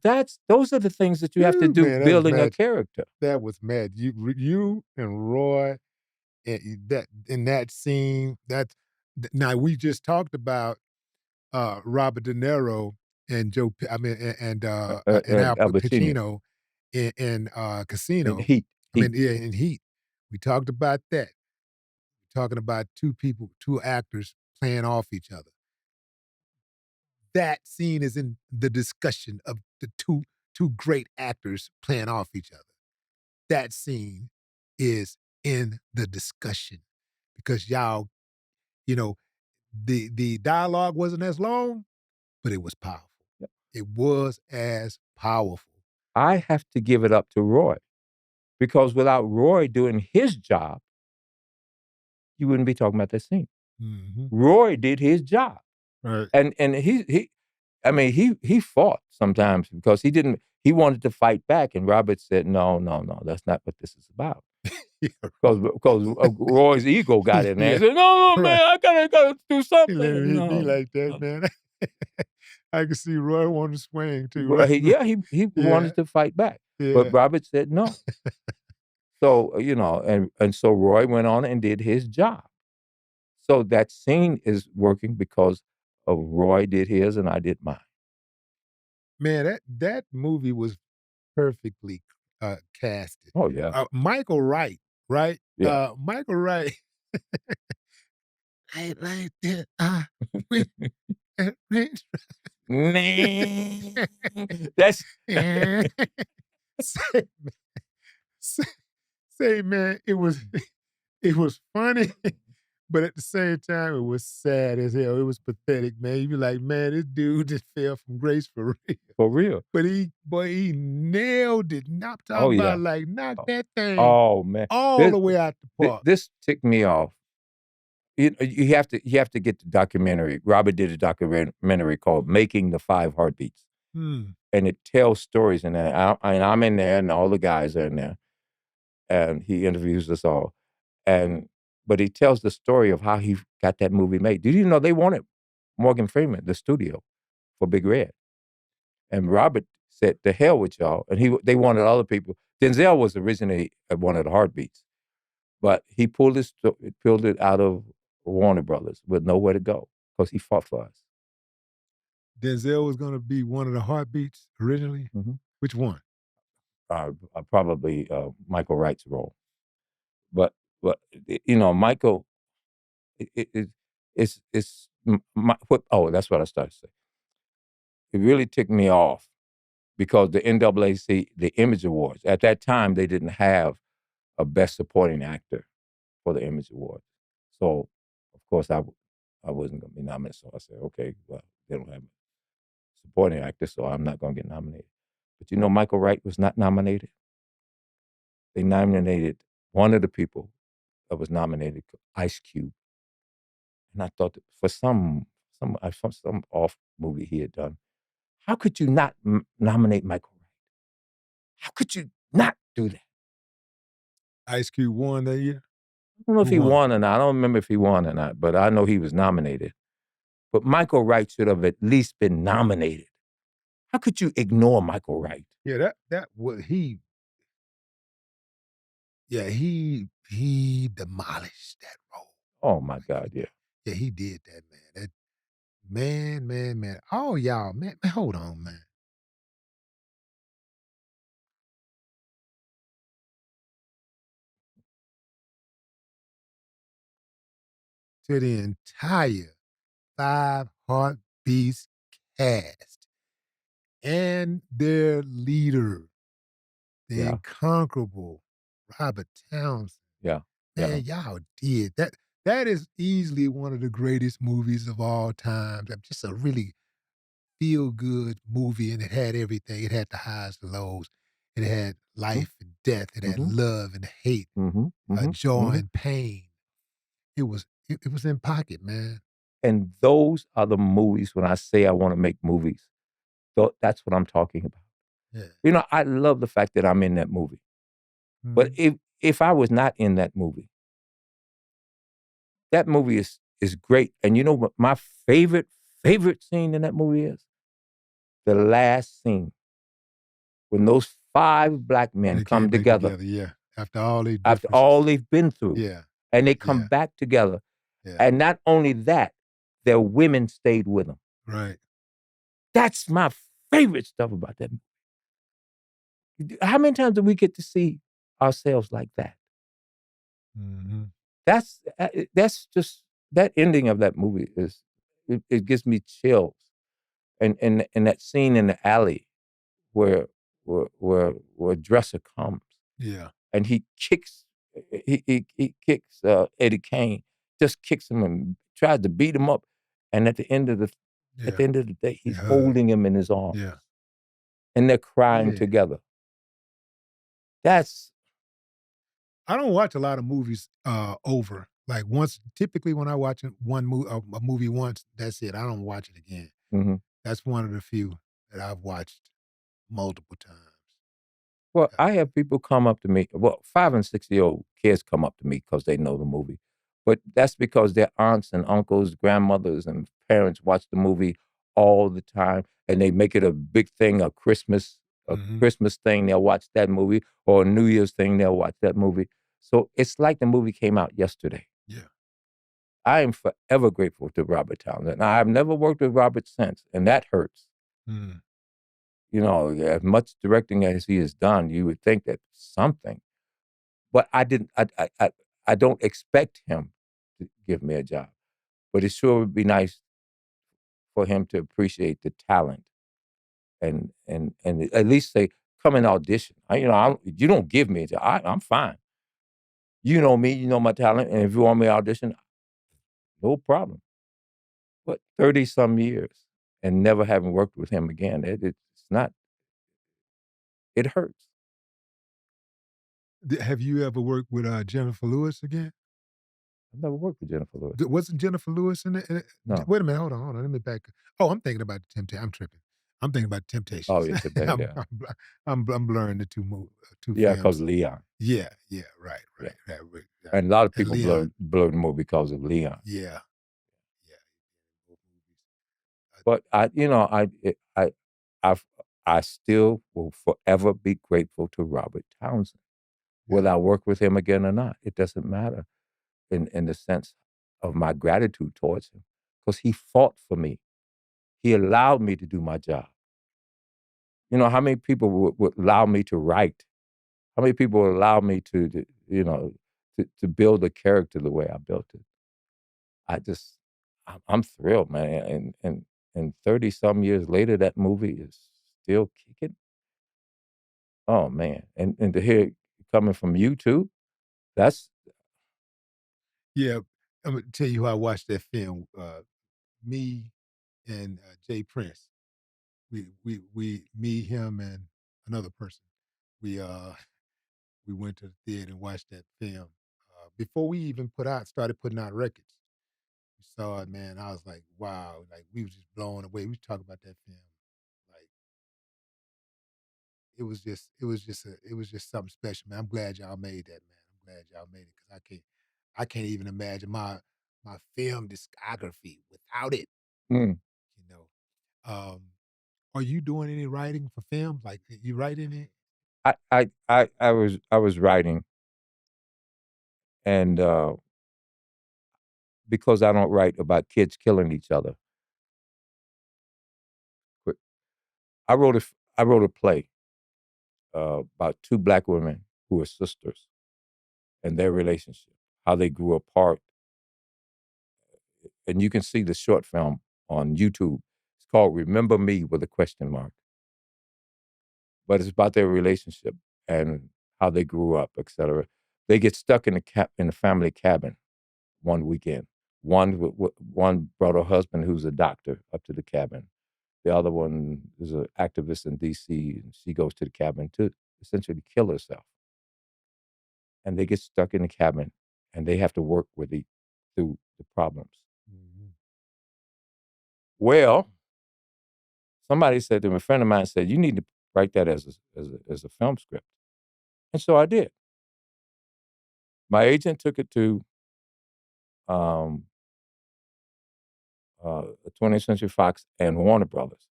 C: those are the things that you have to do,
B: Man,
C: building a character.
B: That was mad. You and Roy, that in that scene, now we just talked about Robert De Niro and and Al
C: Al Pacino.
B: Pacino in Casino.
C: In Heat.
B: In Heat. We talked about that. We're talking about two actors playing off each other. That scene is in the discussion of the two great actors playing off each other. That scene is in the discussion because y'all, the dialogue wasn't as long, but it was powerful.
C: Yep.
B: It was as powerful.
C: I have to give it up to Roy, because without Roy doing his job, you wouldn't be talking about that scene.
B: Mm-hmm.
C: Roy did his job.
B: Right.
C: And he fought sometimes because he wanted to fight back, and Robert said, no, that's not what this is about. Because Roy's ego got in there. He said, no, man, I gotta do something.
B: He let him hit me like that, man. I could see Roy wanted to swing too.
C: Right? He wanted to fight back.
B: Yeah.
C: But Robert said no. So, and so Roy went on and did his job. So that scene is working because of Roy did his and I did mine.
B: Man, that movie was perfectly casted.
C: Oh, yeah.
B: Michael Wright, right?
C: Yeah.
B: Michael Wright. I like that.
C: That's
B: say, man, it was funny, but at the same time, it was sad as hell. It was pathetic, man. You be like, man, this dude just fell from grace for real.
C: For real.
B: But he nailed it. Not talking
C: Oh, yeah.
B: about like knock that thing
C: Oh, man.
B: all the way out the park.
C: This ticked me off. You have to get the documentary. Robert did a documentary called "Making the 5 Heartbeats," and it tells stories in there. And I'm in there, and all the guys are in there, and he interviews us all. But he tells the story of how he got that movie made. Did you know they wanted Morgan Freeman, the studio, for Big Red? And Robert said, "The hell with y'all," and they wanted other people. Denzel was originally one of the Heartbeats, but he pulled it out of Warner Brothers with nowhere to go because he fought for us.
B: Denzel was gonna be one of the heartbeats originally?
C: Mhm.
B: Which one?
C: Probably Michael Wright's role, but you know, Michael, it it's my, what, oh, that's what I started to say. It really ticked me off because the NAAC, the Image Awards, at that time they didn't have a Best Supporting Actor for the Image Awards, so of course I wasn't going to be nominated. So I said, okay, well, they don't have a supporting actor, so I'm not going to get nominated. But you know, Michael Wright was not nominated. They nominated one of the people that was nominated, Ice Cube, and I thought that for some off movie he had done, how could you not nominate Michael Wright? How could you not do that?
B: Ice Cube won that year?
C: I don't know if
B: Who
C: he
B: won?
C: won or not. I don't remember if he won or not, but I know he was nominated. But Michael Wright should have at least been nominated. How could you ignore Michael Wright?
B: Yeah, that was he demolished that role.
C: Oh my God, yeah.
B: Yeah, he did that, man. That man. Oh, y'all, man, hold on, man. To the entire Five Heartbeats cast and their leader, the
C: Yeah,
B: incomparable Robert Townsend.
C: yeah, yeah.
B: Man, y'all did that. That is easily one of the greatest movies of all time. Just a really feel good movie, and it had everything. It had the highs, the lows. It had
C: Mhm,
B: life and death. It had
C: mhm,
B: love and hate,
C: mhm, mhm,
B: joy
C: mhm.
B: and pain. It was in pocket, man.
C: And those are the movies when I say I wanna make movies, that's what I'm talking about.
B: Yeah.
C: You know, I love the fact that I'm in that movie, but
B: Mhm.
C: if I was not in that movie is great, and you know what my favorite scene in that movie is? The last scene, when those 5 black
B: When
C: men
B: they
C: come
B: came back
C: together
B: together, yeah. After all their
C: after all
B: differences.
C: they've been through,
B: Yeah.
C: and they come
B: Yeah.
C: back together,
B: Yeah.
C: and not only that, their women stayed with them.
B: Right.
C: That's my favorite stuff about that movie. How many times do we get to see ourselves like that?
B: Mhm.
C: That's just that ending of that movie is it gives me chills. And that scene in the alley where where Dresser comes
B: Yeah.
C: and he kicks he kicks Eddie Kane, just kicks him and tries to beat him up. And at
B: Yeah.
C: the end of the day,
B: They
C: he's
B: hug.
C: holding him in his arms
B: Yeah.
C: and they're crying
B: Yeah.
C: together. That's
B: I don't watch a lot of movies, over. Like, once typically, when I watch a movie once, that's it. I don't watch it again.
C: mhm.
B: That's one of the few that I've watched multiple times.
C: Well,
B: Yeah.
C: I have people come up to me. Well, 5 and 6-year-old kids come up to me because they know the movie, but that's because their aunts and uncles, grandmothers, and parents watch the movie all the time, and they make it a big thing, a
B: Mhm.
C: Christmas thing. They'll watch that movie, or a New Year's thing. They'll watch that movie. So it's like the movie came out yesterday.
B: Yeah.
C: I am forever grateful to Robert Townsend. Now, I've never worked with Robert since, and that hurts.
B: Mm.
C: You know, as much directing as he has done, you would think that something. But I didn't I don't expect him to give me a job, but it sure would be nice for him to appreciate the talent and at least say, "Come and audition." You don't give me a job, I'm fine. You know me, you know my talent, and if you want me to audition, no problem. But 30 some years and never having worked with him again, it's not it hurts.
B: Have you ever worked with, Jennifer Lewis again?
C: I've never worked with Jennifer Lewis.
B: Wasn't Jennifer Lewis in it?
C: No.
B: Wait a minute, hold on, let me back. Oh, I'm thinking about I'm tripping. I'm thinking about
C: Oh,
B: Temptations.
C: yeah, today, yeah.
B: I'm blurring the 2
C: Yeah, 'cause
B: films.
C: Leon.
B: Yeah, yeah,
C: Yeah.
B: right, yeah.
C: And a lot of
B: And
C: people
B: Leon.
C: blurred him out because of Leon.
B: Yeah, yeah, both movies.
C: But I I still will forever be grateful to Robert Townsend,
B: Yeah,
C: whether I work with him again or not. It doesn't matter in the sense of my gratitude towards him, because he fought for me. He allowed me to do my job. You know, how many people would allow me to write? How many people would allow me to you know, to build a character the way I built it? I just, I'm thrilled, man. And 30 some years later, that movie is still kicking. Oh man, and to hear it coming from you too, that's
B: Yeah, I'm gonna tell you how I watched that film. Me and Jay Prince. Me, him, and another person. We uh we went to the theater and watched that film. Before we even started putting out records. We saw it, man. I was like, wow, like we was just blown away. We talk about that film. Like it was just something special, man. I'm glad y'all made that, man. I'm glad y'all made it because I can't even imagine my film discography without it,
C: mm.
B: you know. Um, are you doing any writing for films? Like you writing it?
C: I was writing, and because I don't write about kids killing each other, but I wrote a play about two black women who were sisters and their relationship, how they grew apart, and you can see the short film on YouTube. It's called "Remember Me" with a question mark, but it's about their relationship and how they grew up, etc. They get stuck in the family cabin one weekend. One brought her husband, who's a doctor, up to the cabin. The other one is an activist in D.C., and she goes to the cabin to essentially kill herself. And they get stuck in the cabin, and they have to work with through the problems.
B: Mhm.
C: Well, somebody said to me, a friend of mine said, "You need to write that as a film script." And so I did. My agent took it to um, 20th Century Fox and Warner Brothers,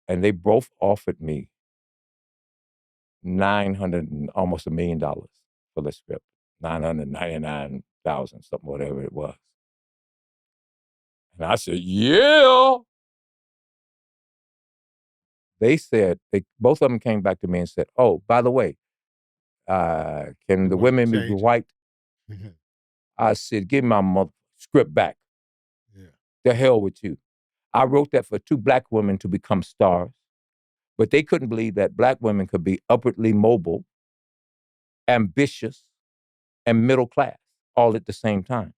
C: and they both offered me 900 and almost $1 million for the script, 999,000, something, whatever it was. And I said, "Yeah." They said, they both of them came back to me and said, "Oh, by the way, can
B: They
C: the
B: want you
C: women
B: to
C: be
B: change it.
C: white?" I said, "Give my mother script back.
B: Yeah.
C: The hell with you." I wrote that for two black women to become stars, but they couldn't believe that black women could be upwardly mobile, ambitious, and middle class all at the same time.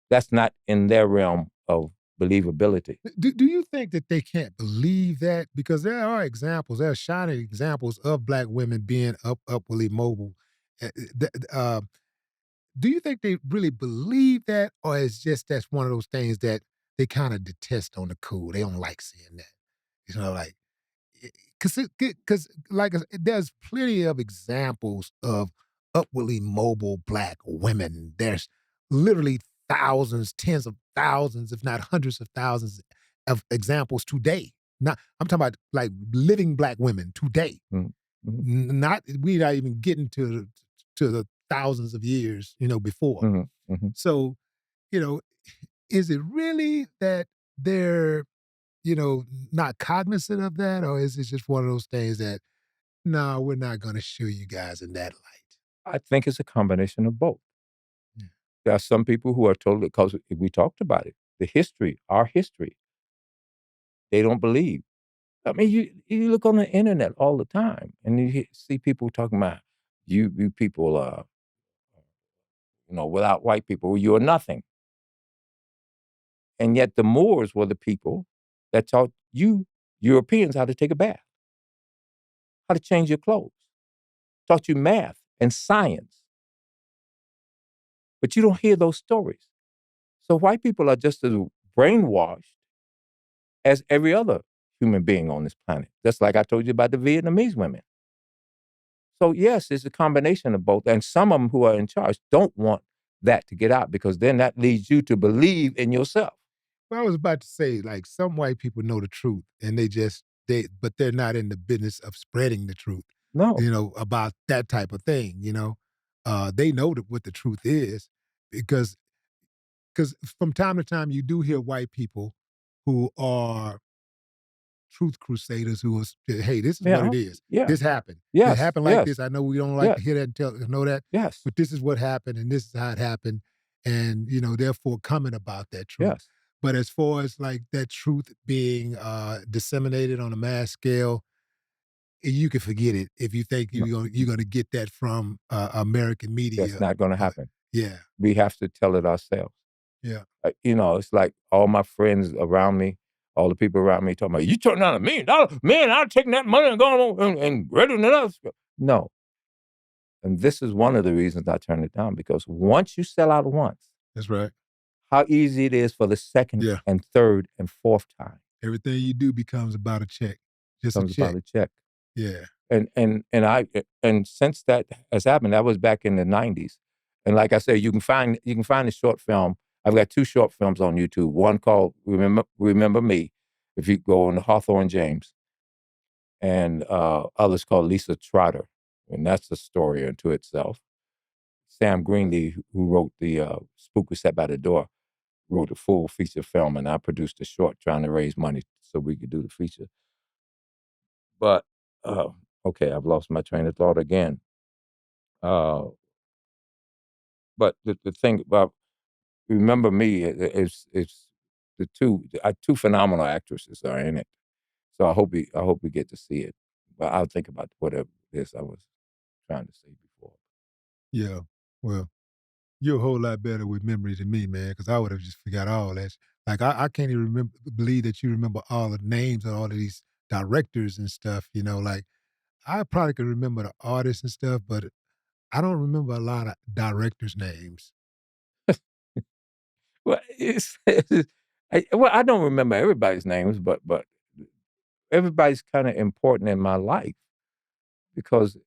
C: That's not in their realm of believability.
B: Do you think that they can't believe that? Because there are examples, there are shining examples of black women being upwardly mobile. Do you think they really believe that, or is just that's one of those things that they kind of detest on the cool? They don't like seeing that. You know, like because like there's plenty of examples of upwardly mobile black women. There's literally thousands, tens of thousands, if not hundreds of thousands of examples today. Not I'm talking about like living black women today.
C: Mhm, mhm,
B: Not we're not even getting to the thousands of years, before.
C: mhm, mhm.
B: So, you know, is it really that they're, not cognizant of that, or is it just one of those things that, no, we're not going to show you guys in that light?
C: I think it's a combination of both.
B: Yeah.
C: There are some people who are totally, because we talked about it, the history, our history, they don't believe. I mean, you look on the internet all the time, and you see people talking about you people, without white people, you are nothing. And yet the Moors were the people that taught you Europeans how to take a bath, how to change your clothes, taught you math and science. But you don't hear those stories. So white people are just as brainwashed as every other human being on this planet. Just like I told you about the Vietnamese women. So yes, it's a combination of both. And some of them who are in charge don't want that to get out, because then that leads you to believe in yourself.
B: Well, I was about to say, like, some white people know the truth, and but they're not in the business of spreading the truth,
C: No.
B: about that type of thing. They know what the truth is, because from time to time you do hear white people who are truth crusaders who was, hey, this is what
C: Yeah.
B: it is.
C: Yeah.
B: This happened. It
C: Yes.
B: happened like
C: Yes.
B: this. I know we don't like to
C: Yes.
B: hear that and know that,
C: Yes.
B: but this is what happened and this is how it happened. And, therefore coming about that truth.
C: Yes.
B: But as far as like that truth being disseminated on a mass scale, you can forget it if you think
C: No,
B: you're gonna get that from American
C: that's
B: media.
C: not gonna
B: Uh,
C: happen.
B: yeah,
C: We have to tell it ourselves.
B: yeah,
C: It's like all my friends around me, all the people around me talking about, "You turned down $1 million? Man, I'd taken that money and gone on and greater than us." No. And this is one of the reasons I turned it down, because once you sell out once,
B: that's right.
C: how easy it is for the second
B: Yeah,
C: and third and fourth time.
B: everything you do becomes about a check, just a
C: Comes about
B: check.
C: a check.
B: Yeah.
C: And since that has happened, that was back in the 90s. And like I said, you can find the short film. I've got 2 short films on YouTube. One called Remember Me, if you go on the Hawthorne James, and others called Lisa Trotter, and that's a story unto itself. Sam Greenlee, who wrote the Spook Who Sat by the Door, wrote a full feature film, and I produced a short trying to raise money so we could do the feature. But okay, I've lost my train of thought again. Uh, but the thing about Remember Me is the two phenomenal actresses are in it. So I hope we get to see it. But I'll think about whatever it is I was trying to say before.
B: Yeah. Well, you're a whole lot better with memory than me, man, because I would have just forgot all that. Like I can't even believe that you remember all the names of all of these directors and stuff. Like I probably could remember the artists and stuff, but I don't remember a lot of directors' names.
C: Well, I don't remember everybody's names, but everybody's kind of important in my life, because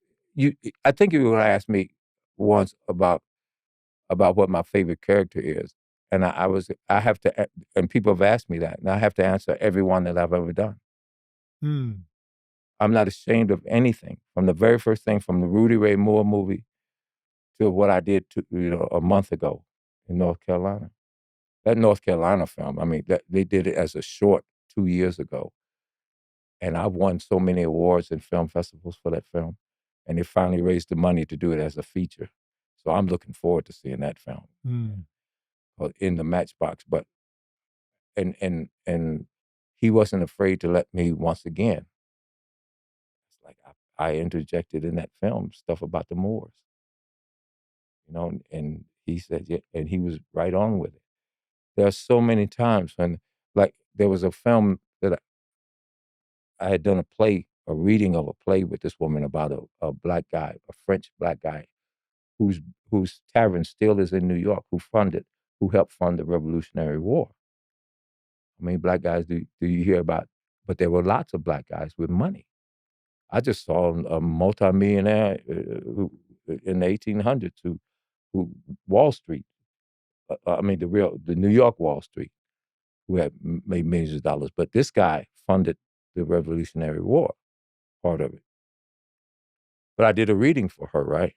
C: I think you were going to ask me once about what my favorite character is, and I have to, and people have asked me that, and I have to answer every one that I've ever done.
B: Hmm.
C: I'm not ashamed of anything, from the very first thing, from the Rudy Ray Moore movie to what I did a month ago in North Carolina. That North Carolina film, I mean, that they did it as a short 2 years ago, and I've won so many awards and film festivals for that film, and they finally raised the money to do it as a feature. So I'm looking forward to seeing that film,
B: Hmm.
C: in the Matchbox. But and he wasn't afraid to let me once again. It's like I interjected in that film stuff about the Moors, and he said, yeah, and he was right on with it. There are so many times when, like, there was a film that I had done a reading of a play with this woman about a black guy, a French black guy, whose tavern still is in New York, who helped fund the Revolutionary War. I mean, black guys do you hear about? But there were lots of black guys with money. I just saw a multimillionaire in the 1800s who Wall Street. I mean, the New York Wall Street, who had made millions of dollars. But this guy funded the Revolutionary War, part of it. But I did a reading for her, right,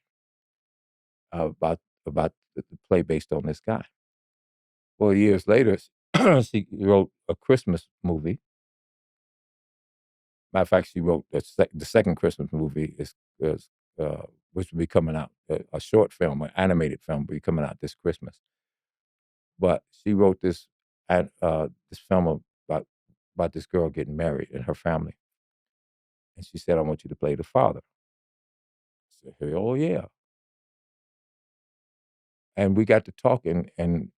C: about the play based on this guy. Well, years later, she wrote a Christmas movie. Matter of fact, she wrote the second Christmas movie is which will be coming out, a short film, an animated film, will be coming out this Christmas. But she wrote this film about this girl getting married and her family, and she said, "I want you to play the father." I said, "Hey, oh yeah," and we got to talking, and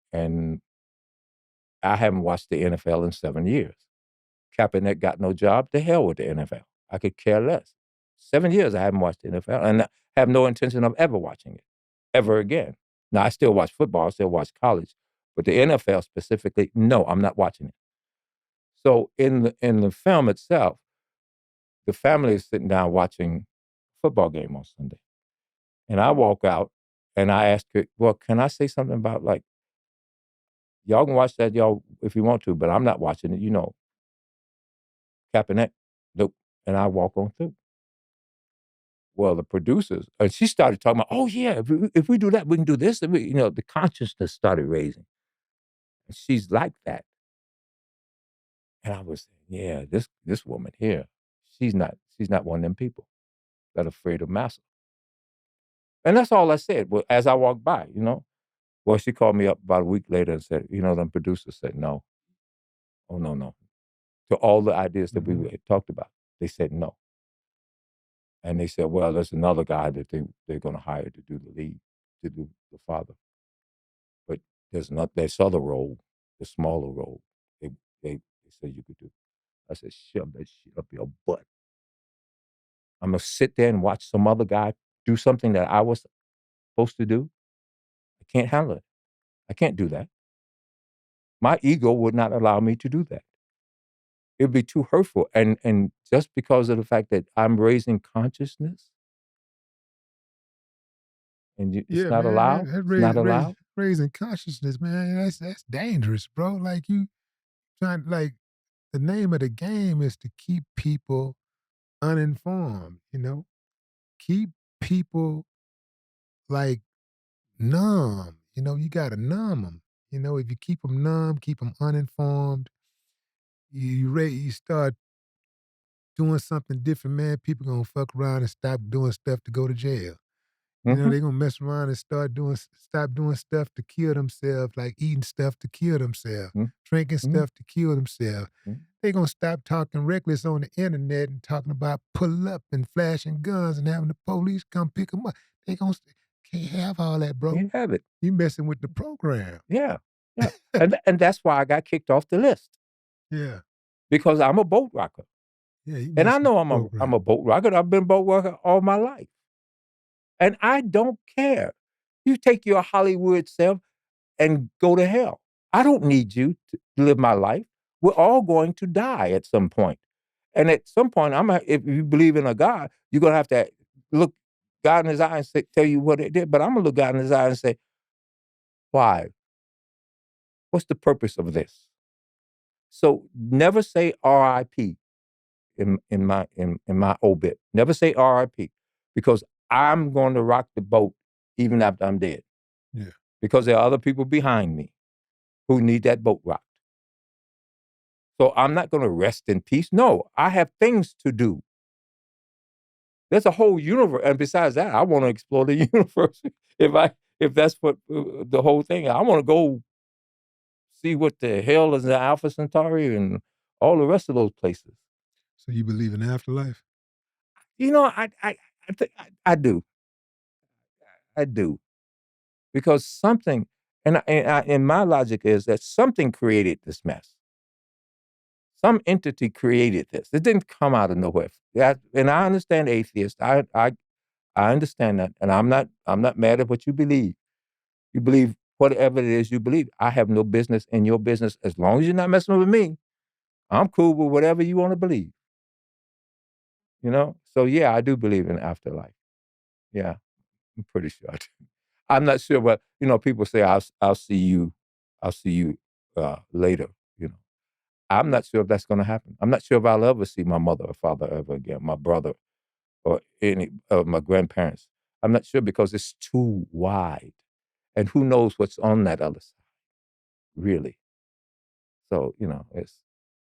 C: I haven't watched the NFL in 7 years. Kaepernick got no job. To hell with the NFL. I could care less. 7 years I haven't watched the NFL, and I have no intention of ever watching it, ever again. Now, I still watch football, I still watch college, but the NFL specifically, no, I'm not watching it. So in the film itself, the family is sitting down watching football game on Sunday, and I walk out, and I ask her, "Well, can I say something about, like, y'all can watch that, y'all, if you want to, but I'm not watching it, Kaepernick, nope," and I walk on through. Well, the producers, and she started talking about, "Oh, yeah, if we do that, we can do this," and the consciousness started raising, and she's like that. And I was saying, yeah, this woman here, she's not one of them people that are afraid of massa. And that's all I said. Well, as I walked by, Well, she called me up about a week later and said, them producers said no. Oh no, no. To all the ideas that we had talked about, they said no. And they said, well, there's another guy that they're going to hire to do the lead, to do the father. But there's not this other role, the smaller role. They said you could do. I said, shove that shit up your butt. I'm gonna sit there and watch some other guy do something that I was supposed to do. I can't handle it. I can't do that. My ego would not allow me to do that. It'd be too hurtful. And just because of the fact that I'm raising consciousness and it's
B: Yeah,
C: not
B: man,
C: allowed, it's not allowed.
B: raising consciousness, man. That's dangerous, bro. Like you trying like the name of the game is to keep people uninformed, Keep people like numb. You got to numb them. If you keep them numb, keep them uninformed, you start doing something different, man, people gonna fuck around and stop doing stuff to go to jail.
C: Mhm,
B: They gonna mess around and stop doing stuff to kill themselves, like eating stuff to kill themselves,
C: mm,
B: drinking
C: mhm,
B: stuff to kill themselves.
C: mm.
B: They gonna stop talking reckless on the internet and talking about pulling up and flashing guns and having the police come pick them up. They gonna can't have all that, bro.
C: You have it.
B: You messing with the program.
C: Yeah, yeah. And that's why I got kicked off the list
B: Yeah,
C: because I'm a boat rocker.
B: yeah, you
C: And I
B: messing with
C: know
B: the
C: I'm
B: program.
C: a boat rocker. I've been boat rocker all my life. And I don't care. You take your Hollywood self and go to hell. I don't need you to live my life. We're all going to die at some point. And at some point, if you believe in a God, you're gonna have to look God in his eye and tell you what it did. But I'm gonna look God in his eye and say, why? What's the purpose of this? So never say RIP in my obit. Never say RIP because I'm going to rock the boat even after I'm dead.
B: Yeah.
C: Because there are other people behind me who need that boat rocked. So I'm not going to rest in peace. No, I have things to do. There's a whole universe, and besides that, I want to explore the universe. If that's what the whole thing, I want to go see what the hell is the Alpha Centauri and all the rest of those places.
B: So you believe in afterlife?
C: I do. I do because something, and my logic is that something created this mess. Some entity created this. It didn't come out of nowhere. And I understand atheists. I understand that, and I'm not mad at what you believe. You believe whatever it is you believe. I have no business in your business as long as you're not messing with me. I'm cool with whatever you want to believe. So yeah, I do believe in afterlife. Yeah, I'm pretty sure I do. I'm not sure, but people say I'll see you, later. I'm not sure if that's going to happen. I'm not sure if I'll ever see my mother or father ever again, my brother or any of my grandparents. I'm not sure because it's too wide, and who knows what's on that other side, really. So it's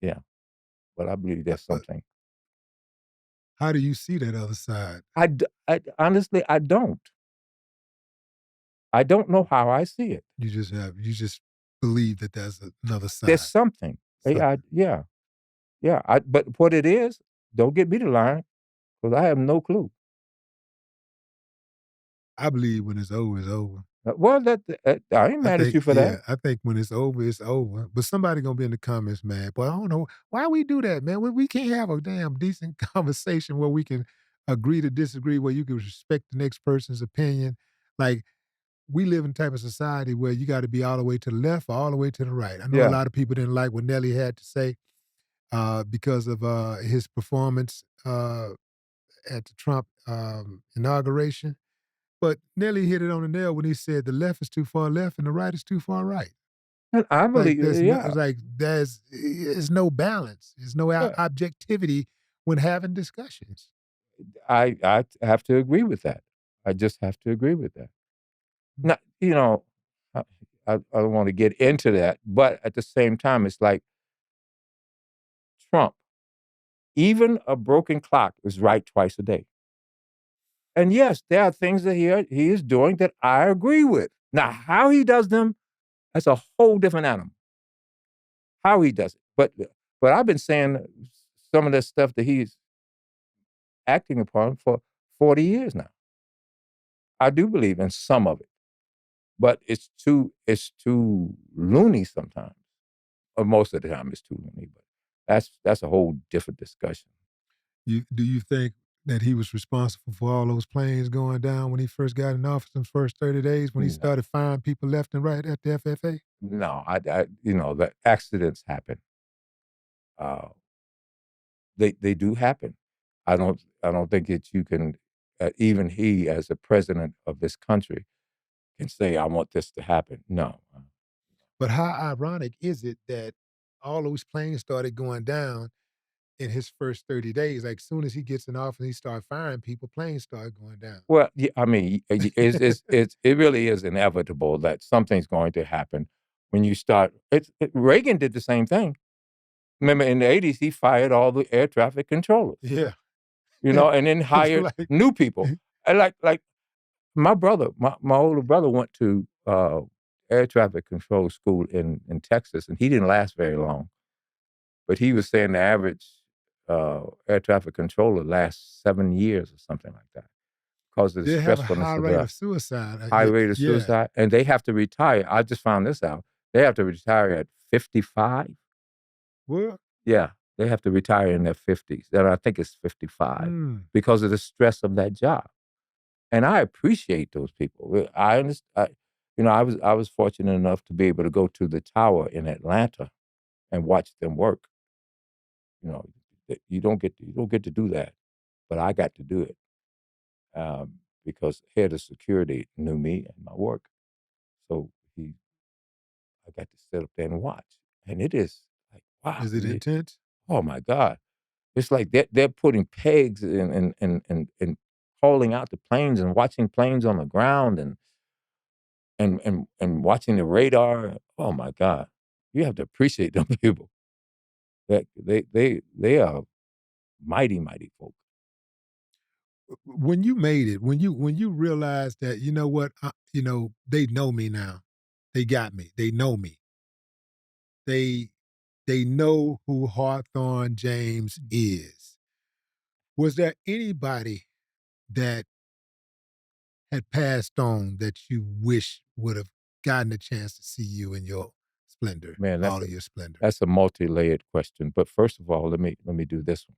C: yeah, but I believe there's
B: But
C: something.
B: how do you see that other side?
C: Honestly, I don't. I don't know how I see it.
B: You just believe that there's another
C: There's
B: side.
C: something.
B: Something.
C: Yeah. Yeah, but what it is, don't get me to line, because I have no clue.
B: I believe when it's over, it's over.
C: Well, I ain't mad at you for that.
B: I think when it's over, it's over. But somebody gonna be in the comments mad. But I don't know why we do that, man. We can't have a damn decent conversation where we can agree to disagree, where you can respect the next person's opinion. Like we live in a type of society where you got to be all the way to the left or all the way to the right. I know a
C: Yeah.
B: lot of people didn't like what Nelly had to say because of his performance at the Trump inauguration. But Nelly hit it on the nail when he said the left is too far left and the right is too far right.
C: And I
B: Like
C: believe
B: there's no,
C: yeah,
B: there's no balance. There's no
C: yeah.
B: objectivity when having discussions.
C: I have to agree with that. I just have to agree with that.
B: Mm.
C: Now, I don't wanna get into that, but at the same time, it's like Trump, even a broken clock is right twice a day. And yes, there are things that he is doing that I agree with. Now, how he does them, that's a whole different animal. How he does it. But I've been saying some of the stuff that he's acting upon for 40 years now. I do believe in some of it, but it's too loony sometimes. Or most of the time it's too loony, but that's a whole different discussion.
B: Do you think that he was responsible for all those planes going down when he first got in office in the first 30 days when he
C: No,
B: started firing people left and right at the FFA?
C: no, the accidents happen. Uh, they do happen. I don't think that you can, even he as the president of this country can say, I want this to happen. No.
B: But how ironic is it that all those planes started going down in his first 30 days? Like, soon as he gets in office, he started firing people, planes started going down.
C: Well, yeah, I mean, it really is inevitable that something's going to happen when you start. Reagan did the same thing. Remember, in the 80s, he fired all the air traffic controllers,
B: Yeah.
C: and then
B: It's
C: hired
B: like
C: new people. And like my brother, my older brother went to air traffic control school in Texas, and he didn't last very long. But he was saying the average air traffic controller lasts 7 years or something like that because of the
B: they have a
C: stressfulness
B: high
C: of
B: rate
C: the
B: of suicide.
C: high rate of
B: Yeah.
C: suicide, and they have to retire. I just found this out. They have to retire at 55.
B: What?
C: Yeah, they have to retire in their 50s, and I think it's 55
B: Mm.
C: because of the stress of that job. And I appreciate those people. I understand. I was fortunate enough to be able to go to the tower in Atlanta and watch them work. You know, you don't get to do that, but I got to do it because head of security knew me and my work, so I got to sit up there and watch, and it is like wow,
B: Is it intense?
C: oh my god, it's like they're putting pegs and hauling out the planes and watching planes on the ground and watching the radar. Oh my god, you have to appreciate them people. That they are mighty mighty folk.
B: When you made it, when you realized that, you know what, they know me now. They got me. They know me. They they know who Hawthorne James is. Was there anybody that had passed on that you wish would have gotten a chance to see you in your splendor,
C: Man,
B: all of your splendor?
C: that's a multi-layered question. But first of all, let me do this one.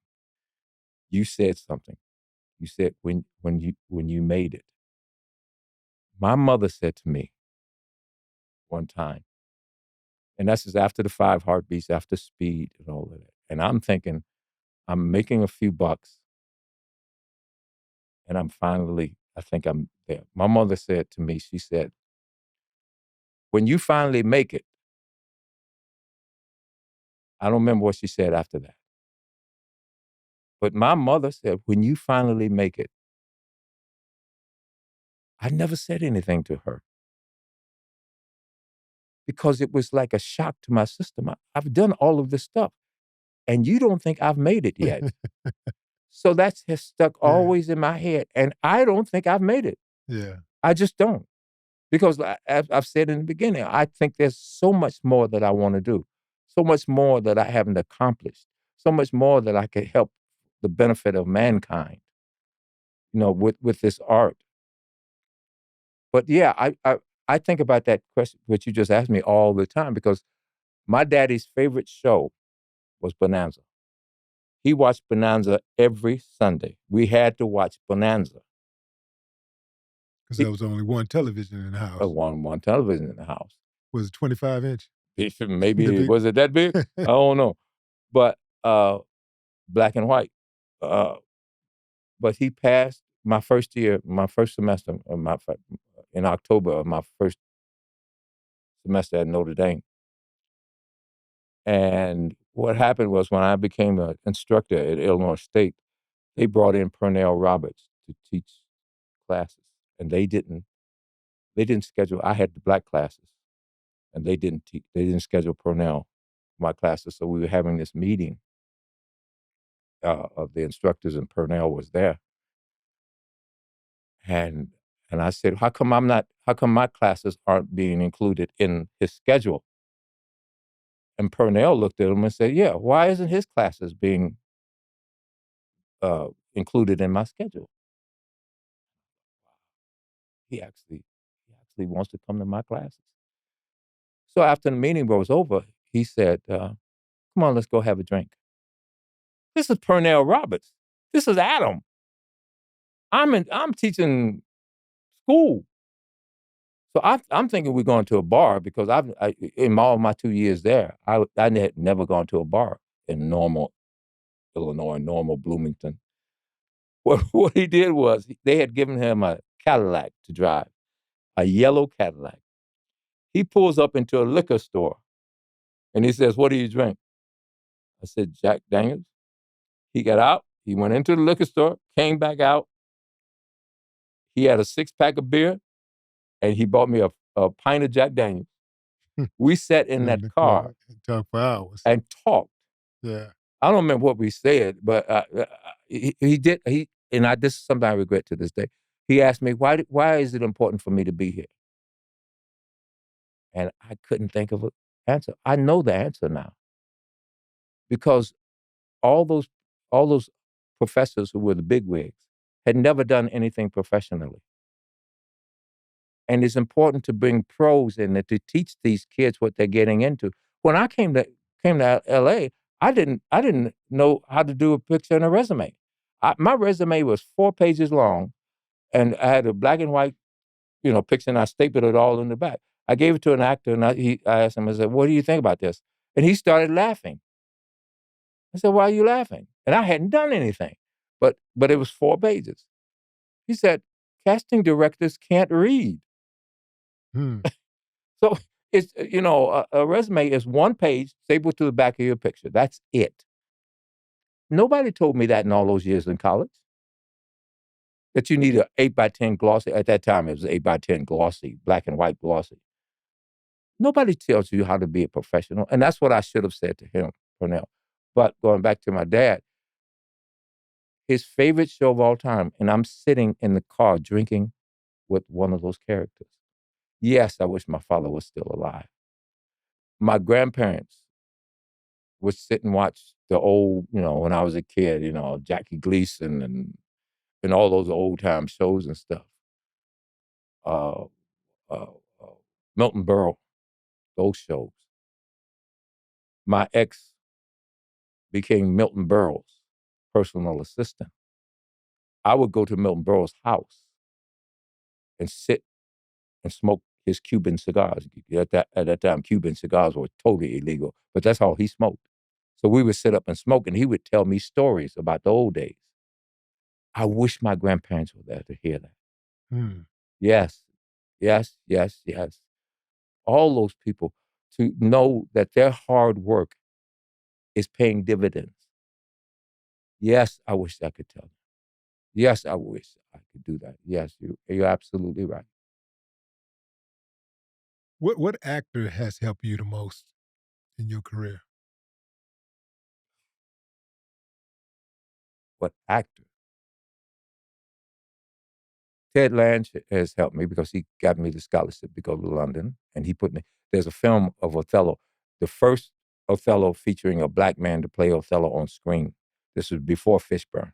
C: You said something. You said when you made it. My mother said to me one time, and this is after the 5 heartbeats, after speed and all of that. And I'm thinking, I'm making a few bucks, and I think I'm there. My mother said to me, she said, when you finally make it, I don't remember what she said after that. But my mother said, when you finally make it, I never said anything to her because it was like a shock to my system. I've done all of this stuff, and you don't think I've made it yet. So that's has stuck
B: Yeah,
C: always in my head, and I don't think I've made it.
B: yeah.
C: I just don't. Because as I've said in the beginning, I think there's so much more that I wanna do, so much more that I haven't accomplished, so much more that I could help the benefit of mankind, with this art. But yeah, I think about that question, what you just asked me all the time because my daddy's favorite show was Bonanza. He watched Bonanza every Sunday. We had to watch Bonanza.
B: 'Cause
C: He
B: there was only one television in the house.
C: one television in the house.
B: Was it 25-inch? The
C: Maybe
B: big
C: was it that big? I don't know. But, black and white. Uh, but he passed my first year, my first semester of in October of my first semester at Notre Dame. And what happened was when I became an instructor at Illinois State, they brought in Pernell Roberts to teach classes, and they didn't schedule. I had the black classes, and they didn't schedule Pernell my classes, so we were having this meeting, of the instructors in Purnell was there. And I said, how come my classes aren't being included in his schedule? And Purnell looked at him and said, yeah, why isn't his classes being included in my schedule? He actually wants to come to my classes. So after the meeting was over, he said, come on, let's go have a drink. This is Purnell Roberts. This is Adam. I'm teaching school. So I'm thinking we're going to a bar because in all my 2 years there, I had never gone to a bar in Normal, Illinois, Normal, Bloomington. What he did was they had given him a Cadillac to drive, a yellow Cadillac. He pulls up into a liquor store and he says, what do you drink? I said, Jack Daniels. He got out. He went into the liquor store, came back out. He had a 6-pack of beer and he bought me a pint of Jack Daniels. We sat in that car
B: and talk for hours.
C: and talked.
B: Yeah.
C: I don't remember what we said, but he did. And this is something I regret to this day. He asked me, why is it important for me to be here? And I couldn't think of an answer. I know the answer now. Because all those professors who were the bigwigs had never done anything professionally. And it's important to bring pros in and to teach these kids what they're getting into. When I came to LA, I didn't know how to do a picture and a resume. My resume was 4 pages long, and I had a black and white, picture, and I stapled it all in the back. I gave it to an actor, and I asked him, I said, what do you think about this? And he started laughing. I said, why are you laughing? And I hadn't done anything, but it was 4 pages. He said, casting directors can't read.
B: Hmm.
C: So it's, a resume is 1 page stapled to the back of your picture. That's it. Nobody told me that in all those years in college. That you need an 8x10 glossy. At that time, it was 8x10 glossy, black and white glossy. Nobody tells you how to be a professional. And that's what I should have said to him, Purnell. But going back to my dad, his favorite show of all time, and I'm sitting in the car drinking with one of those characters. Yes, I wish my father was still alive. My grandparents would sit and watch the old, when I was a kid, Jackie Gleason and all those old time shows and stuff. Uh, uh, uh, Milton Berle, those shows. My ex became Milton Berle's personal assistant. I would go to Milton Berle's house and sit and smoke his Cuban cigars. At that time, Cuban cigars were totally illegal, but that's all he smoked. So we would sit up and smoke, and he would tell me stories about the old days. I wish my grandparents were there to hear that.
B: Hmm.
C: Yes, yes, yes, yes. All those people, to know that their hard work is paying dividends. Yes, I wish I could tell them. Yes, I wish I could do that. Yes, you're absolutely right.
B: What actor has helped you the most in your career?
C: What actor? Ted Lange has helped me because he got me the scholarship to go to London, and he put me. There's a film of Othello, the first Othello featuring a black man to play Othello on screen. This was before Fishburne,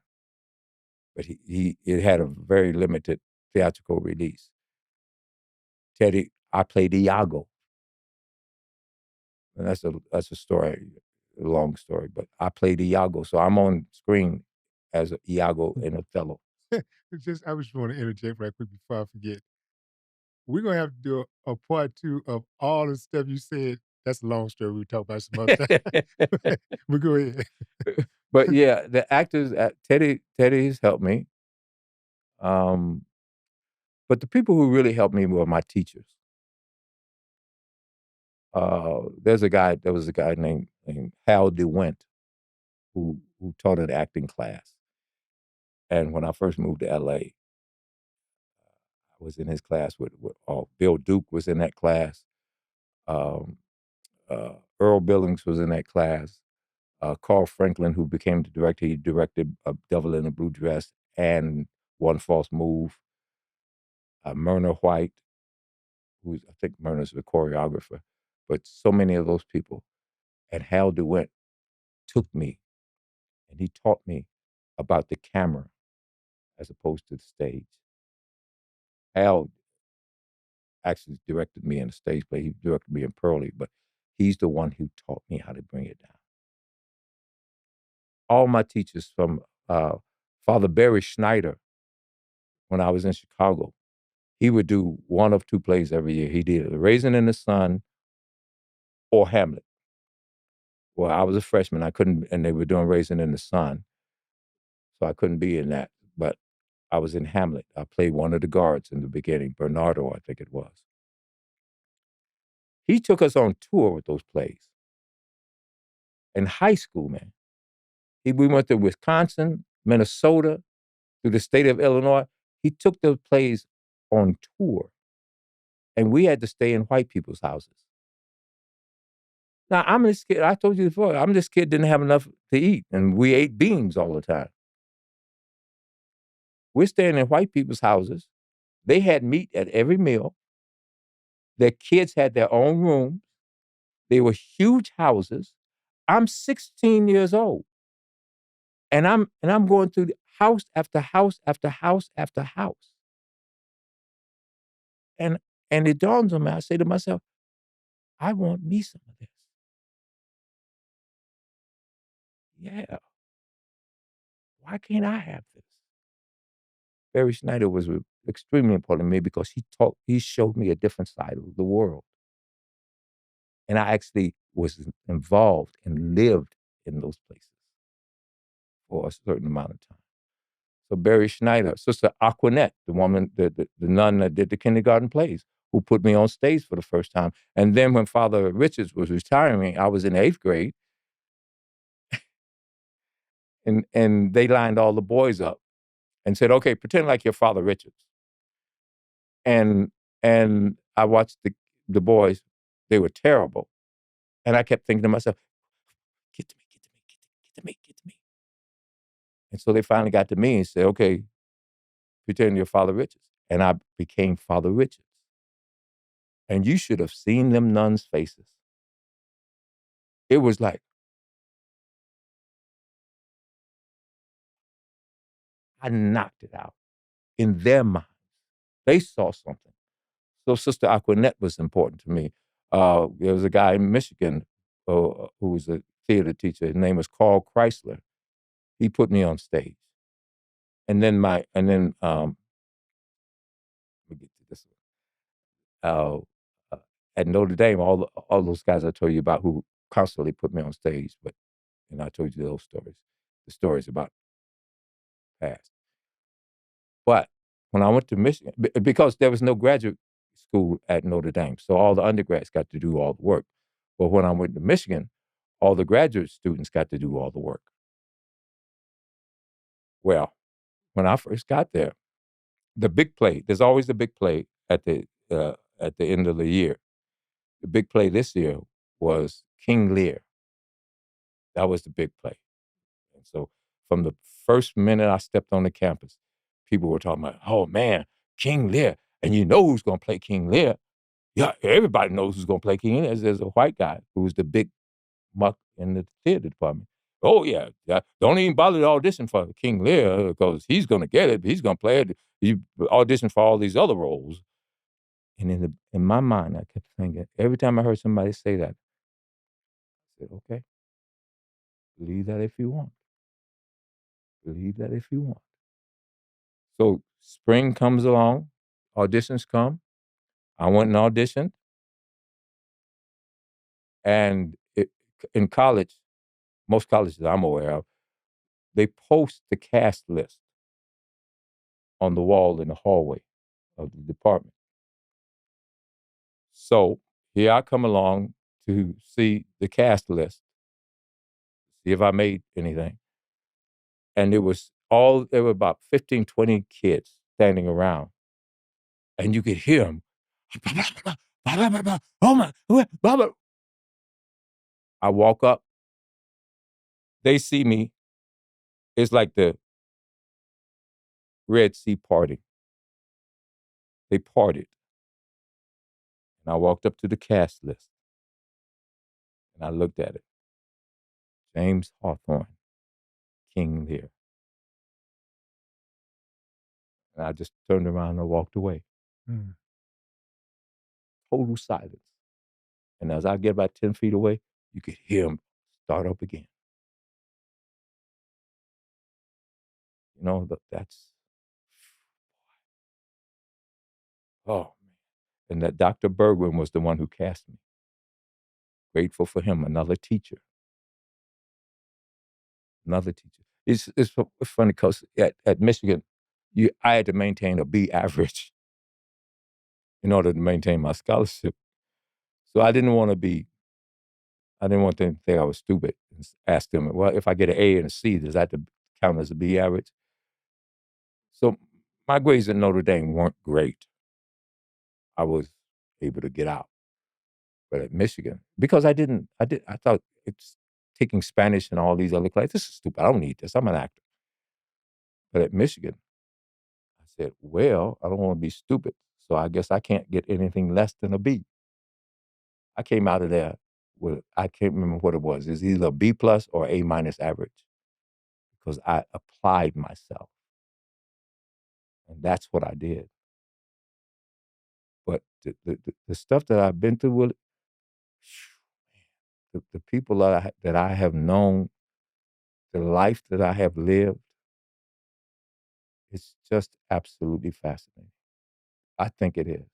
C: but it had a very limited theatrical release. Teddy, I played Iago, and that's a story, a long story, but I played Iago, so I'm on screen as Iago in Othello.
B: I just want to interject right quick before I forget. We're gonna have to do a part 2 of all the stuff you said. That's a long story. We'll talk about some other time. But go ahead.
C: But yeah, the actors, Teddy has helped me. But the people who really helped me were my teachers. There was a guy named Hal DeWint who taught an acting class. And when I first moved to LA, I was in his class with Bill Duke was in that class. Um, Earl Billings was in that class. Carl Franklin, who became the director. He directed Devil in a Blue Dress and One False Move. Myrna White, who I think Myrna's the choreographer, but so many of those people. And Hal DeWint took me and he taught me about the camera as opposed to the stage. Hal actually directed me in a stage play. He directed me in Pearlie, but he's the one who taught me how to bring it down. All my teachers from Father Barry Schneider, when I was in Chicago, he would do one of two plays every year. He did Raisin in the Sun or Hamlet. Well, I was a freshman. I couldn't, and they were doing Raisin in the Sun, so I couldn't be in that. But I was in Hamlet. I played one of the guards in the beginning, Bernardo, I think it was. He took us on tour with those plays. In high school, man. We went to Wisconsin, Minnesota, through the state of Illinois. He took those plays on tour. And we had to stay in white people's houses. Now, I'm this kid, I told you before, I'm this kid didn't have enough to eat, and we ate beans all the time. We're staying in white people's houses. They had meat at every meal. Their kids had their own rooms. They were huge houses. I'm 16 years old. And I'm going through house after house after house after house. And it dawns on me, I say to myself, I want me some of this. Yeah. Why can't I have this? Barry Schneider was extremely important to me because he showed me a different side of the world. And I actually was involved and lived in those places for a certain amount of time. So Barry Schneider, Sister Aquinette, the woman, the nun that did the kindergarten plays, who put me on stage for the first time. And then when Father Richards was retiring, I was in 8th grade, and they lined all the boys up and said, okay, pretend like you're Father Richards. And I watched the boys, they were terrible. And I kept thinking to myself, get to me, get to me, get to me, get to me. And so they finally got to me and said, okay, pretend you're Father Richards. And I became Father Richards. And you should have seen them nuns' faces. It was like, I knocked it out in their minds. They saw something. So Sister Aquinette was important to me. There was a guy in Michigan who was a theater teacher. His name was Carl Chrysler. He put me on stage. And then let me get to this one. At Notre Dame, all those guys I told you about who constantly put me on stage, and I told you those stories, the stories about past. But when I went to Michigan, because there was no graduate school at Notre Dame, so all the undergrads got to do all the work. But when I went to Michigan, all the graduate students got to do all the work. Well, when I first got there, the big play, there's always a big play at the end of the year. The big play this year was King Lear. That was the big play. And so from the first minute I stepped on the campus, people were talking about, oh man, King Lear. And you know who's going to play King Lear. Yeah, everybody knows who's going to play King Lear. There's a white guy who was the big muck in the theater department. Oh, yeah. Don't even bother to audition for King Lear because he's going to get it. He's going to play it. You audition for all these other roles. And in my mind, I kept thinking, every time I heard somebody say that, I said, okay, believe that if you want. Believe that if you want. So spring comes along, auditions come. I went and auditioned. And in college, most colleges I'm aware of, they post the cast list on the wall in the hallway of the department. So here I come along to see the cast list, see if I made anything. And there were about 15, 20 kids standing around. And you could hear them. Oh my, blah, blah. I walk up They see me. It's like the Red Sea parting. They parted. And I walked up to the cast list. And I looked at it. James Hawthorne, King Lear. And I just turned around and walked away.
B: Mm.
C: Total silence. And as I get about 10 feet away, you could hear him start up again. You know, that's, oh, man. And that Dr. Bergwin was the one who cast me. Grateful for him, another teacher. Another teacher. It's funny because at Michigan, I had to maintain a B average in order to maintain my scholarship. So I didn't want them to think I was stupid and ask them, well, if I get an A and a C, does that count as a B average? So my grades at Notre Dame weren't great. I was able to get out. But at Michigan, because I thought it's taking Spanish and all these other classes, this is stupid. I don't need this. I'm an actor. But at Michigan, I said, well, I don't want to be stupid. So I guess I can't get anything less than a B. I came out of there with, I can't remember what it was. It's either a B plus or A minus average because I applied myself. And that's what I did. But the stuff that I've been through with it, the people that I have known, the life that I have lived, it's just absolutely fascinating. I think it is.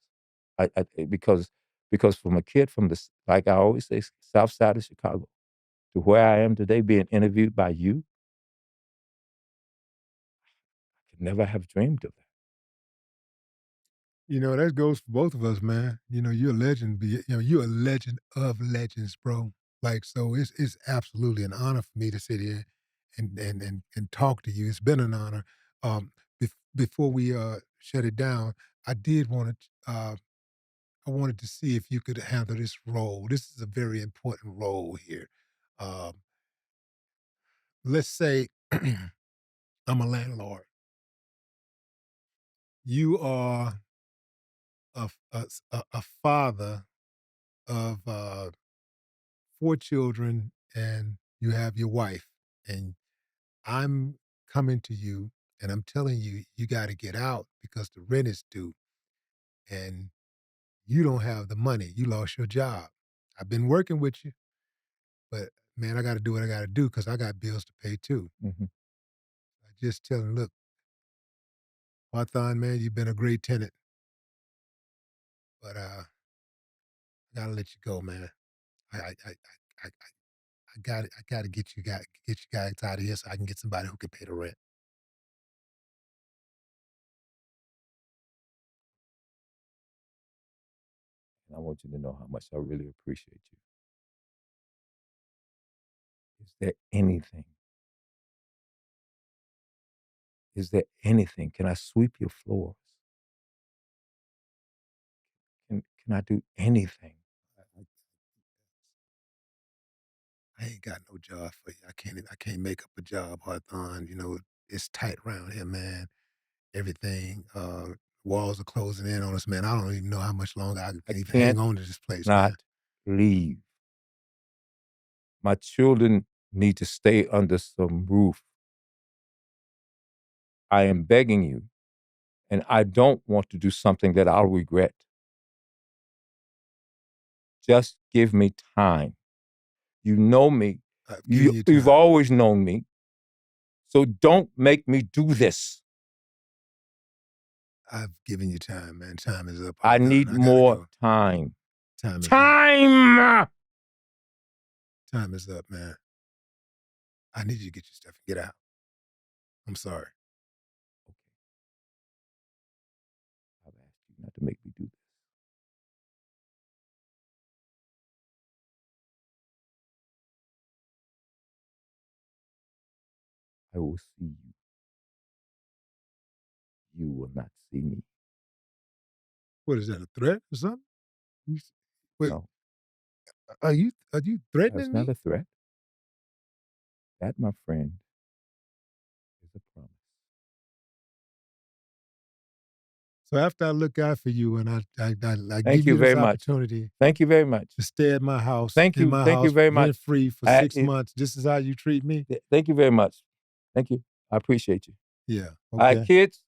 C: Because from a kid from like I always say, South Side of Chicago, to where I am today, being interviewed by you, I could never have dreamed of that.
B: You know, that goes for both of us, man. You know, you're a legend. You're a legend of legends, bro. Like, so it's absolutely an honor for me to sit here and talk to you. It's been an honor. Before we shut it down, I did want to I wanted to see if you could handle this role. This is a very important role here. Um, let's say I'm a landlord. You are a father of 4 children, and you have your wife, and I'm coming to you, and I'm telling you, you got to get out because the rent is due, and you don't have the money. You lost your job. I've been working with you, but man, I got to do what I got to do because I got bills to pay too.
C: Mhm.
B: I just tell him, look, Hawthorne, man, you've been a great tenant, but I gotta let you go, man. I got I got to get you guys out of here so I can get somebody who can pay the rent.
C: And I want you to know how much I really appreciate you. Is there anything? Is there anything? Can I sweep your floors? Can I do anything?
B: I ain't got no job for you. I can't make up a job, Hawthorne. You know, it's tight around here, man. Everything, walls are closing in on us, man. I don't even know how much longer I
C: I
B: can even hang
C: can't
B: on to this place, man.
C: not leave. My children need to stay under some roof. I am begging you, and I don't want to do something that I'll regret. Just give me time. You know me.
B: I've given you
C: You've
B: time.
C: always known me. So don't make me do this.
B: I've given you time, man. Time is up,
C: I
B: Hawthorne.
C: need
B: I gotta
C: more
B: go.
C: time.
B: Time is up.
C: Time!
B: Time is up, man. I need you to get your stuff and get out. I'm sorry.
C: I've asked you not to make me do this. I will see you. You will not see me.
B: What is that? A threat or something? Wait,
C: No,
B: are you
C: that's
B: threatening
C: not
B: me?
C: a threat. That, my friend, is a promise.
B: So after I look out for you and I
C: Thank
B: give
C: you
B: you this
C: very much.
B: opportunity
C: Thank you very much.
B: to stay at my house,
C: Thank you very much.
B: rent free for 6 months, this is how you treat me?
C: Thank you very much. Thank you. I appreciate you.
B: Yeah.
C: All right,
B: Okay.
C: kids.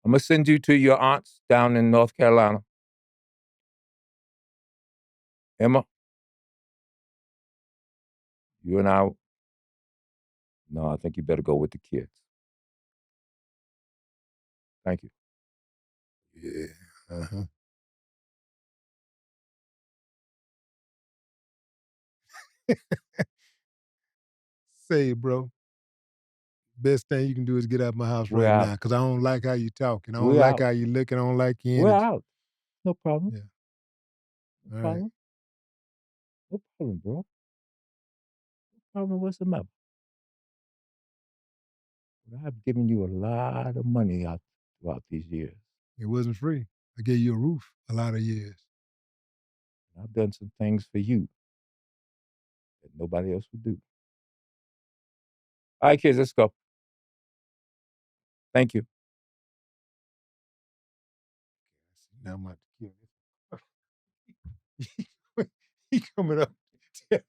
C: I'm gonna send you to your aunts down in North Carolina. Emma, you and I. No, I think you better go with the kids. Thank you.
B: Yeah. Uh-huh. Say, bro, best thing you can do is get out of my house
C: We're
B: right
C: out.
B: now, because I don't like how you talking. I don't
C: We're
B: like
C: out.
B: how you looking. I don't like your
C: We're
B: energy.
C: out. No problem.
B: Yeah.
C: No
B: All right.
C: problem. No problem, bro. No problem whatsoever. I've given you a lot of money out throughout these years.
B: It wasn't free. I gave you a roof a lot of years.
C: I've done some things for you that nobody else would do. All right, kids, let's go. Thank you.
B: Now I'm about to kill this. He coming up. He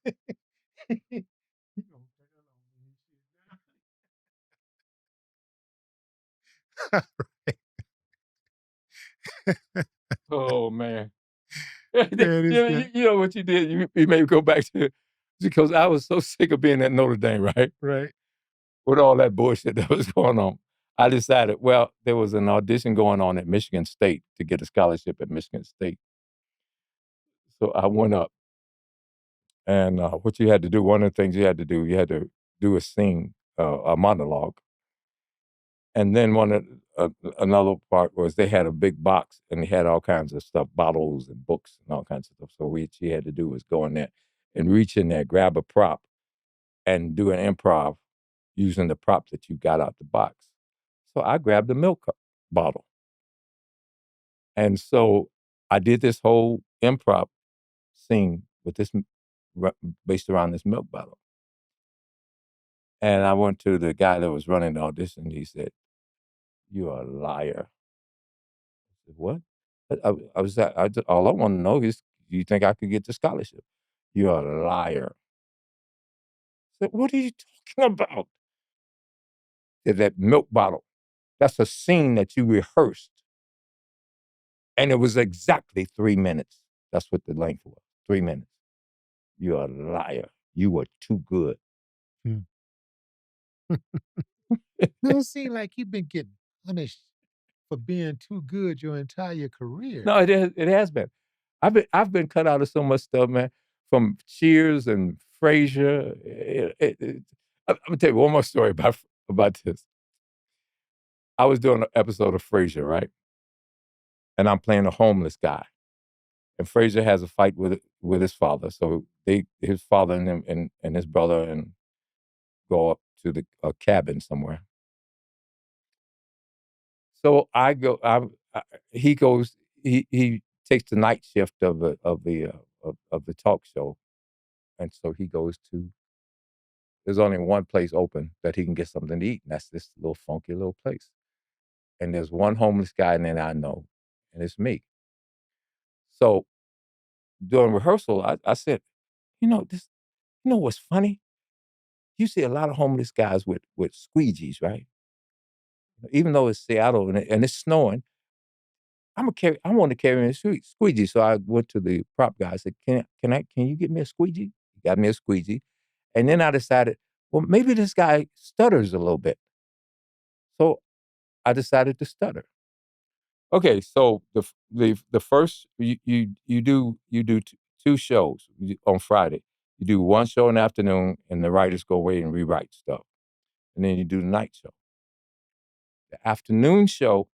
B: gonna tell on me.
C: Oh man.
B: Man, this guy.
C: You know what you did? You made me go back to because I was so sick of being at Notre Dame, right?
B: Right.
C: With all that bullshit that was going on. I decided, well, there was an audition going on at Michigan State to get a scholarship at Michigan State. So I went up. And what you had to do, one of the things you had to do a scene, a monologue. And then another part was they had a big box and they had all kinds of stuff, bottles and books and all kinds of stuff. So what you had to do was go in there and reach in there, grab a prop, and do an improv using the prop that you got out the box. So I grabbed a milk bottle. And so I did this whole improv scene with this based around this milk bottle. And I went to the guy that was running the audition. He said, "You're a liar." I said, "What?" I was all I want to know is, do you think I could get the scholarship? You're a liar. I said, "What are you talking about?" That milk bottle. That's a scene that you rehearsed. And it was exactly 3 minutes. That's what the length was. 3 minutes. You're a liar. You were too good.
B: Don't seem like you've been getting punished for being too good your entire career.
C: No, it has been. I've been cut out of so much stuff, man, from Cheers and Frasier. I'm gonna tell you one more story about this. I was doing an episode of Frasier, right? And I'm playing a homeless guy. And Frasier has a fight with his father. So his father and him and his brother and go up to the cabin somewhere. So I go. He goes. He takes the night shift of the talk show, and so he goes to. There's only one place open that he can get something to eat, and that's this little funky little place. And there's one homeless guy in there I know, and it's me. So during rehearsal, I said, this. You know what's funny? You see a lot of homeless guys with squeegees, right? Even though it's Seattle and it's snowing, I want to carry a squeegee. So I went to the prop guy. I said, can you get me a squeegee? He got me a squeegee. And then I decided, well, maybe this guy stutters a little bit. So I decided to stutter. Okay, so the first you do two shows on Friday. You do one show in the afternoon, and the writers go away and rewrite stuff, and then you do the night show. The afternoon show.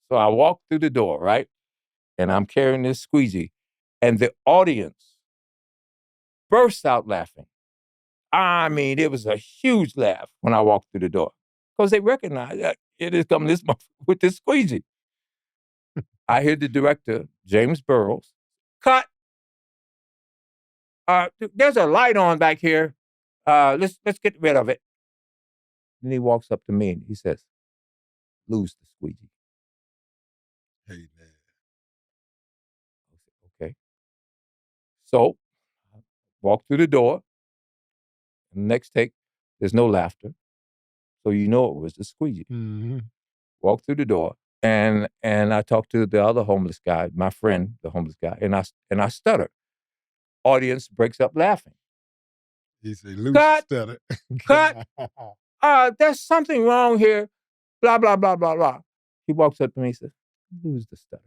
C: So I walk through the door, right, and I'm carrying this squeegee, and the audience bursts out laughing. I mean, it was a huge laugh when I walked through the door because they recognize that it is coming this month with this squeegee. I hear the director, James Burrows, cut. There's a light on back here. Let's get rid of it. Then he walks up to me and he says, lose the squeegee.
B: Hey, man.
C: I said, okay. So, I walk through the door. And the next take, there's no laughter. So you know it was the squeegee.
B: Mm-hmm.
C: Walk through the door. And I talked to the other homeless guy, my friend, the homeless guy, and I stutter. Audience breaks up laughing.
B: He said, "Lose
C: Cut!
B: stutter."
C: Cut! There's something wrong here. Blah, blah, blah, blah, blah. He walks up to me and says, lose the stutter.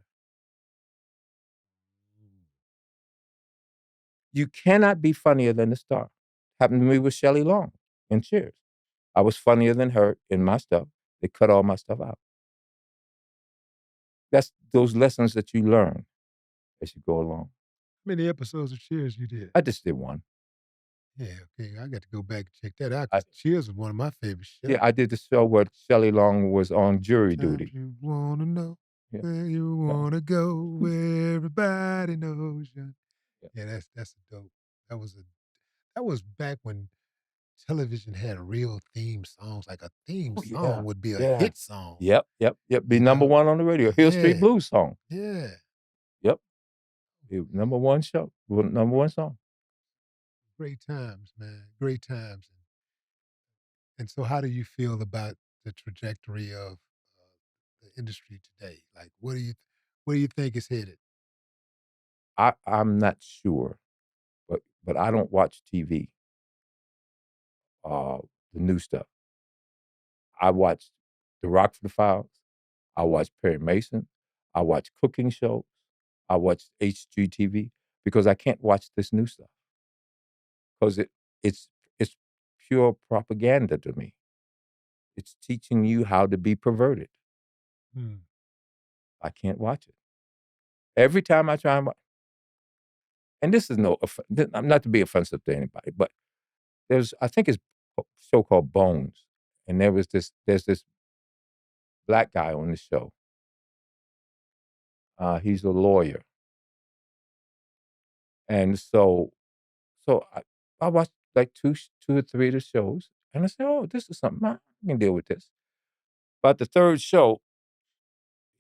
C: You cannot be funnier than the star. Happened to me with Shelley Long in Cheers. I was funnier than her in my stuff. They cut all my stuff out. That's those lessons that you learn as you go along.
B: How many episodes of Cheers you did?
C: I just did one.
B: Yeah, okay. I got to go back and check that out because Cheers was one of my favorite shows.
C: Yeah, I did the show where Shelley Long was on jury duty.
B: You want to know where you want to go, where everybody knows you. Yeah, that's a dope. That was back when television had real theme songs. Like a theme song would be a hit song.
C: Yep. Be number one on the radio. Hill Street Blues song.
B: Yeah.
C: Yep. Number one show. Number one song.
B: Great times, man. Great times. And so how do you feel about the trajectory of the industry today? Like, where do you think it's headed?
C: I'm not sure, but I don't watch TV. The new stuff. I watch The Rockford Files. I watch Perry Mason. I watch cooking shows. I watch HGTV because I can't watch this new stuff because it's pure propaganda to me. It's teaching you how to be perverted. I can't watch it. Every time I try and watch, and this is not to be offensive to anybody, but I think it's a show called Bones, and there's this black guy on the show. He's a lawyer, and so I watched like two or three of the shows, and I said, "Oh, this is something I can deal with this." But the third show,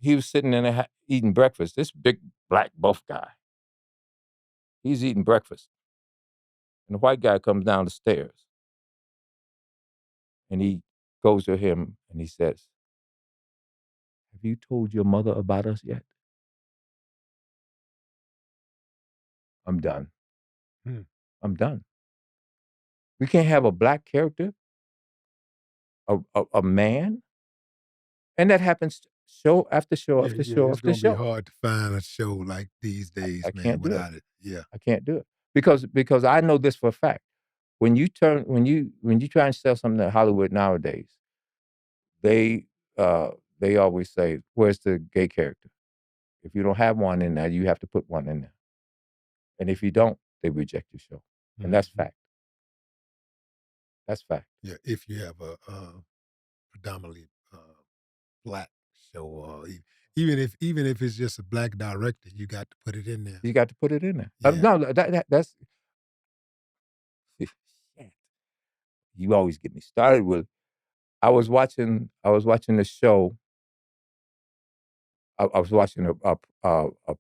C: he was sitting in there eating breakfast. This big black buff guy, he's eating breakfast, and the white guy comes down the stairs, and he goes to him and he says, "Have you told your mother about us yet?" I'm done. I'm done. We can't have a black character, a man, and that happens show after show after show
B: It's
C: after
B: gonna be
C: show.
B: hard to find a show like these days,
C: I
B: man,
C: can't do
B: without it. Yeah.
C: I can't do it because I know this for a fact. When you try and sell something to Hollywood nowadays, they always say, "Where's the gay character?" If you don't have one in there, you have to put one in there, and if you don't, they reject your show, and that's fact. That's fact.
B: Yeah, if you have a predominantly black show, or even if it's just a black director, you got to put it in there.
C: You got to put it in there.
B: Yeah.
C: No, that's you always get me started with. I was watching the show. I was watching a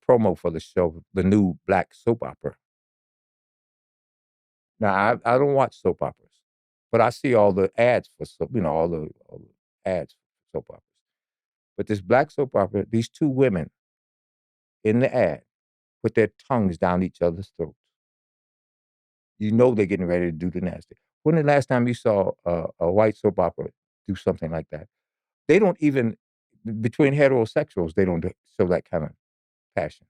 C: promo for the show, the new black soap opera. Now I don't watch soap operas, but I see all the ads for soap. All the ads for soap operas. But this black soap opera, these two women in the ad put their tongues down each other's throats. You know they're getting ready to do the nasty. When the last time you saw a white soap opera do something like that? They don't even, between heterosexuals, they don't show that kind of passion.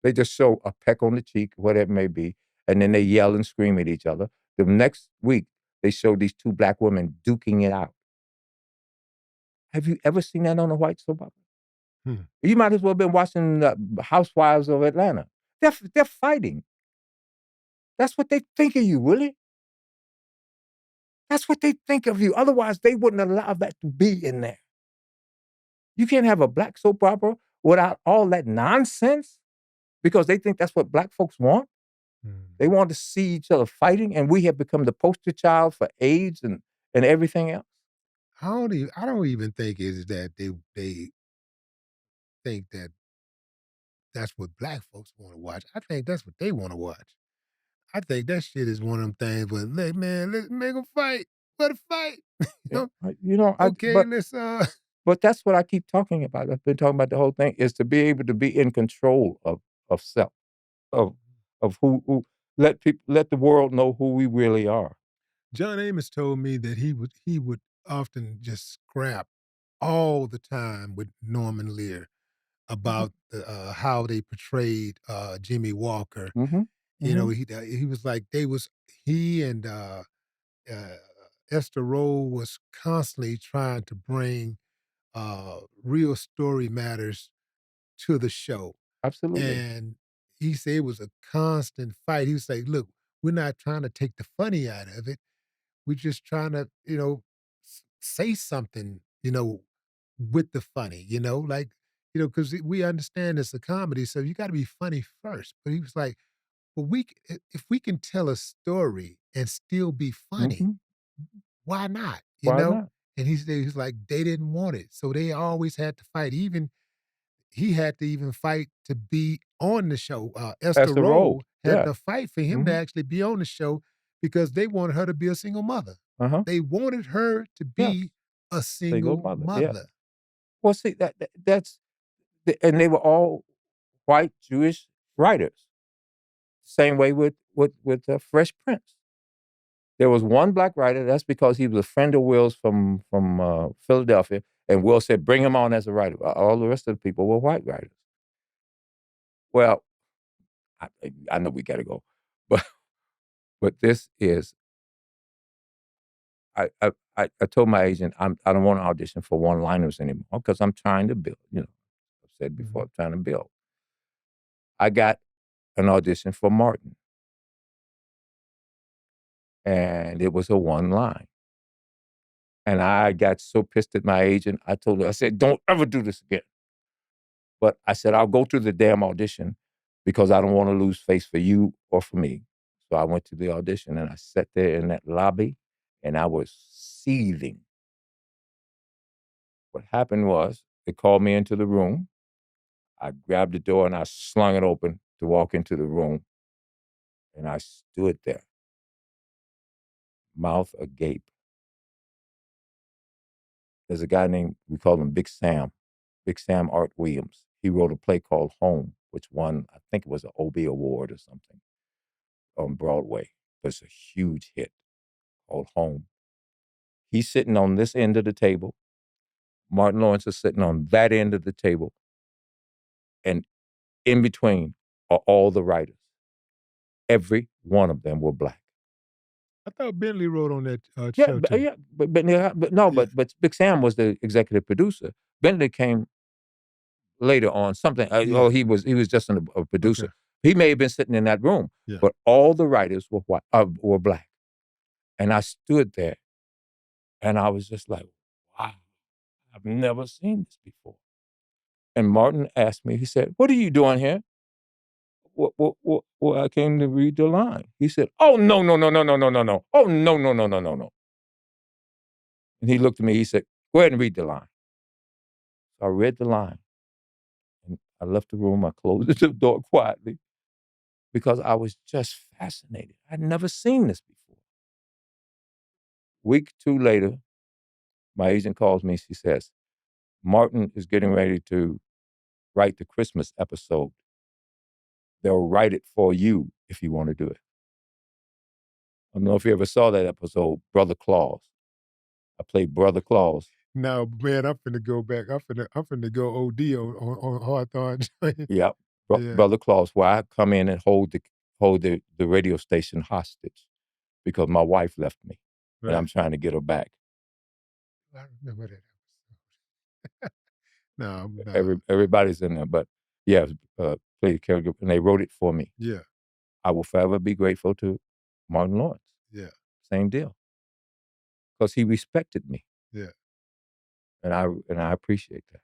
C: They just show a peck on the cheek, whatever it may be, and then they yell and scream at each other. The next week, they show these two black women duking it out. Have you ever seen that on a white soap opera? You might as well have been watching the Housewives of Atlanta. They're fighting. That's what they think of you, Willie. That's what they think of you. Otherwise, they wouldn't allow that to be in there. You can't have a black soap opera without all that nonsense because they think that's what black folks want. They want to see each other fighting, and we have become the poster child for AIDS and everything else.
B: I don't even think is that they think that that's what black folks wanna watch. I think that's what they wanna watch. I think that shit is one of them things where, "Like, man, let's make them fight. Let 'em fight." You
C: Yeah,
B: know?
C: I
B: "Okay, let's,
C: but that's what I keep talking about. I've been talking about the whole thing is to be able to be in control of self, of who let the world know who we really are.
B: John Amos told me that he would often just scrap all the time with Norman Lear
C: Mhm,
B: about how they portrayed Jimmy Walker.
C: mhm,
B: You know,
C: mhm.
B: he was like he and uh, Esther Rolle was constantly trying to bring real story matters to the show,
C: Absolutely.
B: and he said it was a constant fight. He was like, "Look, we're not trying to take the funny out of it. We're just trying to, say something, with the funny, like, because we understand it's a comedy, so you got to be funny first." But he was like, "Well, if we can tell a story and still be funny,
C: Mhm.
B: why not?"
C: Why not?
B: And he said he's like they didn't want it, so they always had to fight. Even he had to even fight to be on the show.
C: That's
B: Esther
C: the role.
B: Rolle had
C: Yeah.
B: to fight for him to
C: Mhm.
B: actually be on the show because they wanted her to be a single mother.
C: Uh-huh.
B: They wanted her to
C: Yes.
B: be a
C: Single
B: single
C: mother. Yeah.
B: mother.
C: Well, see that's and they were all white Jewish writers. Same way with Fresh Prince. There was one black writer. That's because he was a friend of Will's from Philadelphia, and Will said, "Bring him on as a writer." All the rest of the people were white writers. Well, I know we gotta go, but this is I told my agent I don't want to audition for one-liners anymore because I'm trying to build. I've said before,
B: Mhm.
C: I'm trying to build. I got an audition for Martin, and it was a one line. And I got so pissed at my agent, I told her, I said, "Don't ever do this again." But I said, "I'll go through the damn audition because I don't want to lose face for you or for me." So I went to the audition and I sat there in that lobby and I was seething. What happened was they called me into the room. I grabbed the door and I slung it open to walk into the room. And I stood there, mouth agape. There's a guy named, we call him Big Sam Art Williams. He wrote a play called Home, which won, I think it was an Obie Award or something on Broadway. It's a huge hit called Home. He's sitting on this end of the table. Martin Lawrence is sitting on that end of the table. And in between are all the writers. Every one of them were black.
B: I thought Bentley wrote on that
C: Yeah,
B: show too.
C: yeah, but no,
B: Yeah,
C: but Big Sam was the executive producer. Bentley came later on something.
B: yeah,
C: He was just a
B: okay,
C: producer. He may have been sitting in that room,
B: yeah.
C: but all the writers were white, were black. And I stood there, and I was just like, "Wow, I've never seen this before." And Martin asked me. He said, "What are you doing here?" Well, I came to read the line. He said, "Oh no, no, no, no, no, no, no, no. Oh no, no, no, no, no, no." And he looked at me. He said, "Go ahead and read the line." So I read the line, and I left the room. I closed the door quietly because I was just fascinated. I'd never seen this before. Week two later, my agent calls me. She says, "Martin is getting ready to write the Christmas episode. They'll write it for you if you want to do it." I don't know if you ever saw that episode, Brother Claus. I played Brother Claus.
B: Now, man, I'm finna go back. I'm finna go OD on Hawthorne.
C: Yep,
B: Yeah,
C: Brother Claus, where I come in and hold the radio station hostage because my wife left me, and I'm
B: right.
C: trying to get her back.
B: I remember that episode. No, no.
C: Everybody's in there, but yeah, played the character, and they wrote it for me.
B: Yeah,
C: I will forever be grateful to Martin Lawrence.
B: yeah,
C: Same deal, because he respected me,
B: yeah.
C: and I appreciate that.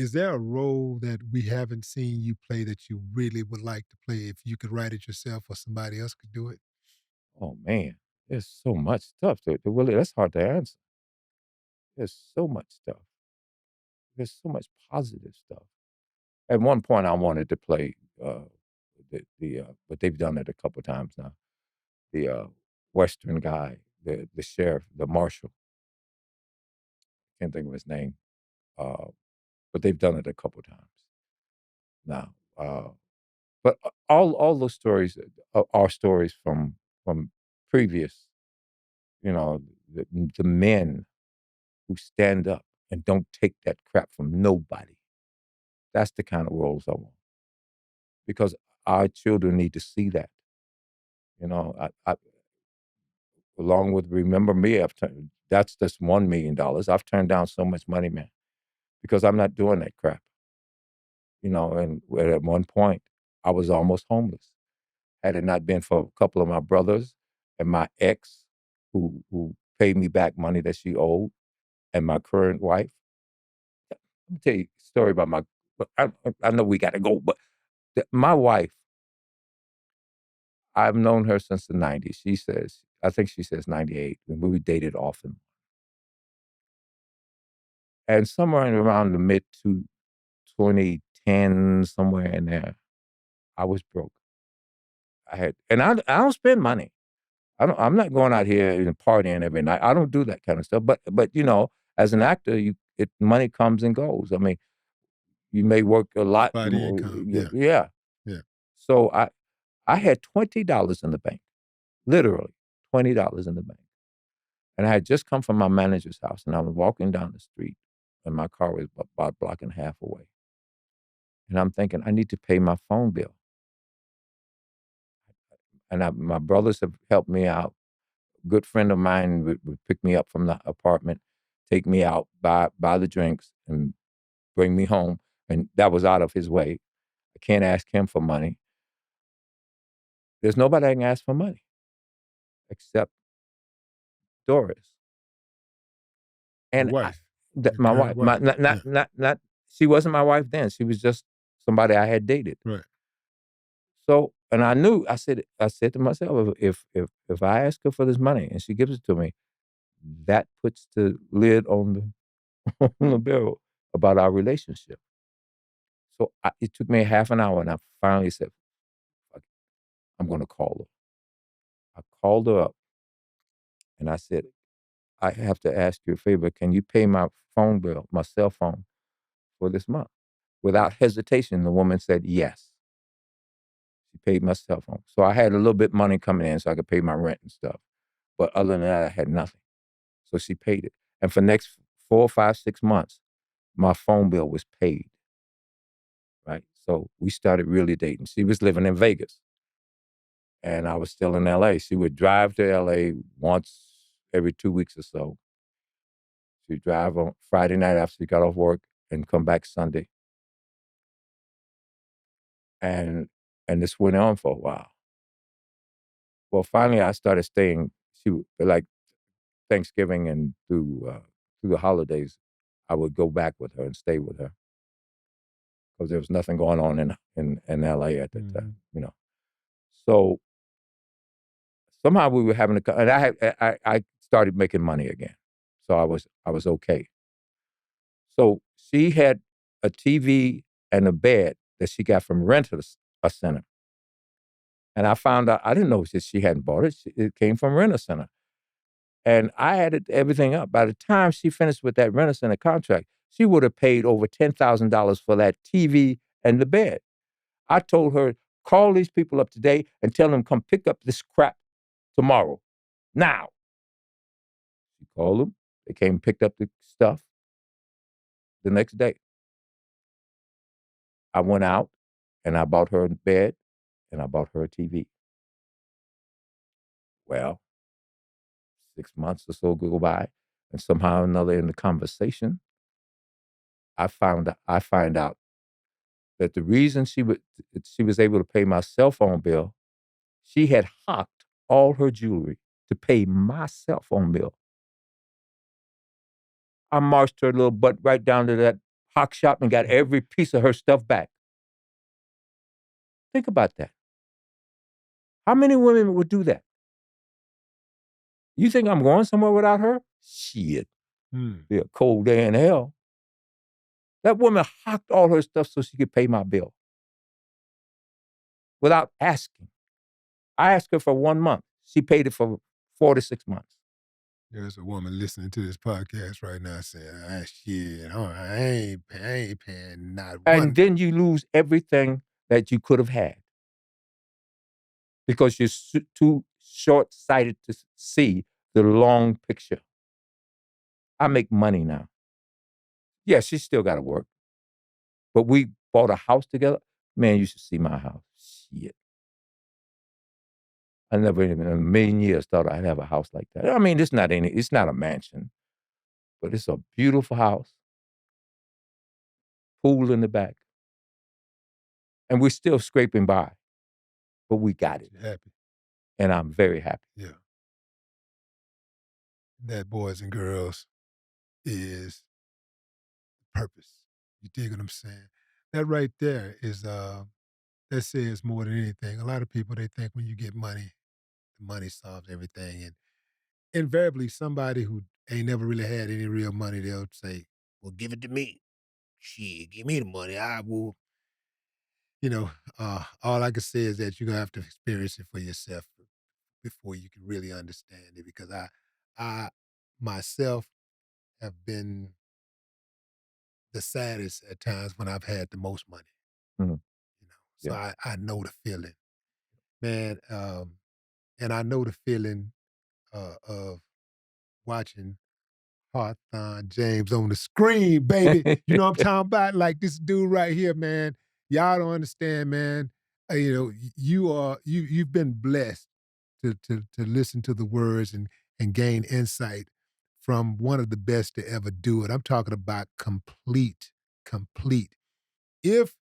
B: Is there a role that we haven't seen you play that you really would like to play if you could write it yourself or somebody else could do it?
C: Oh man, there's so much stuff to really. That's hard to answer. There's so much stuff. There's so much positive stuff. At one point, I wanted to play but they've done it a couple times now. The Western guy, the sheriff, the marshal. Can't think of his name. Uh, but they've done it a couple times now. But all those stories are stories from previous. You know, the men who stand up and don't take that crap from nobody. That's the kind of roles I want because our children need to see that. You know, I along with Remember Me, that's just $1 million. I've turned down so much money, man, because I'm not doing that crap. You know, and at one point, I was almost homeless. Had it not been for a couple of my brothers and my ex, who paid me back money that she owed, and my current wife. Let me tell you a story about my. I know we got to go, but my wife, I've known her since the '90s. I think she says '98, and we dated often. And somewhere around the mid to 2010, somewhere in there, I was broke. I don't spend money. I'm not going out here and partying every night. I don't do that kind of stuff. But you know, as an actor, money comes and goes. I mean, you may work a lot
B: By the
C: more.
B: income, yeah,
C: Yeah.
B: yeah.
C: So I had $20 in the bank, literally $20 in the bank, and I had just come from my manager's house, and I was walking down the street, and my car was about a block and a half away, and I'm thinking I need to pay my phone bill, and my brothers have helped me out. A good friend of mine would pick me up from the apartment, take me out, buy the drinks, and bring me home, and that was out of his way. I can't ask him for money. There's nobody I can ask for money except Doris.
B: Your
C: And
B: wife, your
C: my
B: current
C: wife, my
B: wife, yeah,
C: not she wasn't my wife then. She was just somebody I had dated.
B: right.
C: So, and I said to myself, if I ask her for this money and she gives it to me, that puts the lid on the on the barrel about our relationship. So it took me half an hour, and I finally said, "Fuck it, I'm going to call her." I called her up, and I said, "I have to ask you a favor. Can you pay my phone bill, my cell phone, for this month?" Without hesitation, the woman said yes. She paid my cell phone. So I had a little bit money coming in so I could pay my rent and stuff. But other than that, I had nothing. So she paid it. And for the next 4, 5, 6 months, my phone bill was paid. Right. So we started really dating. She was living in Vegas and I was still in LA. She would drive to LA once every 2 weeks or so. She'd drive on Friday night after she got off work and come back Sunday. And this went on for a while. Well, finally, I started staying. Like Thanksgiving and through the holidays, I would go back with her and stay with her because there was nothing going on in LA at that time,
B: Mhm.
C: you know. So somehow we were having and I started making money again, so I was okay. So she had a TV and a bed that she got from a center, and I found out I didn't know that she hadn't bought it. It came from Rent a Center. And I added everything up. By the time she finished with that Rent a Center contract, she would have paid over $10,000 for that TV and the bed. I told her, call these people up today and tell them come pick up this crap tomorrow. Now. She called them. They came and picked up the stuff the next day. I went out and I bought her a bed and I bought her a TV. Well, 6 months or so go by, and somehow or another in the conversation, I find out that the reason she was able to pay my cell phone bill, she had hocked all her jewelry to pay my cell phone bill. I marched her little butt right down to that hock shop and got every piece of her stuff back. Think about that. How many women would do that? You think I'm going somewhere without her? Shit. Be a cold day in hell. That woman hocked all her stuff so she could pay my bill without asking. I asked her for 1 month. She paid it for 4 to 6 months.
B: There's a woman listening to this podcast right now saying, shit, I ain't paying not one.
C: And then you lose everything that you could have had because you're too short-sighted to see the long picture. I make money now. Yeah, she still got to work. But we bought a house together. Man, you should see my house. Shit. I never in a million years thought I'd have a house like that. I mean, it's not a mansion, but it's a beautiful house. Pool in the back. And we're still scraping by. But we got it.
B: You're happy.
C: And I'm very happy.
B: Yeah. That, boys and girls, is purpose. You dig what I'm saying? That right there is that says more than anything. A lot of people, they think when you get money, the money solves everything. And invariably, somebody who ain't never really had any real money, they'll say, well, give it to me. Shit, give me the money. I will. All I can say is that you're gonna have to experience it for yourself before you can really understand it. Because I myself have been the saddest at times when I've had the most money.
C: Mhm.
B: So
C: Yeah.
B: I know the feeling, man. And I know the feeling of watching Hawthorne James on the screen, baby. You know what I'm talking about? Like this dude right here, man. Y'all don't understand, man. You've been blessed to listen to the words and gain insight from one of the best to ever do it. I'm talking about complete. If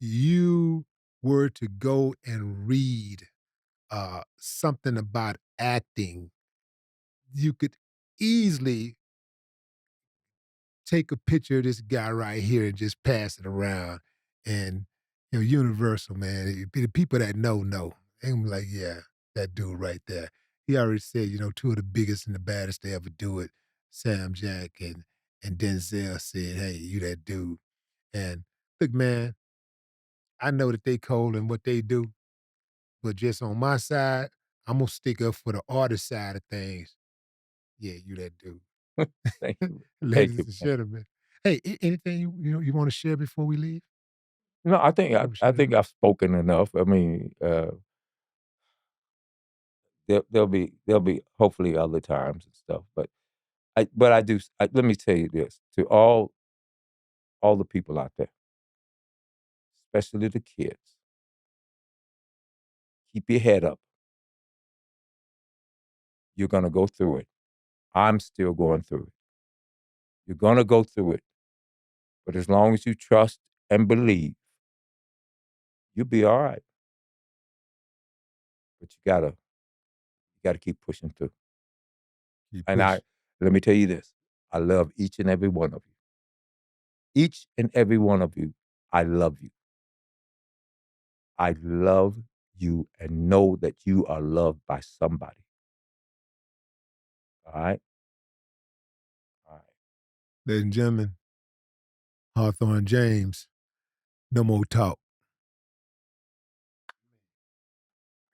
B: you were to go and read something about acting, you could easily take a picture of this guy right here and just pass it around. And Universal, man, the people that know, they gonna be like, yeah, that dude right there. He already said, two of the biggest and the baddest to ever do it, Sam Jack and Denzel said, hey, you that dude. And look, man, I know that they cold in what they do, but just on my side, I'm gonna stick up for the artist side of things. Yeah, you that dude.
C: Thank you.
B: Ladies and gentlemen. Hey, anything you want to share before we leave?
C: No, I think I've spoken enough. I mean, there'll be hopefully other times and stuff. But let me tell you this to all the people out there, especially the kids. Keep your head up. You're gonna go through it. I'm still going through it. You're gonna go through it. But as long as you trust and believe, you'll be all right. But you gotta keep pushing through. And let me tell you this. I love each and every one of you. Each and every one of you, I love you. I love you and know that you are loved by somebody. All right? All right.
B: Ladies and gentlemen, Hawthorne James, no more talk.